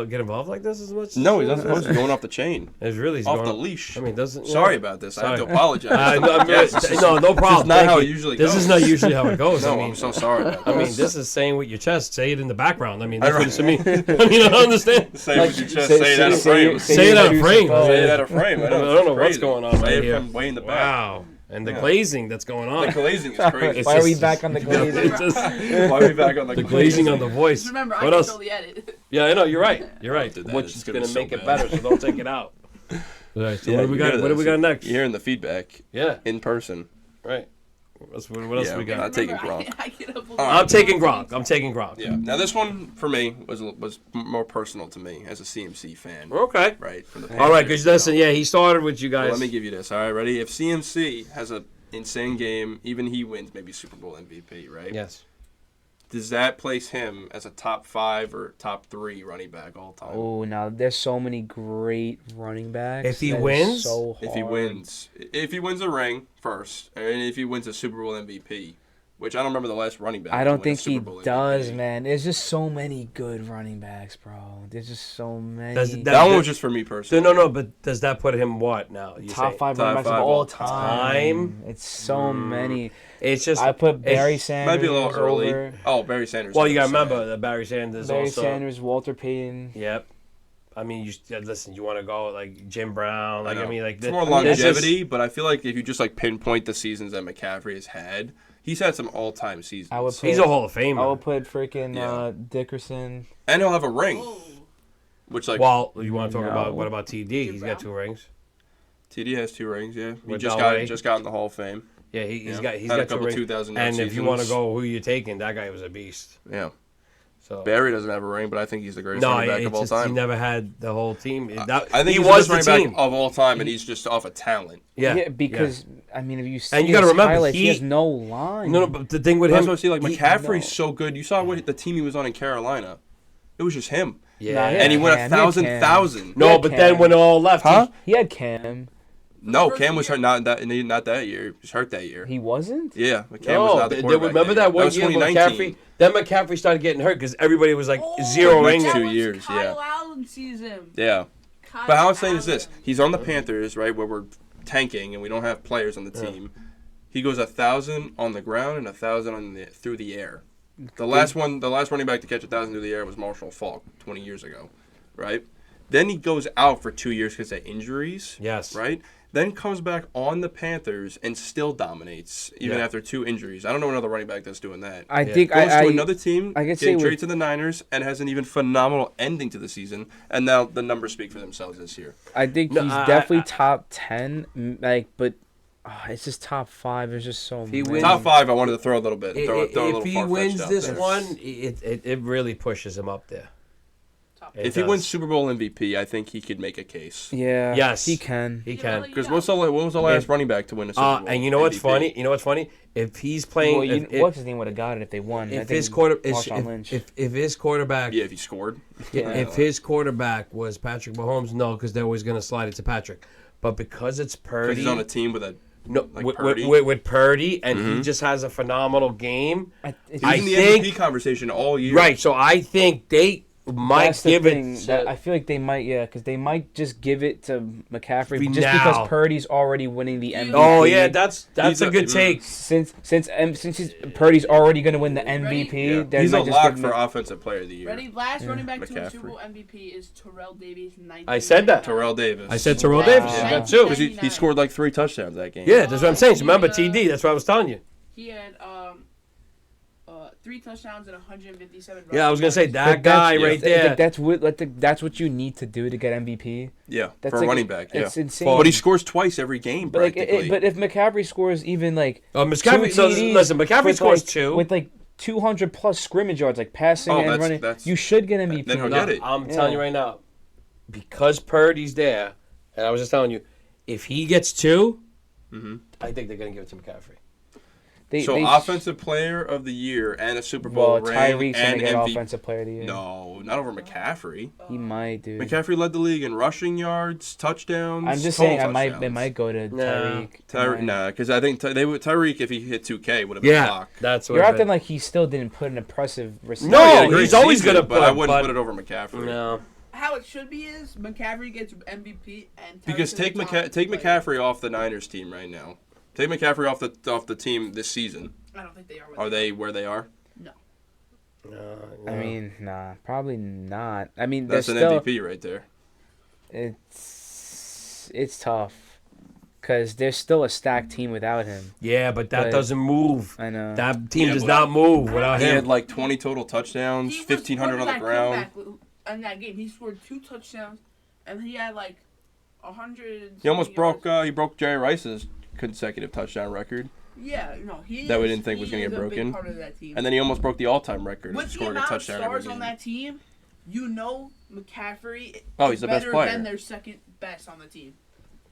get involved like this as much?
No, he's not supposed to be going off the chain,
It's really
off
going
the leash.
I mean, doesn't.
Sorry about this. I have to
Sorry.
apologize.
No,
Yes, this is-
no problem.
This is not
Thank
how
you.
it usually
This
goes.
is not usually how it goes.
No,
I mean,
I'm so sorry about
I mean,
this.
this is saying with your chest. Say it in the background. I mean, that's
I
what it should mean. I mean, I don't understand.
Say it with your chest. Say it out of frame.
Say it out of frame.
Say it out of frame. I
I don't know what's
crazy.
going on
Say
right
it
here.
from way in the back.
Wow. And the glazing that's going on.
The glazing is crazy.
Why are we back on the glazing?
Why are we back on the
glazing on the voice.
Just remember,
What
I
else?
control the edit.
Yeah, I know. You're right. You're right.
Dude, that
Which
is
is
gonna
going
be
to
so
make it
bad.
better, so don't take it out. All right, so
Yeah,
what do we
you
got?
hear
What do we
that.
got next?
You're hearing the feedback
Yeah,
in person.
right. What else
Yeah,
we got?
not taking
Remember,
Gronk.
I get up
I'm taking Gronk. I'm taking Gronk.
Yeah. Now this one for me was more personal to me as a CMC fan.
Okay.
Right. From the
All right,
Panthers,
because listen, yeah, he started with you
Well,
guys.
let me give you this. All right, ready? If CMC has an insane game, even he wins maybe Super Bowl MVP, right?
Yes.
Does that place him as a top 5 or top 3 running back all time?
Oh, now there's so many great running backs.
If he
that is
wins?
so hard.
If he wins a ring first, and if he wins a Super Bowl MVP, which I don't remember the last running back.
I
to
don't
win a
think he
Super Bowl
does,
MVP.
man. There's just so many good running backs, bro. There's just so many.
That one was just for me personally.
No, but does that put him what now? You
Top
say?
5
Top
running backs of
5
all
all
time. It's so many.
It's just
I put Barry
it's-
Sanders
Might be a little early.
over.
Oh, Barry Sanders.
Well, you got to
sad.
remember that Barry Sanders
Barry
also.
Sanders, Walter Payton.
Yep. I mean, listen. You want to go like Jim Brown? Like I,
know.
mean, like
It's more longevity, but I feel like if you just like pinpoint the seasons that McCaffrey has had, he's had some all-time seasons.
I would put,
He's a Hall of Famer.
I would put freaking
Yeah.
Dickerson.
And he'll have a ring,
Oh.
which like
Well, you want to talk
No.
about what about TD?
Jim
He's
Brown?
got 2 rings.
TD has 2 rings. Yeah, he
With
just
Delray.
got in the Hall of Fame.
Yeah, he's
Yeah.
got
Had a
got 2
couple
rings.
2000
And if you want to
seasons.
go who you're taking, that guy was a beast.
Yeah,
So
Barry doesn't have a ring, but I think he's the greatest
no,
running back
it's
of all
just, he
time.
never had the whole team.
I think
he
he's
was
the
the
best running
team.
back of all time, and he's just off of talent.
Yeah,
because I mean, if you see
And you gotta
his
remember,
highlights, he
he-
has no line.
No, but the thing with
That's
him,
what I see. Like
he-
McCaffrey's
no.
so good. You saw what the team he was on in Carolina. It was just him,
yeah,
Nah,
and he
Yeah,
went
Cam,
1,000.
yeah, Cam.
1,000.
no,
Yeah,
but
Cam.
then when it all left,
Huh?
He had Cam.
No,
First
Cam was
year.
hurt. Not that year. He was hurt that year.
He wasn't.
Yeah, but Cam was
no,
not the
they
quarterback.
remember that one
was
year
2019.
McCaffrey. Then McCaffrey started getting hurt because everybody was like
Oh,
zero
Next
ring.
that
2
was
years,
Kyle
yeah.
Allen season.
Yeah,
Kyle
but how I'm saying is
Allen.
this: he's on the Panthers, right, where we're tanking and we don't have players on the team. He goes 1,000 on the ground and 1,000 through the air. The last running back to catch 1,000 through the air was Marshall Faulk 20 years ago, right? Then he goes out for 2 years because of injuries.
Yes.
Right? Then comes back on the Panthers and still dominates, even
Yeah.
after 2 injuries. I don't know another running back that's doing that.
I think
Goes
I
to another team,
I could say
getting
with-
traded to the Niners, and has an even phenomenal ending to the season. And now the numbers speak for themselves this year.
I think
No,
he's
I-
definitely
I-
top 10. Like, but it's just top 5. There's just so
he
many.
wins-
Top 5, I wanted to throw a little bit. Throw a little
If he
far-fetched
wins
out
this
there.
one, it really pushes him up there.
Top
It
If he
does.
wins Super Bowl MVP, I think he could make a case.
Yeah.
Yes.
He can.
He
Yeah,
can.
like-
Because when was the last running back to win a Super Bowl?
And you know what's
MVP?
funny? You know what's funny? If he's playing,
Well,
if,
what's his name would have got it if they won? I
if
think
his quarter,
Marshawn Lynch.
if his quarterback,
Yeah, if he scored.
if his quarterback was Patrick Mahomes, no, because they're always going to slide it to Patrick. But because it's
Because
Purdy,
he's on a team with a.
no,
like
with,
Purdy.
with Purdy, and he
Mhm.
just has a phenomenal game.
He's
I
in the
think-
MVP conversation all year.
Right. So I think they might
That's the
give
thing,
it.
that I feel like they might, because they might just give it to McCaffrey just
Now.
because Purdy's already winning the MVP.
Oh yeah, that's
He's
a
a-
good take.
Since Purdy's already going to win the
Ready?
MVP,
Yeah.
they
He's
might
a
just
lock
give
for
him-
Offensive Player of the Year.
Ready? Last running back to a
McCaffrey.
Super Bowl MVP is Terrell Davies.
I said that.
Terrell Davis.
I said Terrell
Wow.
Davis.
Yeah.
That too.
Because he scored like 3 touchdowns that game.
Yeah, that's what I'm saying. So remember TD. That's what I was telling you.
He had 3 touchdowns and 157.
Yeah, I was gonna say
But
that guy right there.
That's what you need to do to get MVP.
Yeah,
That's
for a
like-
running back. Yeah.
it's insane.
But he scores twice every game,
But
practically.
but if McCaffrey scores even like
McCaffrey.
two
So
TDs
listen, McCaffrey
with,
scores
like,
2.
with like 200 plus scrimmage yards, like passing
Oh,
and
that's-
running.
that's-
You should get MVP.
then he'll
No,
get it.
I'm
Yeah.
telling you right now, because Purdy's there, and I was just telling you, if he gets 2,
Mhm.
I think they're gonna give it to McCaffrey.
So Offensive Player of the Year and a Super Bowl
Well,
ring
Tyreek's gonna
and
get
MVP.
Offensive Player of the Year.
No, not over McCaffrey.
He might, dude.
McCaffrey led the league in rushing yards, touchdowns.
I'm just
total
saying,
touchdowns.
it might go to
No.
Tyreek.
Tyreek,
It might.
nah, because I think Tyreek, if he hit 2K, would have been a
Yeah,
lock.
that's what.
You're
it
acting
is.
like he still didn't put an impressive receiver.
No,
he had a great
he's always
season,
gonna
but I
put-
wouldn't
but-
put it over McCaffrey.
No.
How it should be is McCaffrey gets MVP and Tyreek
Because
is
take
the top player.
McCaffrey off the Niners team right now. Take McCaffrey off the team this season.
I don't think they are.
Are they where they are?
I mean, nah, probably not. I mean,
That's
there's
an
still
MVP right there.
it's tough because there's still a stacked team without him.
Yeah, but that
But-
doesn't move.
I know.
That team
Yeah,
does
but-
not move without
He had
him.
like 20 total touchdowns,
He was
1,500 on the
that
ground.
comeback in that game. He scored 2 touchdowns, and he had like 100.
He almost broke. He broke Jerry Rice's consecutive touchdown record,
Yeah, no, he.
that we
is-
didn't think was
he
gonna get
is a big
broken.
part of that team.
and then he almost broke the all-time record of
With the
scoring a
amount of
touchdown every
stars on
game.
that team, you know McCaffrey
Oh,
is
he's the best
better
player.
than their second best on the team.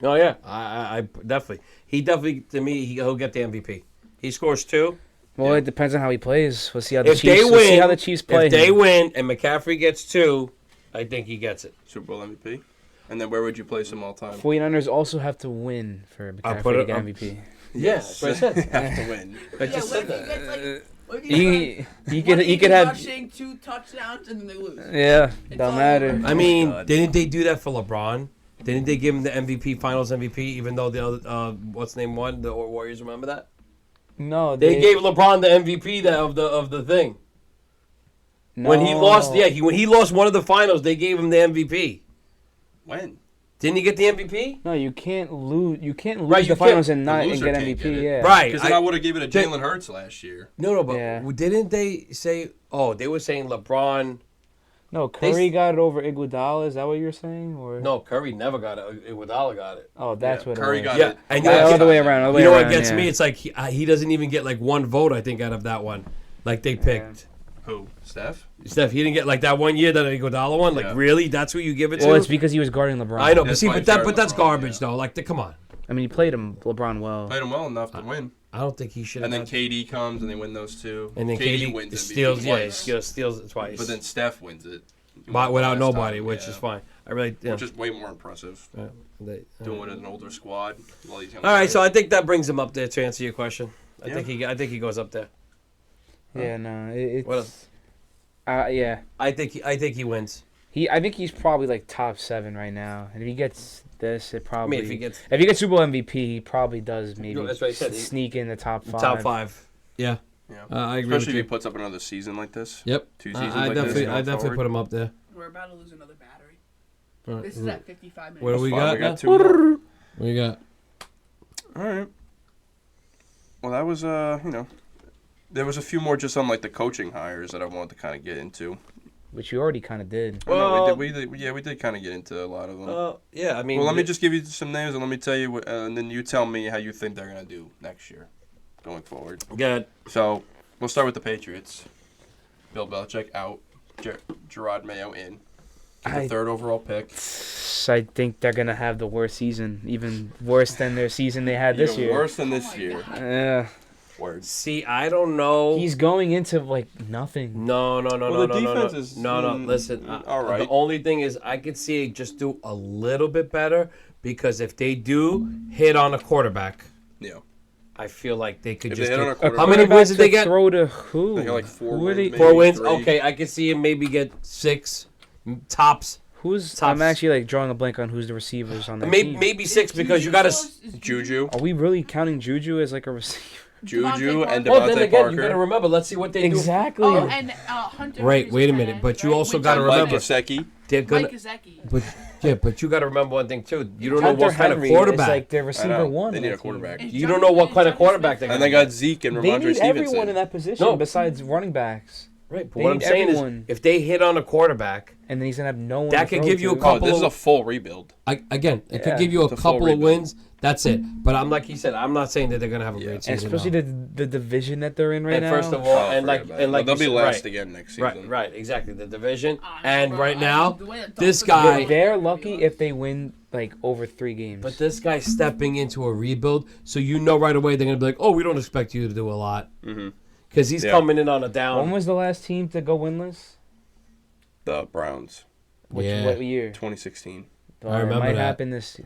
Oh yeah, I definitely. He definitely, to me, he'll get the MVP. He scores 2.
Well,
Yeah.
it depends on how he plays. We'll see how the
If
Chiefs.
they
We'll see
win,
how the Chiefs play.
If they
him.
win and McCaffrey gets 2, I think he gets it.
Super Bowl MVP. And then where would you place him all time?
49ers also have to win for
I'll
McCaffrey
put
to
it-
get
I'll-
MVP.
Yeah, that's what I said.
have to win.
I
Yeah,
just
what
said
if he
that.
gets like? What if he gets,
You
one
could
team
have
rushing 2 touchdowns and then they lose.
yeah,
It's
don't
all
matter.
over.
I mean,
God.
didn't they do that for LeBron? Didn't they give him the MVP, Finals MVP, even though the other, what's the name won? The Warriors, remember that?
No,
They gave LeBron the MVP of the thing.
no.
When he lost, when he lost one of the finals, they gave him the MVP.
When?
Didn't he get the MVP?
No, you can't lose. You can't lose
Right, you
the finals
can't-
and
the
not and
loser
get
can't
MVP.
get it.
Yeah,
Right.
Because then I would have given it to Jalen Hurts last year.
No, but
Yeah.
didn't they say? Oh, they were saying LeBron.
No,
They
Curry
s-
got it over Iguodala. Is that what you're saying? Or
No, Curry never got it. Iguodala got it.
Oh, that's
Yeah,
what
Curry
it was.
got
Yeah,
it.
and
Yeah,
you know,
all the way around. All the way
you know what
around,
gets
yeah.
me? It's like he doesn't even get like one vote. I think out of that one, like they picked
Who? Steph?
Steph. He didn't get like that one year that Iguodala won. Like
Yeah.
really, that's who you give it
Well,
to?
it's because he was guarding LeBron.
I know, but
That's
see,
why
but
he's
that
guarding
but that's
LeBron,
garbage
yeah.
though. Like, come on.
I mean, he played him LeBron well.
Played him well enough to win.
I don't think he should.
And then
have
KD comes and they win those 2.
and then
KD
KD
wins MVP
steals. Yeah, he
twice.
steals it twice.
But then Steph wins it.
But without
Last
nobody,
time,
which
yeah.
is fine. I really. Yeah.
Which is way more impressive. Doing it as an older squad. While he's young.
All right, so I think that brings him up there to answer your question. I
Yeah.
think he goes up there.
Yeah, no, it's.
What else?
Yeah,
I think he wins.
I think he's probably like top 7 right now, and if he gets this, it
I
probably.
mean, if he gets
If he gets Super Bowl MVP, he probably does maybe
that's what I said.
sneak in the top 5.
top 5, yeah,
Yeah.
I agree
Especially
with
if
you.
he puts up another season like this.
Yep,
2 seasons
I
like this.
definitely
going forward.
put him up there.
We're about to lose another battery.
All right.
This is at 55 minutes.
What do we
Fine,
got?
We
now?
got 2 more.
What you got?
All right. Well, that was there was a few more just on like the coaching hires that I wanted to kind of get into.
Which you already kind of did.
Well, we did kind of get into a lot of them.
Yeah, I mean,
Well, let me just give you some names and let me tell you, and then you tell me how you think they're gonna do next year, going forward.
good.
So we'll start with the Patriots. Bill Belichick out. Gerard Mayo in. Get the
I-
3rd overall pick.
I think they're gonna have the worst season, even worse than their season they had this
Even
year.
worse than this
Oh my
year.
God.
Yeah,
Words.
See, I don't know.
he's going into like nothing.
No.
Well,
no,
the defense
no.
is-
No. Listen,
all right.
The only thing is, I could see it just do a little bit better because if they do hit on a quarterback,
Yeah.
I feel like they could
If
just.
they hit on a
How
quarterback-
many wins did they
To
get?
Throw to who?
They got like 4
Who are
wins.
they-
maybe
4 wins.
3.
Okay, I could see him maybe get 6 tops.
Who's?
Tops.
I'm actually like drawing a blank on who's the receivers on that team.
Maybe 6 because you got to.
Juju,
Are we really counting Juju as like a receiver?
Juju, and
Devontae
Well, then
Devontae
again, you got to
Parker.
remember. Let's see what they
Exactly.
Oh, and Hunter.
Right, wait a
Henry's
minute,
tight
but
end,
you
right?
also
With
gotta
John
Mike
remember-
Smith.
Gesicki.
They're gonna.
Mike Gesicki.
But you got to remember one thing too. You don't know
Hunter
what kind of
Henry
quarterback.
is like their
I
receiver
know.
one.
They
on
need a
that team.
quarterback.
And
You don't know what kind of quarterback they're
And
gonna
they got Zeke and
They
Ramondre
need
Stevenson.
everyone in that position
No.
besides running backs.
Right, but
They
what I'm
need
saying
everyone.
is, if they hit on a quarterback,
And then he's gonna have no one.
That
to
could
throw
give you a
to.
couple-
Oh, this is a full rebuild.
it
Yeah,
could give you
it's
a
a full
couple of
rebuild.
wins. That's it. But I'm like he said, I'm not saying that they're gonna have a
Yeah.
great
And
season.
especially
no.
the division that they're in right
And
now.
first of all,
Oh,
and like
forget about it.
you
they'll be
said,
last
right,
again next season.
right, exactly the division.
Ah,
And
bro,
right now,
the way that
this
Dolphins
guy-
are
They're
going,
lucky if they win like over 3 games.
But this guy's stepping into a rebuild, so you know right away they're gonna be like, oh, we don't expect you to do a lot
Mm-hmm.
because he's
Yeah.
coming in on a
when
down.
was the last team to go winless?
The Browns,
What year?
2016.
I remember
It might
that.
happen this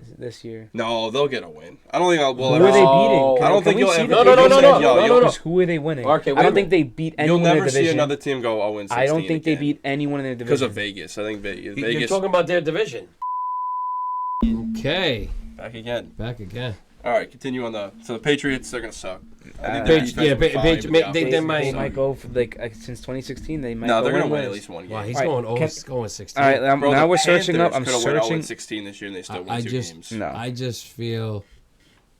year.
No, they'll get a win. I don't think we'll
Who
ever.
are they
Oh.
beating?
I don't
Can
think
we
you'll
see
ever.
the
No, no, no,
division?
no,
Yo,
no,
yo,
no.
Just who are they winning?
Okay,
I
wait a
don't think
minute.
they beat
You'll
anyone in
never
the
see
division.
another team go 0-16.
I don't think they
again.
beat anyone in their division.
Because of Vegas. I think Vegas.
You're
Vegas
talking about their division. Okay,
back again.
back again.
All right, continue on the. So the Patriots, they're gonna suck. I think
Uh,
their
Page-
defense
yeah,
will be
Pa-
fine,
Page-
but
ma-
the
they
offense will
They
might-
might go for, since 2016. They might.
No,
go
they're gonna win
winless.
at least one game.
Wow, he's
All right,
going
can-
going 16.
All right,
Bro,
now
the
we're searching up.
Panthers
I'm
coulda went
searching.
0-16 this year, and they still win
I
2
just
games.
No.
I just feel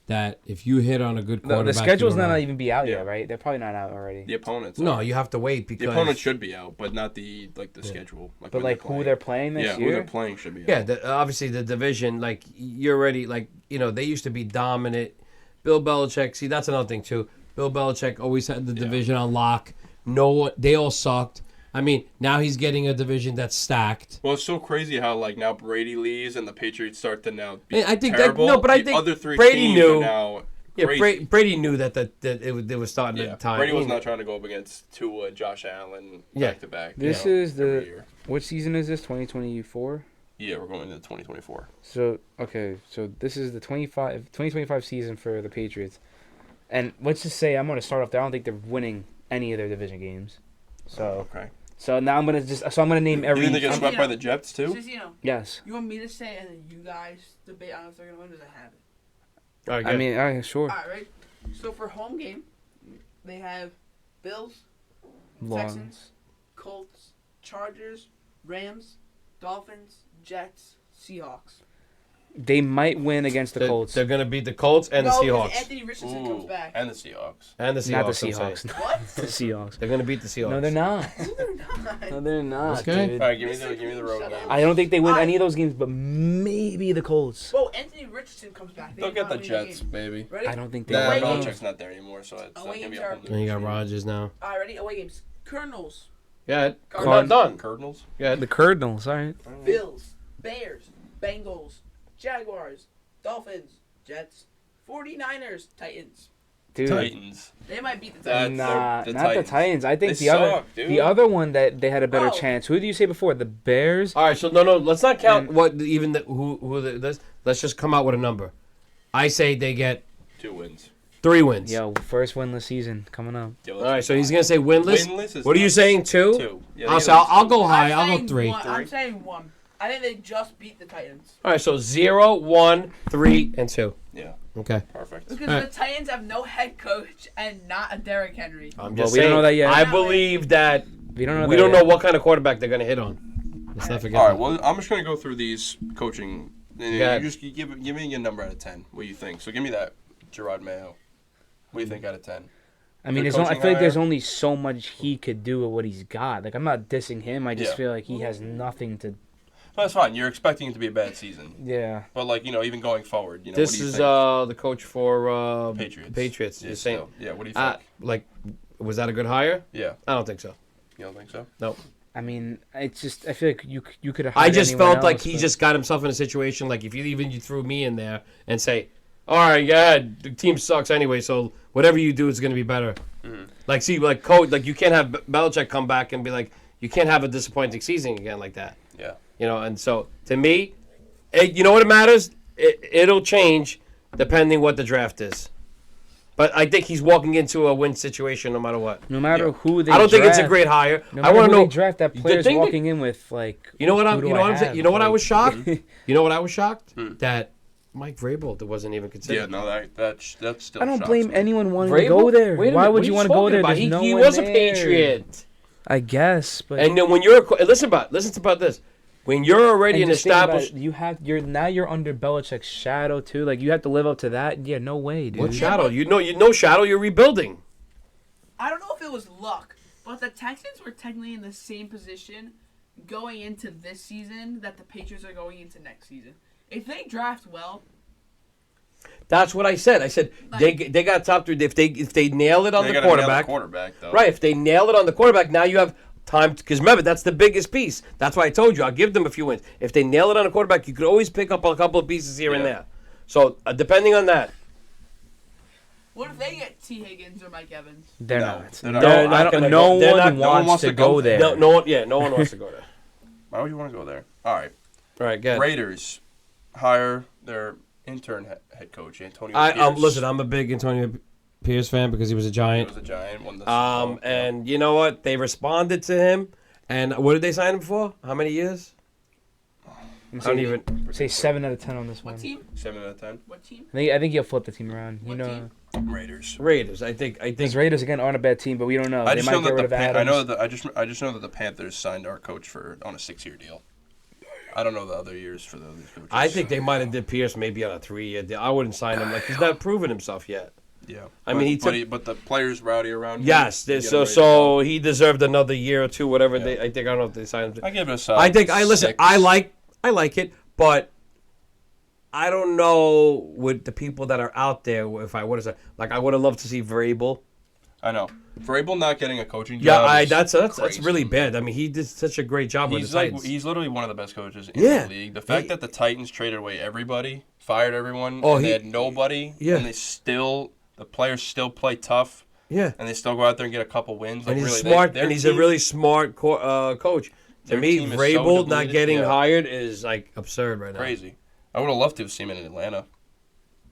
that if you hit on a good
The
quarterback,
schedule's
you don't
not
know.
even be out
Yeah.
yet, right? They're probably not out already.
The opponents.
No,
are.
you have to wait because
The opponents should be out, but not the schedule.
But
when
like who they're playing this
yeah,
year?
who they're playing should be out.
Yeah, obviously the division, like you're already like they used to be dominant. Bill Belichick, see that's another thing too. Bill Belichick always had the division on lock. No one, they all sucked. I mean, now he's getting a division that's stacked.
Well, it's so crazy how like now Brady leaves and the Patriots start to now be
I think
terrible.
I
The
think
other three
Brady
teams
knew.
are now
Yeah,
crazy.
Brady knew that it was starting
Yeah,
at the time.
Brady was not trying to go up against Tua, Josh Allen, back to back.
This
you know,
is
every
the
year.
what season is this? 2024.
Yeah, we're going into 2024.
So this is the 2025 season for the Patriots, and let's just say I'm gonna start off there. I don't think they're winning any of their division games. So
Okay.
so now I'm gonna name
You
every.
think they get swept by the Jets too?
Santino,
Yes.
you want me to say and then you guys debate on if they're gonna win? Or does I have it?
All right,
I mean, all right, sure.
All right. So for home game, they have Bills,
Long.
Texans, Colts, Chargers, Rams, Dolphins, Jets, Seahawks.
They might win against the Colts.
They're gonna beat the Colts and the
No, because
Seahawks.
Anthony Richardson comes back.
And the Seahawks.
And the Seahawks.
Not the
I'm saying.
Seahawks.
What?
The Seahawks.
They're gonna beat the Seahawks.
No, they're not.
No, they're not.
No, they're not.
Okay.
Dude.
All right, give me the road
Shut
game.
up.
I don't think they win
I-
any of those games, but maybe the Colts.
Whoa, Anthony Richardson comes back.
They'll
They
get the
might win
Jets,
game.
baby.
Ready?
I don't think they
Nah,
Away
will.
games.
Belichick's not there anymore, so it's
Away
gonna be
games
a
are-
whole new
And you got
machine.
Rodgers now.
All right, ready? Away games. Colonels,
Yeah,
Cardinals.
not done.
Cardinals.
Yeah,
The Cardinals, all right.
Bills, Bears, Bengals, Jaguars, Dolphins, Jets, 49ers, Titans.
Dude.
Titans.
They might beat the
That-
Titans.
Nah,
the
not the
Titans.
Titans. I think
They
the other
suck, dude.
the other one that they had a better
Oh.
chance. Who did you say before? The Bears?
All right, so no, let's not count
And-
what even this. Let's just come out with a number. I say they get
2 wins.
3 wins.
Yo, first winless season coming up.
Yo,
All right, so he's gonna say winless.
Winless is
What are you
nuts.
saying? 2?
2. Yeah,
I'll
they
say
get
I'll
two.
go high.
I'm
I'll go
saying
3.
one. I'm saying 1. I think they just beat the Titans.
All right, so 0, 1, 3, and 2.
Yeah,
Okay.
perfect.
Because
All right.
the Titans have no head coach and not a Derrick Henry.
I'm
Well,
just
we don't
saying.
know that yet.
I believe that
We don't know.
we
that
don't
yet.
know what kind of quarterback they're gonna hit on. Let's not forget.
All right,
that.
well, I'm just gonna go through these coaching. And
Go ahead.
you just give me a number out of 10. What you think? So give me that, Gerard Mayo. What do you think out of 10?
I mean,
Good
I feel
coaching
like there's
hire.
only so much he could do with what he's got. Like, I'm not dissing him. I just
Yeah.
feel like he has nothing to.
No, that's fine. You're expecting it to be a bad season,
Yeah.
but like even going forward, what
This
do you
is
think?
the coach for
Patriots.
Patriots.
Yeah,
You're saying,
still. Yeah. What do you think?
like, was that a good hire?
Yeah.
I don't think so.
You don't think so?
No.
I mean, it's just I feel like you could have.
I just
anyone
felt like
else,
he
but-
just got himself in a situation like if you threw me in there and say, all right, yeah, the team sucks anyway, so whatever you do is going to be better.
Mm-hmm.
Like, see, like coach, like you can't have Belichick come back and be like, you can't have a disappointing season again like that.
Yeah.
And so to me, you know what it matters? It'll change depending what the draft is. But I think he's walking into a win situation no matter what.
No matter
Yeah.
who they.
I don't think it's a
draft,
great hire.
No
I
matter
want
who
to know.
they draft, that
the
player's
thing that-
walking in with like.
You know what?
who do
You know
I
what I'm saying?
have?
You know what I
Like-
was shocked? You know what I was shocked?
Hmm.
That Mike Vrabel wasn't even
Yeah.
considered.
No, that's still.
I don't
shocks
blame
me.
anyone wanting
Vrabel?
to go there.
Wait a
Why
minute,
would
what
you
are
want to go
talking
there?
about?
There's no
He
one
was a
there.
Patriot.
I guess, but
And then when you're listen about this. When you're already
and
an
just think about
established
it, you're under Belichick's shadow too. Like you have to live up to that. Yeah, no way, dude.
what shadow? You know shadow. You're rebuilding.
I don't know if it was luck, but the Texans were technically in the same position going into this season that the Patriots are going into next season. If they draft well,
That's what I said. I said they got top 3. If they nail it on
They
the
gotta nail
quarterback,
quarterback though.
right? If they nail it on the quarterback, now you have time. Because remember, that's the biggest piece. That's why I told you I'll give them a few wins. If they nail it on the quarterback, you could always pick up a couple of pieces here and
Yeah.
there. So depending on that,
what if they get T. Higgins or Mike Evans?
They're
No,
not.
they're not.
No,
They're not
I don't-
gonna
no
go- they're
one
not-
wants to go there.
no one wants to go there.
Why would you want to go there? All right.
All right, good.
Raiders hire their intern head coach Antonio Pierce.
Listen, I'm a big Antonio Pierce fan because he was a
He
Giant.
was a Giant. Won the Super Bowl.
And you know what? They responded to him. And what did they sign him for? How many years? I don't even.
Say 7 out of 10 on this
What
one.
team?
7 out of 10.
What team?
I think you'll flip the team around. You
What
know,
team?
Raiders.
Raiders. I think.
because Raiders again aren't a bad team, but we don't know.
I
They
just
might
know
get
that
rid of Adams.
I just know that the Panthers signed our coach on a 6-year deal. I don't know the other years for the other coaches.
I think they might have did Pierce maybe on a 3-year deal. I wouldn't sign him. Like, he's not proven himself yet.
Yeah.
I mean,
but the players rowdy around him.
Yes,
to get him
so
ready to go.
he deserved another year or two, whatever.
Yeah.
I don't know if they signed him.
I give it a solid
Listen.
6.
I like it, but I don't know with the people that are out there. If I would have said, like, I would have loved to see Vrabel.
I know. Vrabel not getting a coaching job.
Yeah,
is
that's
crazy.
really bad. I mean, he did such a great job with the Titans.
He's literally one of the best coaches in
Yeah.
the league. The fact that the Titans traded away everybody, fired everyone,
Oh,
and they
he-
had nobody,
Yeah.
and the players still play tough,
Yeah,
and they still go out there and get a couple wins.
and
Like,
he's
really,
smart,
their
and he's
team-
a really smart coach. To
Their
me,
team is so
Vrabel not
depleted.
getting
Yeah.
hired is like absurd right now.
crazy. I would have loved to have seen him in Atlanta.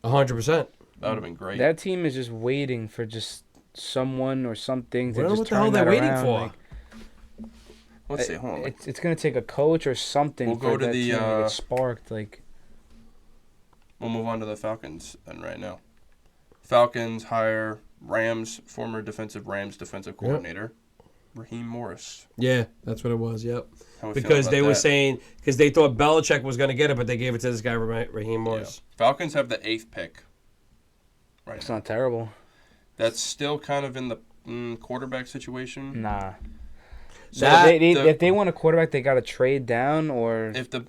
100%.
That would have been great.
That team is just waiting for just someone or something to
Well,
just
what the
turn
hell
that
they're waiting
around.
for?
Like,
Let's see. Hold on.
it's gonna take a coach or something
We'll
for
go to
that
the,
team to get sparked. Like,
We'll move on to the Falcons then right now. Falcons hire former Rams defensive coordinator, Raheem Morris.
Yeah, that's what it was. Yep.
How we feel
Because
about
they were
that?
saying they thought Belichick was going to get it, but they gave it to this guy Raheem Morris.
Yeah. Falcons have the 8th pick. Right.
it's not terrible.
That's still kind of in the quarterback situation.
Nah. So
That-
if they want a quarterback, they got to trade down or.
If the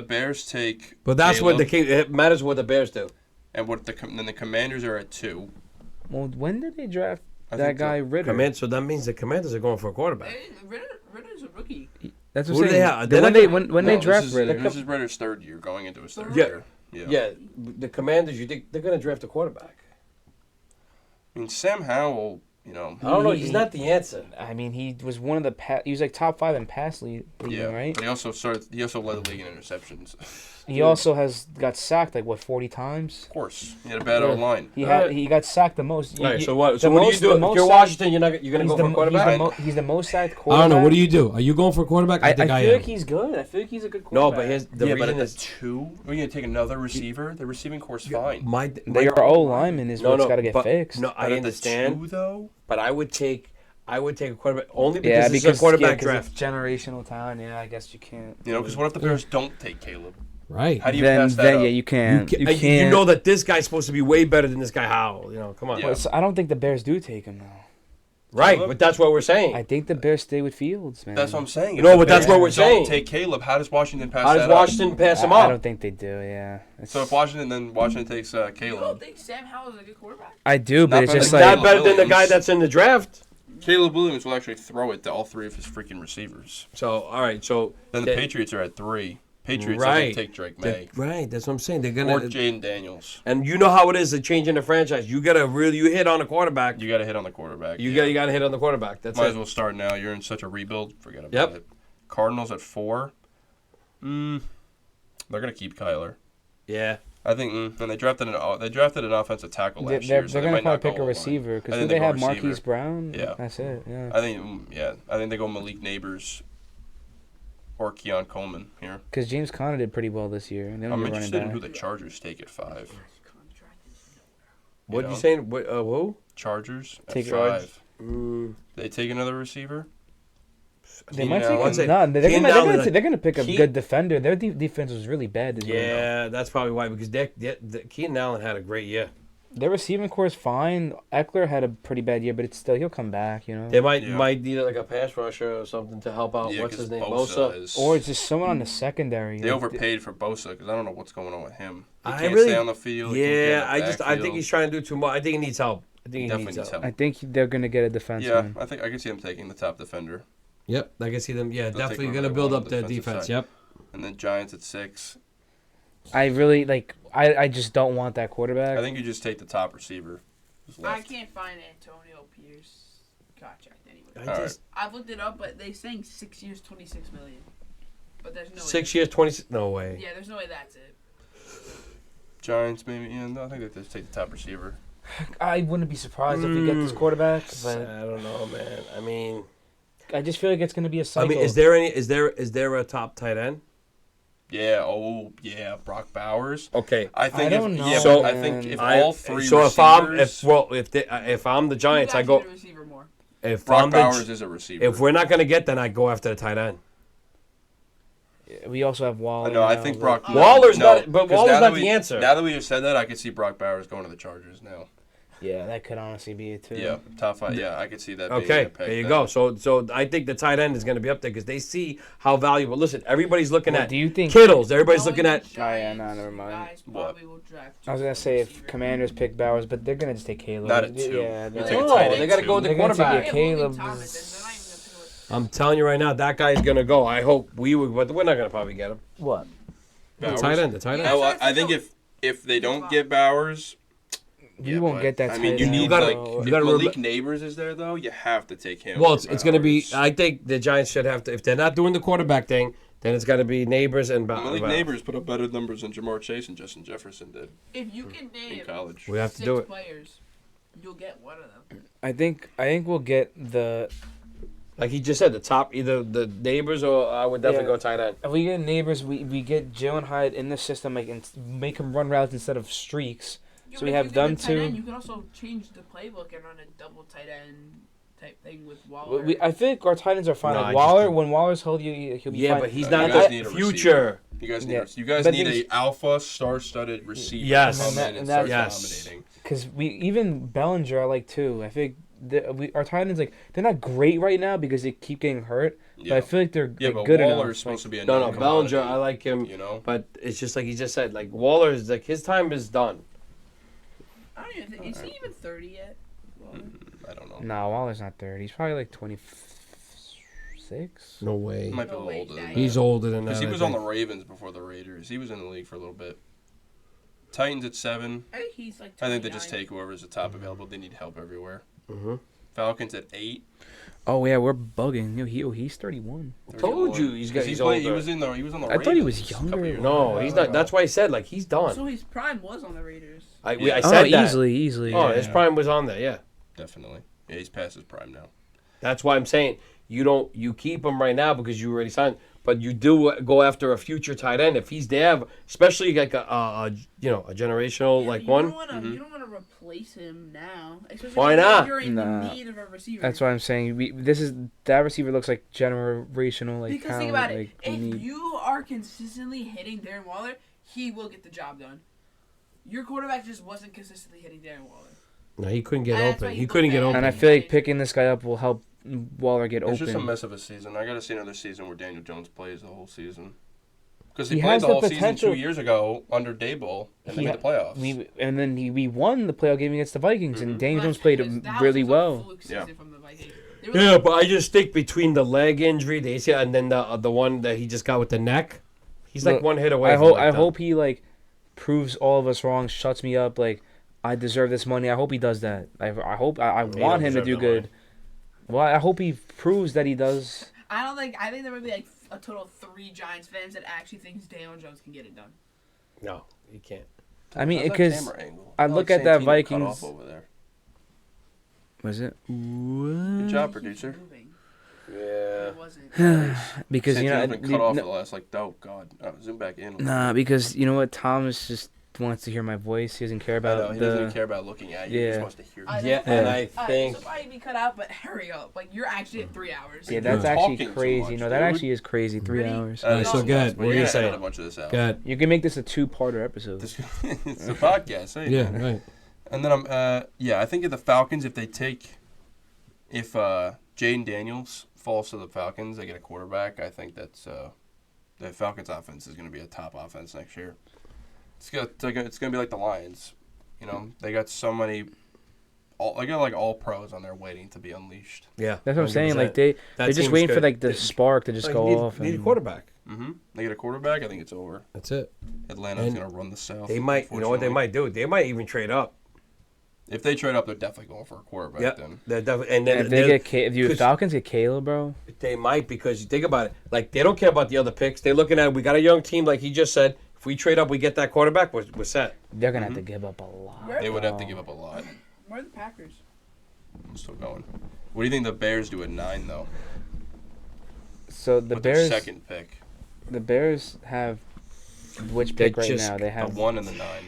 Bears take,
But that's what
Caleb,
it matters what the Bears do.
and then the Commanders are at 2.
Well, when did they draft
I
that
think
guy Ritter?
So that means the Commanders are going for a quarterback.
Hey, Ritter's a rookie.
That's
Who
what I'm
do they
saying.
have?
Then
They're
when
not
they when they
No,
draft
this is,
Ritter,
This is Ritter's 3rd year, going into his 3rd
Yeah.
year. Yeah.
Yeah, the Commanders. You think they're going to draft a quarterback?
I mean, Sam Howell,
I don't know. He's not the answer.
I mean, he was one of the he was like top 5 in pass lead,
yeah,
right?
but he also led the league in interceptions.
He also has got sacked like 40 times.
Of course, he had a bad
Yeah.
O line.
He got sacked the most.
All right.
You-
So what?
the
So what
most-
do you
the
do? If
most
you're
sacked-
Washington, you're going to go
he's
for
the,
a quarterback.
he's the most sacked
I
quarterback.
don't know. What do you do? Are you going for a quarterback? I think I
feel
am.
like he's good. I feel like he's a good
No,
quarterback.
but here's the
Yeah, but
reason
at
is
2, we're gonna take another receiver. The receiving core's fine.
Their O lineman is what's got to get
but-
fixed.
No,
But
I
at the
understand,
2, though.
but I would take a quarterback only because
yeah,
this
because
is a quarterback
'cause
draft.
it's generational talent. Yeah, I guess you can't.
Because what if the Bears don't take Caleb?
Right.
How do you
then
pass that
then
up?
yeah, you can't. You
You
can't.
know that this guy's supposed to be way better than this guy Howell. Come on.
Yeah.
Well, I don't think the Bears do take him though.
Right,
Caleb?
but that's what we're saying.
I think the Bears stay with Fields, man.
That's what I'm saying. If
No,
the
but that's
Bears
what we're saying.
Don't take Caleb. How does Washington pass
How
that
does
up?
Washington pass him
I
up?
don't think they do. Yeah.
So if Washington takes
You don't
Caleb.
think Sam Howell's a good quarterback?
I do, but
Not
it's
better
just
than
like
Not better than the guy
Williams.
that's in the draft.
Caleb Williams will actually throw it to all 3 of his freaking receivers.
So, all right. So
Then the
that-
Patriots are at 3. Patriots
Right.
doesn't take Drake May.
right. That's what I'm saying. They're
Or
gonna.
Jaden Daniels.
And you know how it is to changing the franchise. You gotta you hit on a quarterback.
You got to hit on the quarterback.
You
yeah.
gotta hit on the quarterback. That's
Might
it.
as well start now. You're in such a rebuild. Forget about
Yep.
it. Cardinals at 4. They're gonna keep Kyler.
Yeah.
I think. And they drafted an offensive tackle
they're,
last year.
they're
So they
gonna
might not
probably
go
pick a
O-line.
receiver
I
because
think
they
go
have
receiver.
Marquise Brown.
Yeah.
That's it. Yeah.
I think they go Malik Neighbors or Keon Coleman here.
Because James Conner did pretty well this year. And they don't
I'm
need a running
interested in
back.
who the Chargers take at 5.
What
know?
you saying? Who?
Chargers at
Take
5.
Mm,
They take another receiver.
They
Keenan
might take
Allen.
him. No,
Keenan Allen,
they're gonna pick a
Keen-
good defender. Their defense was really bad this year.
yeah, that's probably why. Because Keenan Allen had a great year.
Their receiving core is fine. Eckler had a pretty bad year, but he'll come back.
They might
Yeah.
need like a pass rusher or something to help out.
Yeah,
What's
'cause
his name?
Bosa
Bosa.
is.
Or it's just someone on the secondary.
They
like,
overpaid for Bosa because I don't know what's going on with him. He
I
can't
really-
stay on the field. he can't get in
Yeah,
the
I think
backfield.
he's trying to do too much. I think he needs help. I think he
Definitely
needs
needs
help.
help.
I think they're gonna get a
Yeah,
defenseman.
I can see him taking the top defender.
Yep, I can see them. Yeah,
They'll
definitely
take
going to
whoever
build
they want
up
on
their
the defensive
defense.
side.
Yep.
And then Giants at 6.
I really like. I just don't want that quarterback.
I think you just take the top receiver. Who's
I
left.
can't find Antonio Pierce contract anywhere.
I
All
just
I've looked it up, but they're saying 6 years, 26 million. But there's no
6
way.
years, 26. No way.
Yeah, there's no way that's it.
Giants maybe. Yeah, no, I think they just take the top receiver.
I wouldn't be surprised if we get this quarterback,
I
but
don't know, man. I mean,
I just feel like it's gonna be a cycle.
is there a top tight end?
Yeah. Oh, yeah. Brock Bowers.
Okay.
I think.
I don't know,
Yeah,
So,
but I think if
I-
all 3
so
receivers.
if I'm the Giants,
You
I
guys
go.
need a receiver more.
If
Brock
I'm the
Bowers is a receiver.
if we're not gonna get, then I go after the tight end.
We also have Waller.
I know. I
now,
think
but-
Brock.
Waller's
no,
not, but
'cause
Waller's
now
not
that
the answer.
Now that we just said that, I could see Brock Bowers going to the Chargers now.
Yeah, that could honestly be it too.
Yeah, top 5. Yeah, I could see that. Being
Okay,
a pick
there you
then.
go. So I think the tight end is going to be up there because they see how valuable. Listen, everybody's looking
Well,
at
do you think?
Kittles. Everybody's
Knowing
looking
the
at.
Oh, yeah,
Giants,
no, never
you
mind.
guys
What?
probably will draft
I was
two
gonna say if
receiver.
Commanders pick Bowers, but they're gonna just take Caleb.
Not at 2.
Yeah,
You
they're-
take a
No,
tight end
they gotta
too.
go with the
They're gonna take
quarterback.
They have
Caleb
Logan
is-
Thomas, and they're not even gonna pick
I'm telling you right now, that guy's going to go. I hope we would, but we're not going to probably get him.
What?
The
Bowers.
tight end. The tight end.
Yeah.
No, I think if they don't get Bowers,
You won't
but,
get that.
I mean,
tight
you
end,
need
gotta-
like
though.
if
you gotta
Malik Neighbors is there though, you have to take him.
Well,
over
it's going to be.
Bowers.
I think the Giants should have to. If they're not doing the quarterback thing, then it's got to be Neighbors and
Malik
Bowers.
Neighbors put up better numbers than Jamar Chase and Justin Jefferson did
If you can
in
name
college.
We have to
6
do it.
players, you'll get one of them.
I think we'll get the.
Like he just said, the top either the Neighbors or I would definitely
Yeah.
go tight end.
If we get Neighbors, we get Jalen Hyde in the system, like and make him run routes instead of streaks.
Yeah,
So
but
we
if
have
you get
them
a tight end,
two.
You can also change the playbook and run a double tight end type thing with Waller.
I think our tight ends are fine.
No,
Like
I just
Waller,
think-
when Waller's healthy, he'll be
Yeah,
fine.
but he's
You
not
guys
the
need a
future.
You guys need
Yeah.
you guys
But
need
things-
a alpha star-studded receiver
Yes.
to come
And that-
in and
and
start
that's-
dominating.
Because we even Bellinger, I like too. I think our tight ends they're not great right now because they keep getting hurt. But I
Yeah,
feel like they're
yeah,
like,
but
good
Waller's
enough.
supposed to be a
No,
non-commodity,
Bellinger, I like him,
You know,
but it's just like he just said. Like Waller is like his time is done.
I don't even think, is he even 30 yet? Waller?
I don't know.
Nah, Waller's not 30. He's probably like 26.
No way.
He might be
No
a little
way,
older than
Dad.
that.
He's older than that.
Because he
I
was on the
think.
Ravens before the Raiders. He was in the league for a little bit. Titans at 7.
I think he's like.
I think they just
29.
take whoever's the top available. They need help everywhere.
Mhm.
Falcons at 8.
Oh yeah, we're bugging. He's 31.
Told you he's got.
'Cause
He's
he
older.
was on the
I thought he was
Ravens a couple
younger.
years
No,
ago.
he's not. That's why I said like he's done.
So his prime was on the Raiders.
I
Yeah.
said that.
easily.
Oh,
yeah.
his prime was on there. Yeah,
Definitely. Yeah, he's past his prime now.
that's why I'm saying you keep him right now because you already signed, but you do go after a future tight end if he's there, especially like a generational
Yeah,
like
you
one.
Don't wanna,
Mhm.
You don't want to replace him now. Especially
Why
when
not?
You're in
Nah.
the need of a receiver.
That's what I'm saying. That receiver looks like generational like
Because
talent.
think about it.
Like, we
If
need.
you are consistently hitting Darren Waller, he will get the job done. Your quarterback just wasn't consistently hitting Darren Waller.
No, he couldn't get
That's why
open.
he
He couldn't
looked
get
bad.
open.
And I feel like picking this guy up will help Waller get
It's just a
open.
mess of a season. I got to see another season where Daniel Jones plays the whole season. Because
He
he played
has
the
the
whole season
potential-
2 years ago under Daboll, and they
He
made the playoffs.
We won the playoff game against the Vikings, and Daniel Jones played
Because that
really
was a
well.
fluke season
Yeah.
from the Vikings. They were
Yeah,
like,
but I just think between the leg injury, the ACL, and then the one that he just got with the neck, he's like
Look,
one hit away.
I
from,
hope
like,
I
the-
hope he proves all of us wrong, shuts me up. Like I deserve this money. I hope he does that. I hope I
He
want
don't
him to
deserve
do
the
good.
money.
Well, I hope he proves that he does.
I think there would be like a total of 3 Giants fans that actually thinks Daniel Jones can get it done.
No, he can't.
I mean,
How's that
because
camera angle?
I
feel
look
like
at that
Santino cut
Vikings-
off over there.
was it?
Good job, producer.
Moving.
Yeah.
It wasn't.
Because
Santino's been cut off
no-
for the last God. Zoom back in.
nah, because you know what, Thomas just wants to hear my voice. He doesn't care
I know,
about
he doesn't even
the.
care about looking at you. He
Yeah.
just wants to hear you.
Yeah, and I
Alright,
think
this will probably be cut out, but hurry up. Like, you're actually at 3 hours.
Yeah, that's
You're
actually
talking too
crazy.
much,
No, that
dude.
actually is crazy. 3
Ready?
hours.
Alright, so
But
good. What
you're
are you
gonna
saying?
edit a bunch of this out.
good.
You can make this a 2-parter episode.
It's a podcast, ain't it?
Yeah, right.
And then I think if the Falcons, if Jaden Daniels falls to the Falcons, they get a quarterback. I think that's the Falcons' offense is going to be a top offense next year. It's going to be like the Lions. You know, they got so many. They got all pros on there waiting to be unleashed.
Yeah,
That's what I'm saying.
100%.
Like they're
That
just
team's
waiting for
good.
the spark to just
Like,
go
need,
off.
Need a
and-
quarterback.
Mm-hmm. They get a quarterback. I think it's over.
That's it.
Atlanta's
And
going to run the South.
They might. You know what they might do? They might even trade up.
If they trade up, they're definitely going for a quarterback.
Yeah,
Then
they're definitely. And then
If they
they're-
get if the
'cause-
Falcons get Caleb, bro.
They might because you think about it. Like they don't care about the other picks. They're looking at we got a young team, like he just said. If we trade up, we get that quarterback. We're set.
They're gonna have to give up a lot.
Where-
they would have to give up a lot.
Where are the Packers?
I'm still going. What do you think the Bears do at 9 though?
So the
With their
Bears,
second pick,
the Bears have which
They
pick right
just-
now? They
the
have.
1 and the 9.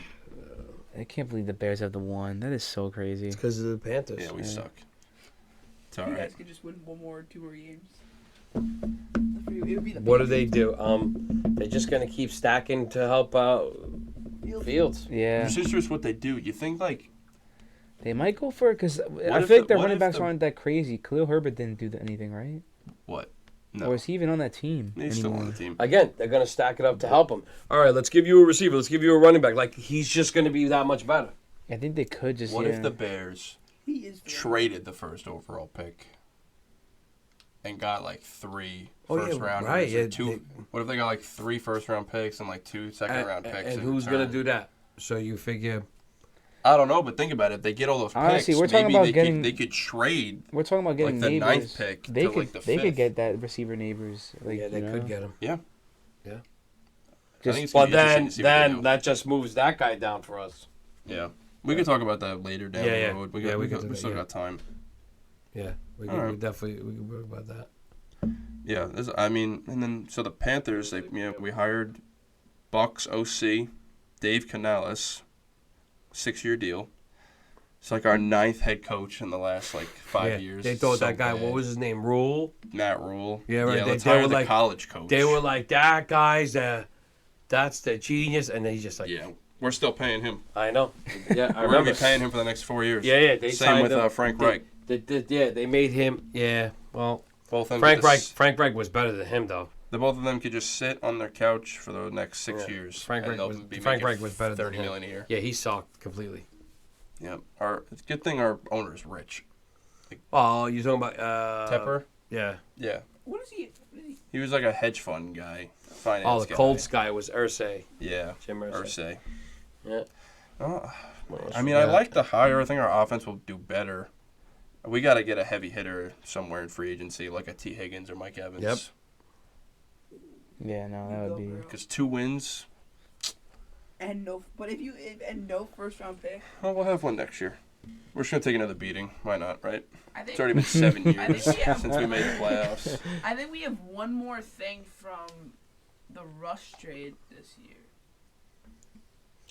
I can't believe the Bears have the 1. That is so crazy.
It's because of the Panthers.
Yeah, we
Yeah.
suck. It's all
You
right.
guys could just win 2 more games. The It would be the
What do they do? They're just gonna keep stacking to help out Fields.
Yeah,
I'm just curious what they do. You think like
they might go for it because I
if
feel like
the-
their
what
running
if
backs
the-
aren't that crazy. Khalil Herbert didn't do anything, right?
what? No,
Or is he even on that team
he's still
anymore?
on the team.
Again, they're gonna stack it up to help him. All right, let's give you a receiver. Let's give you a running back. Like he's just gonna be that much better.
I think they could just.
What
yeah.
if the Bears
He is
traded the first overall pick and got like 3
Oh, yeah,
first rounders?
right,
or
yeah,
2. What if they got like 3 first round picks and like 2 second round picks?
And
in
who's
return?
gonna do that? So you figure.
I don't know, but think about it. If they get all those picks,
Honestly, we're talking
maybe
about
they
getting-
they could trade.
We're talking about getting
like the
neighbors.
9th pick
They
to,
could
like, the
they
5th.
could get that receiver neighbors. Like,
Yeah, they
you know?
could get him.
I
Just-
think it's gonna
But
be interesting to see what they
then
do.
that just moves that guy down for us.
Yeah, we could talk about that later down
Yeah,
the road. We
yeah,
got,
we
we,
could
got,
do
we
that,
still
yeah.
got time.
Yeah, we
All
can
right.
definitely we can work about that.
Yeah, I mean, and then so the Panthers, we hired Bucks OC, Dave Canales, 6-year deal. It's like our 9th head coach in the last like 5 years.
They thought
So
that guy.
bad.
What was his name? Rule.
Matt Rule?
Yeah, right.
Yeah,
They-
let's
they
hire
were
the
like-
college coach.
They were like that guy's that's the genius, and then he's just like,
Yeah, we're still paying him.
I know. Yeah, I
We're gonna
remember
be paying him for the next 4 years.
Yeah, they
Same
signed
with
him.
Frank Reich.
They made him. Yeah, well,
Both of them
Frank
could
Reich.
just-
Frank Reich was better than him though.
The both of them could just sit on their couch for the next 6
Yeah.
years.
Frank
and
Reich
they'll
was-
be
Frank
making
Reich was better than
30
him.
million a year.
Yeah, he sucked completely.
Yep. It's a good thing our owner is rich.
Oh, you talking about
Tepper?
Yeah.
Yeah.
What is he?
He was like a hedge fund guy. Finance
Oh, the
guy.
Colts guy was Irsay.
Yeah.
Jim Irsay.
Ursay.
Yeah.
Oh, I mean, I like the hire. I think our offense will do better. We got to get a heavy hitter somewhere in free agency, like a T. Higgins or Mike Evans.
Yep.
Yeah, no, that would be.
Because 2 wins,
And no first round pick.
well, we'll have one next year. We're just going to take another beating. Why not, right?
I think
It's already been 7
I
years
think we have-
since we made the playoffs.
I think we have one more thing from the Rush trade this year.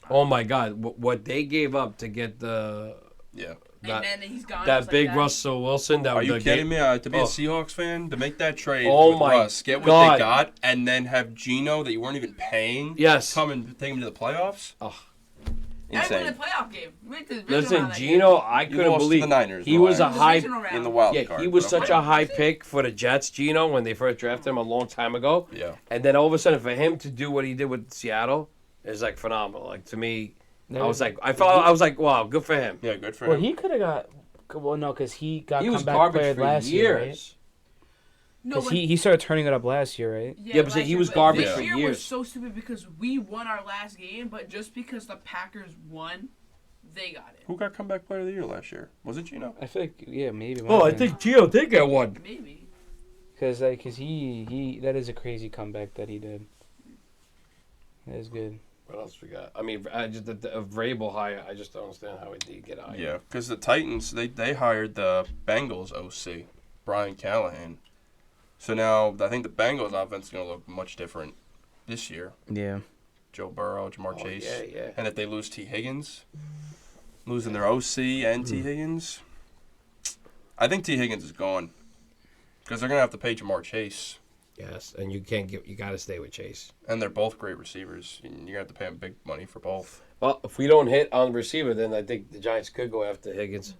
Oh my God, what they gave up to get the
Yeah.
that,
And then he's gone.
that
just like
big
that.
Russell Wilson. That
Are
was
you
the
kidding me? To be
Oh.
a Seahawks fan, to make that trade
Oh
with
my
Russ, get what
God.
they got, and then have Gino that you weren't even paying
Yes.
come and take him to the playoffs?
Oh.
And win
Insane.
a playoff game. We went to the divisional
Listen,
round that
Gino, I
You
couldn't
lost
believe
to the Niners.
he
though,
was a
Aaron.
year.
high.
Divisional round.
in the wild
Yeah,
card.
he was
but
such
okay.
a high pick for the Jets, Gino, when they first drafted him a long time ago.
Yeah.
And then all of a sudden, for him to do what he did with Seattle is like phenomenal. Like to me, I was like, wow, good for him.
Yeah, good for
Well,
him.
he could have got. Well, no, because he got
He was
comeback player
garbage for
last year, right?
years.
No,
Because
but
he started turning it up last year, right?
Yeah, but
last
he
year,
was
but
garbage
this
for
year
years.
was so stupid because we won our last game, but just because the Packers won, they got it.
Who got comeback player of the year last year? Was it Gino?
I feel like maybe.
Oh, I think Gio did get one.
Maybe.
Because he that is a crazy comeback that he did. That is good.
What else we got? I mean, I just the Vrabel hire. I just don't understand how he did get hired.
Yeah, because the Titans, they hired the Bengals OC, Brian Callahan. So now I think the Bengals offense is going to look much different this year.
Yeah.
Joe Burrow, Jamar
Oh,
Chase.
yeah.
And if they lose T. Higgins, losing their OC and T. Higgins, I think T. Higgins is gone. Because they're going to have to pay Jamar Chase.
Yes, and you got to stay with Chase.
And they're both great receivers. You're going to have to pay them big money for both.
Well, if we don't hit on the receiver, then I think the Giants could go after Higgins.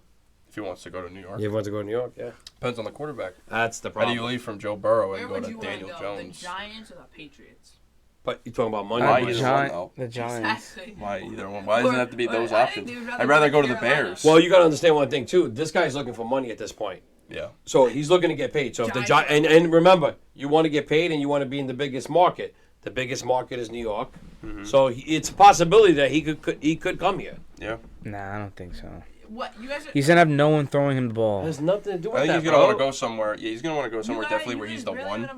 If he wants to go to New York.
You want to go to New York? Yeah.
Depends on the quarterback.
That's the
How
problem.
do you leave from Joe Burrow and
Where
go
would
to
you want to
Daniel
go?
Jones?
The Giants or the Patriots?
But you're talking about money.
Why
wise.
either
Gi-
one, though?
the Giants.
Exactly.
Why either one? Why does it have to be those
I think
options?
they would
I'd rather go to the
Carolina.
Bears.
Well, you got to understand one thing too. This guy's looking for money at this point.
Yeah.
So he's looking to get paid. So if the
Giants-
and remember, you want to get paid and you want to be in the biggest market. The biggest market is New York. So it's a possibility that he could come here.
Yeah.
Nah, I don't think so.
What you guys?
He's gonna have no one throwing him the
It
ball.
has nothing to do with
I think
that,
he's gonna
bro.
want to go somewhere. Yeah, he's gonna want to go somewhere definitely where he's the one.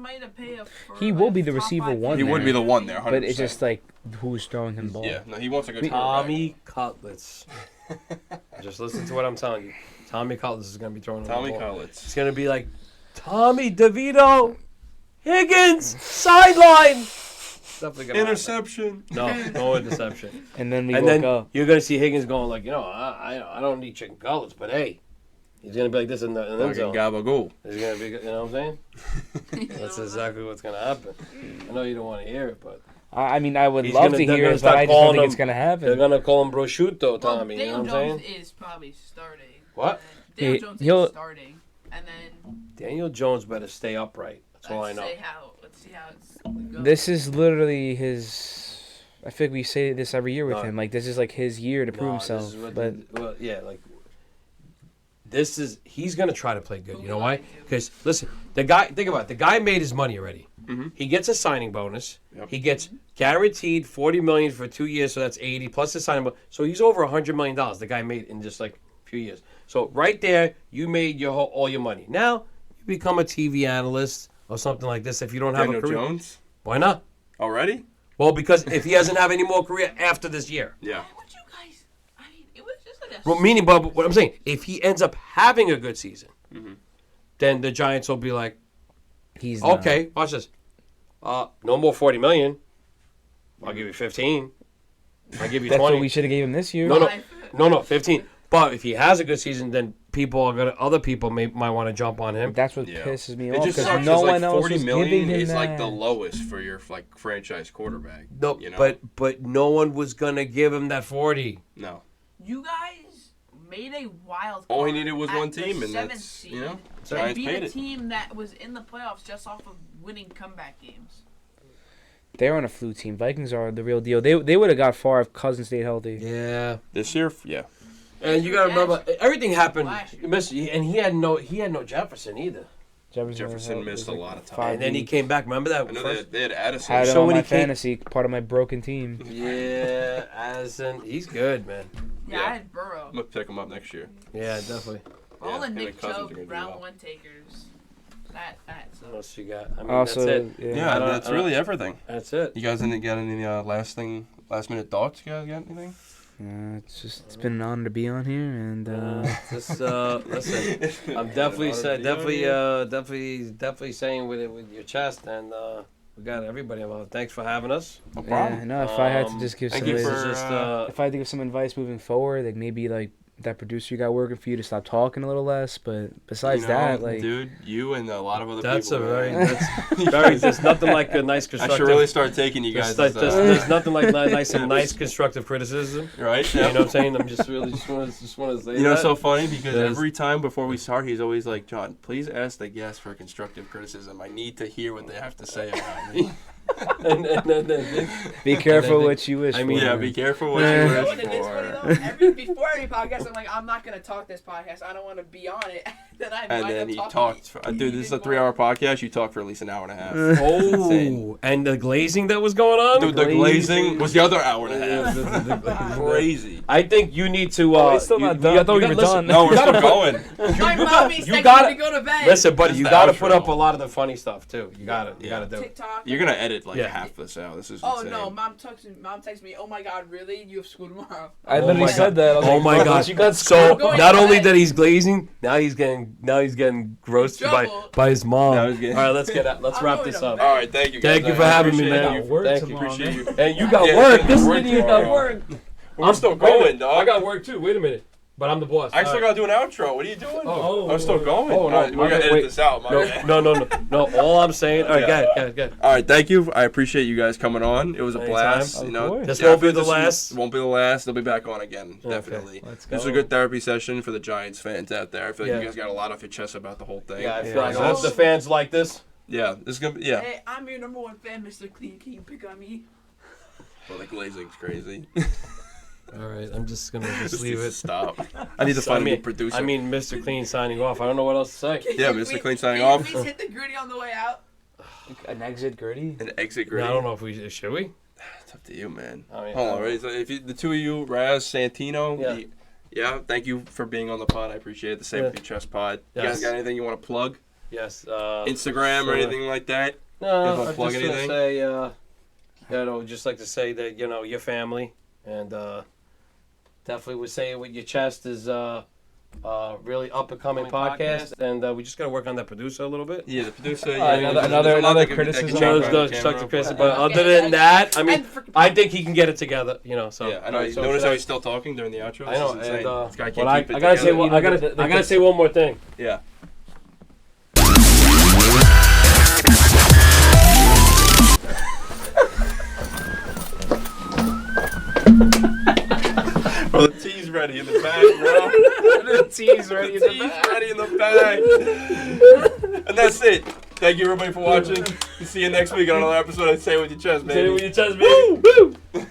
He will be the receiver one
He would be the one there, 100%.
But it's just like who's throwing him the ball.
Yeah, no, he wants a good
Tommy Cutlets. Just listen to what I'm telling you. Tommy Cutlets is going to be throwing the
Tommy
ball.
Collins.
It's going to be like Tommy DeVito, Higgins, sideline. Something gonna
Interception.
happen. No interception.
And then we
And
woke
then
up.
you're going to see Higgins going like, I don't need chicken cutlets, but hey, He's gonna be like this in the end
Fucking
zone.
gabagool.
He's gonna be, you know what I'm saying? That's exactly what's gonna happen. I know you don't want to hear it, but
I mean, I would
He's
love
gonna-
to
they're
hear
gonna
it, but
start
I just don't
calling
think it's
him-
gonna
they're
happen.
gonna call him prosciutto,
Well,
Tommy. You know
Daniel
what I'm
Jones
saying?
is probably starting.
What?
Daniel Jones
he'll-
is starting, and then
Daniel Jones better stay upright. That's all I know.
Let's see how it's going.
This is literally his. I feel like we say this every year with
No.
him. Like this is like his year to prove
No, this
himself.
is what
But
well, yeah, like he's gonna try to play good. You know why? Because listen, the guy. Think about it. The guy made his money already.
Mhm.
He gets a signing bonus.
Yep.
He gets guaranteed $40 million for 2 years, so that's 80 plus the signing bonus. So he's over $100 million. The guy made in just like a few years. So right there, you made all your money. Now you become a TV analyst or something like this. If you don't have
Daniel
a career,
Jones
why not?
already?
Well, because if he doesn't have any more career after this year.
Yeah.
Why would you guys? I mean, it was just like a.
Well, meaning, but what I'm saying, if he ends up having a good season,
Mhm.
then the Giants will be like,
he's not.
okay, watch this. No more $40 million. I'll give you 15. I'll give you
That's
20.
what we should have gave him this year.
No, 15. But if he has a good season, then other people might want to jump on him.
That's what
Yeah.
pisses me
It
off
just
because
sucks.
no
'Cause, like,
one else
40
was
million
giving him
is
that.
like the lowest for your like franchise quarterback.
No,
you know?
but no one was gonna give him that 40.
No.
You guys made a wild.
All he
card
needed was
at
one
the
team, and
7th
that's
seed
you know,
and
Giants
beat
paid
a
it.
team that was in the playoffs just off of winning comeback games.
They're on a flu team. Vikings are the real deal. They would have got far if Cousins stayed healthy.
Yeah.
This year, yeah.
And you gotta remember, everything happened.
Last year.
And he had no Jefferson either.
Jefferson missed a lot of time.
And then he came back. Remember that?
I know
first?
they had Addison.
Had him
So
on
when
my
he came-
fantasy, part of my broken team.
Yeah, Addison. He's good, man.
Yeah,
Yeah.
I had Burrow.
I'm gonna pick him up next year.
Yeah, definitely.
All
Yeah,
the
him
Nick
and Cousins are
Chubb
gonna do
round
well.
one takers. That
What else you got? I mean,
Also,
that's it.
yeah.
Yeah,
I don't-
that's
I don't-
really everything.
That's it.
You guys didn't get any last minute thoughts? You guys got anything?
It's been an honor to be on here, and
Just listen. I'm definitely definitely saying with your chest, and we got everybody involved. Thanks for having us.
No
yeah,
problem.
no. If I had to just give
Thank
some,
you
advice-
for
Just
if I had to give some advice moving forward, like maybe like that producer you got working for you to stop talking a little less. But besides
You know,
that, like
dude, you and a lot of other
that's
people.
a very
man.
there's nothing like a nice
I
constructive.
should really start taking you guys.
There's nothing like nice constructive criticism.
Right?
You know what I'm saying? I'm just really just want to say
You know,
that.
it's so funny because
There's-
every time before we start, he's always like, "John, please ask the guests for constructive criticism. I need to hear what they have to say about me."
and
be careful
think-
what you wish
I mean,
for.
Yeah, be careful what
Yeah.
you
You know
wish
what it is funny
for.
though? Before every podcast, I'm like, I'm not gonna talk this podcast. I don't want to be on it. then I
And
wind
then
up
he
talking
talked. Dude, this is a
even
3-hour podcast. You talk for at least an hour and a half.
oh, and the glazing that was going on.
Dude, the glazing was the other hour and a half.
half.
Crazy.
I think you need to.
Oh, it's still not done. I thought we were done.
No, we're still going.
more. My
you
mommy's
you
texting
gotta-
me to go to bed.
Listen, buddy,
This
you
is the
got to put
outro.
up a lot of the funny stuff too. You got to. You got to do it.
TikTok.
You're gonna edit like
Yeah.
half this out. This is
Oh
insane.
no, mom texted me. Oh my god, really? You have school tomorrow?
I
Oh
literally
my
said that. I was
Oh
like,
my
"Bro,
god!
you got
So
going
not
to
only
bed.
that he's glazing, now he's getting roasted by
trouble.
his mom.
Now
All
he's getting-
right, let's get out. Let's
I'm
wrap
going
this
to
up.
bed.
All right, thank you. Guys.
Thank you for
I
having me,
appreciate
man.
you.
Thank you.
Appreciate you.
And you got
Yeah,
work.
yeah,
This
work
idiot got
tomorrow.
work.
We're still
Wait a minute.
going, dog.
I got work too. Wait a minute. But I'm the boss.
I still gotta do an outro. What are you doing?
Oh.
I'm still going.
Oh, no,
All right, we're
my
gonna
bad.
edit
Wait.
this out. My bad.
No. All I'm saying. All right,
Yeah.
go ahead.
All right, thank you. I appreciate you guys coming on. It was a
Anytime.
blast.
Of
You know,
course.
This
Yeah,
won't be
I
the
think
last.
Won't be the last. They'll be back on again,
Okay,
definitely.
let's
This was
go.
a good therapy session for the Giants fans out there. I feel like
Yeah.
you guys got a lot off your chest about the whole thing.
Yeah, I
Yeah.
feel like I
Process.
hope the fans like this.
Yeah, this is gonna be
Hey, I'm your number one fan, Mr. Clean. Can you pick on me?
Well, the glazing's crazy.
All right, I'm just gonna just
Just
leave
needs to
it.
stop. I need to find a new producer.
I mean, Mr. Clean signing off. I don't know what else to say.
Can
Yeah,
you
Mr.
please-
Clean signing
can you
off.
Please hit the gritty on the way out.
an exit, Gertie.
An exit
I
grade.
don't know if we should we.
It's up to you, man.
I mean,
Hold on, right? So if you, the two of you, Razz, Santino,
Yeah.
yeah, thank you for being on the pod. I appreciate it. The Say With Your Chest pod. You
Yes.
guys got anything you want to plug?
Yes.
Instagram or
sure.
anything like that?
No,
You
I'm
wanna plug
just gonna
anything?
say, just like to say that your family and definitely would say it with your chest is
really up and coming podcast, and we just got to work on that producer a little bit.
Yeah, the producer.
Another criticism.
But other than that, I mean, I think he can get it together. You know, so
Yeah, I know.
so
Notice how he's still talking during the outro.
I know,
This is insane.
and
This guy
but
can't
I
keep it
gotta say,
together.
I gotta say one more thing.
Yeah. Bro, the tea's ready in the bag, bro.
The tea's ready in the
Tea's
bag.
ready in the bag. And that's it. Thank you, everybody, for watching. See you next week on another episode of Say It With Your Chest, baby.
Say it with your chest, baby. Woo!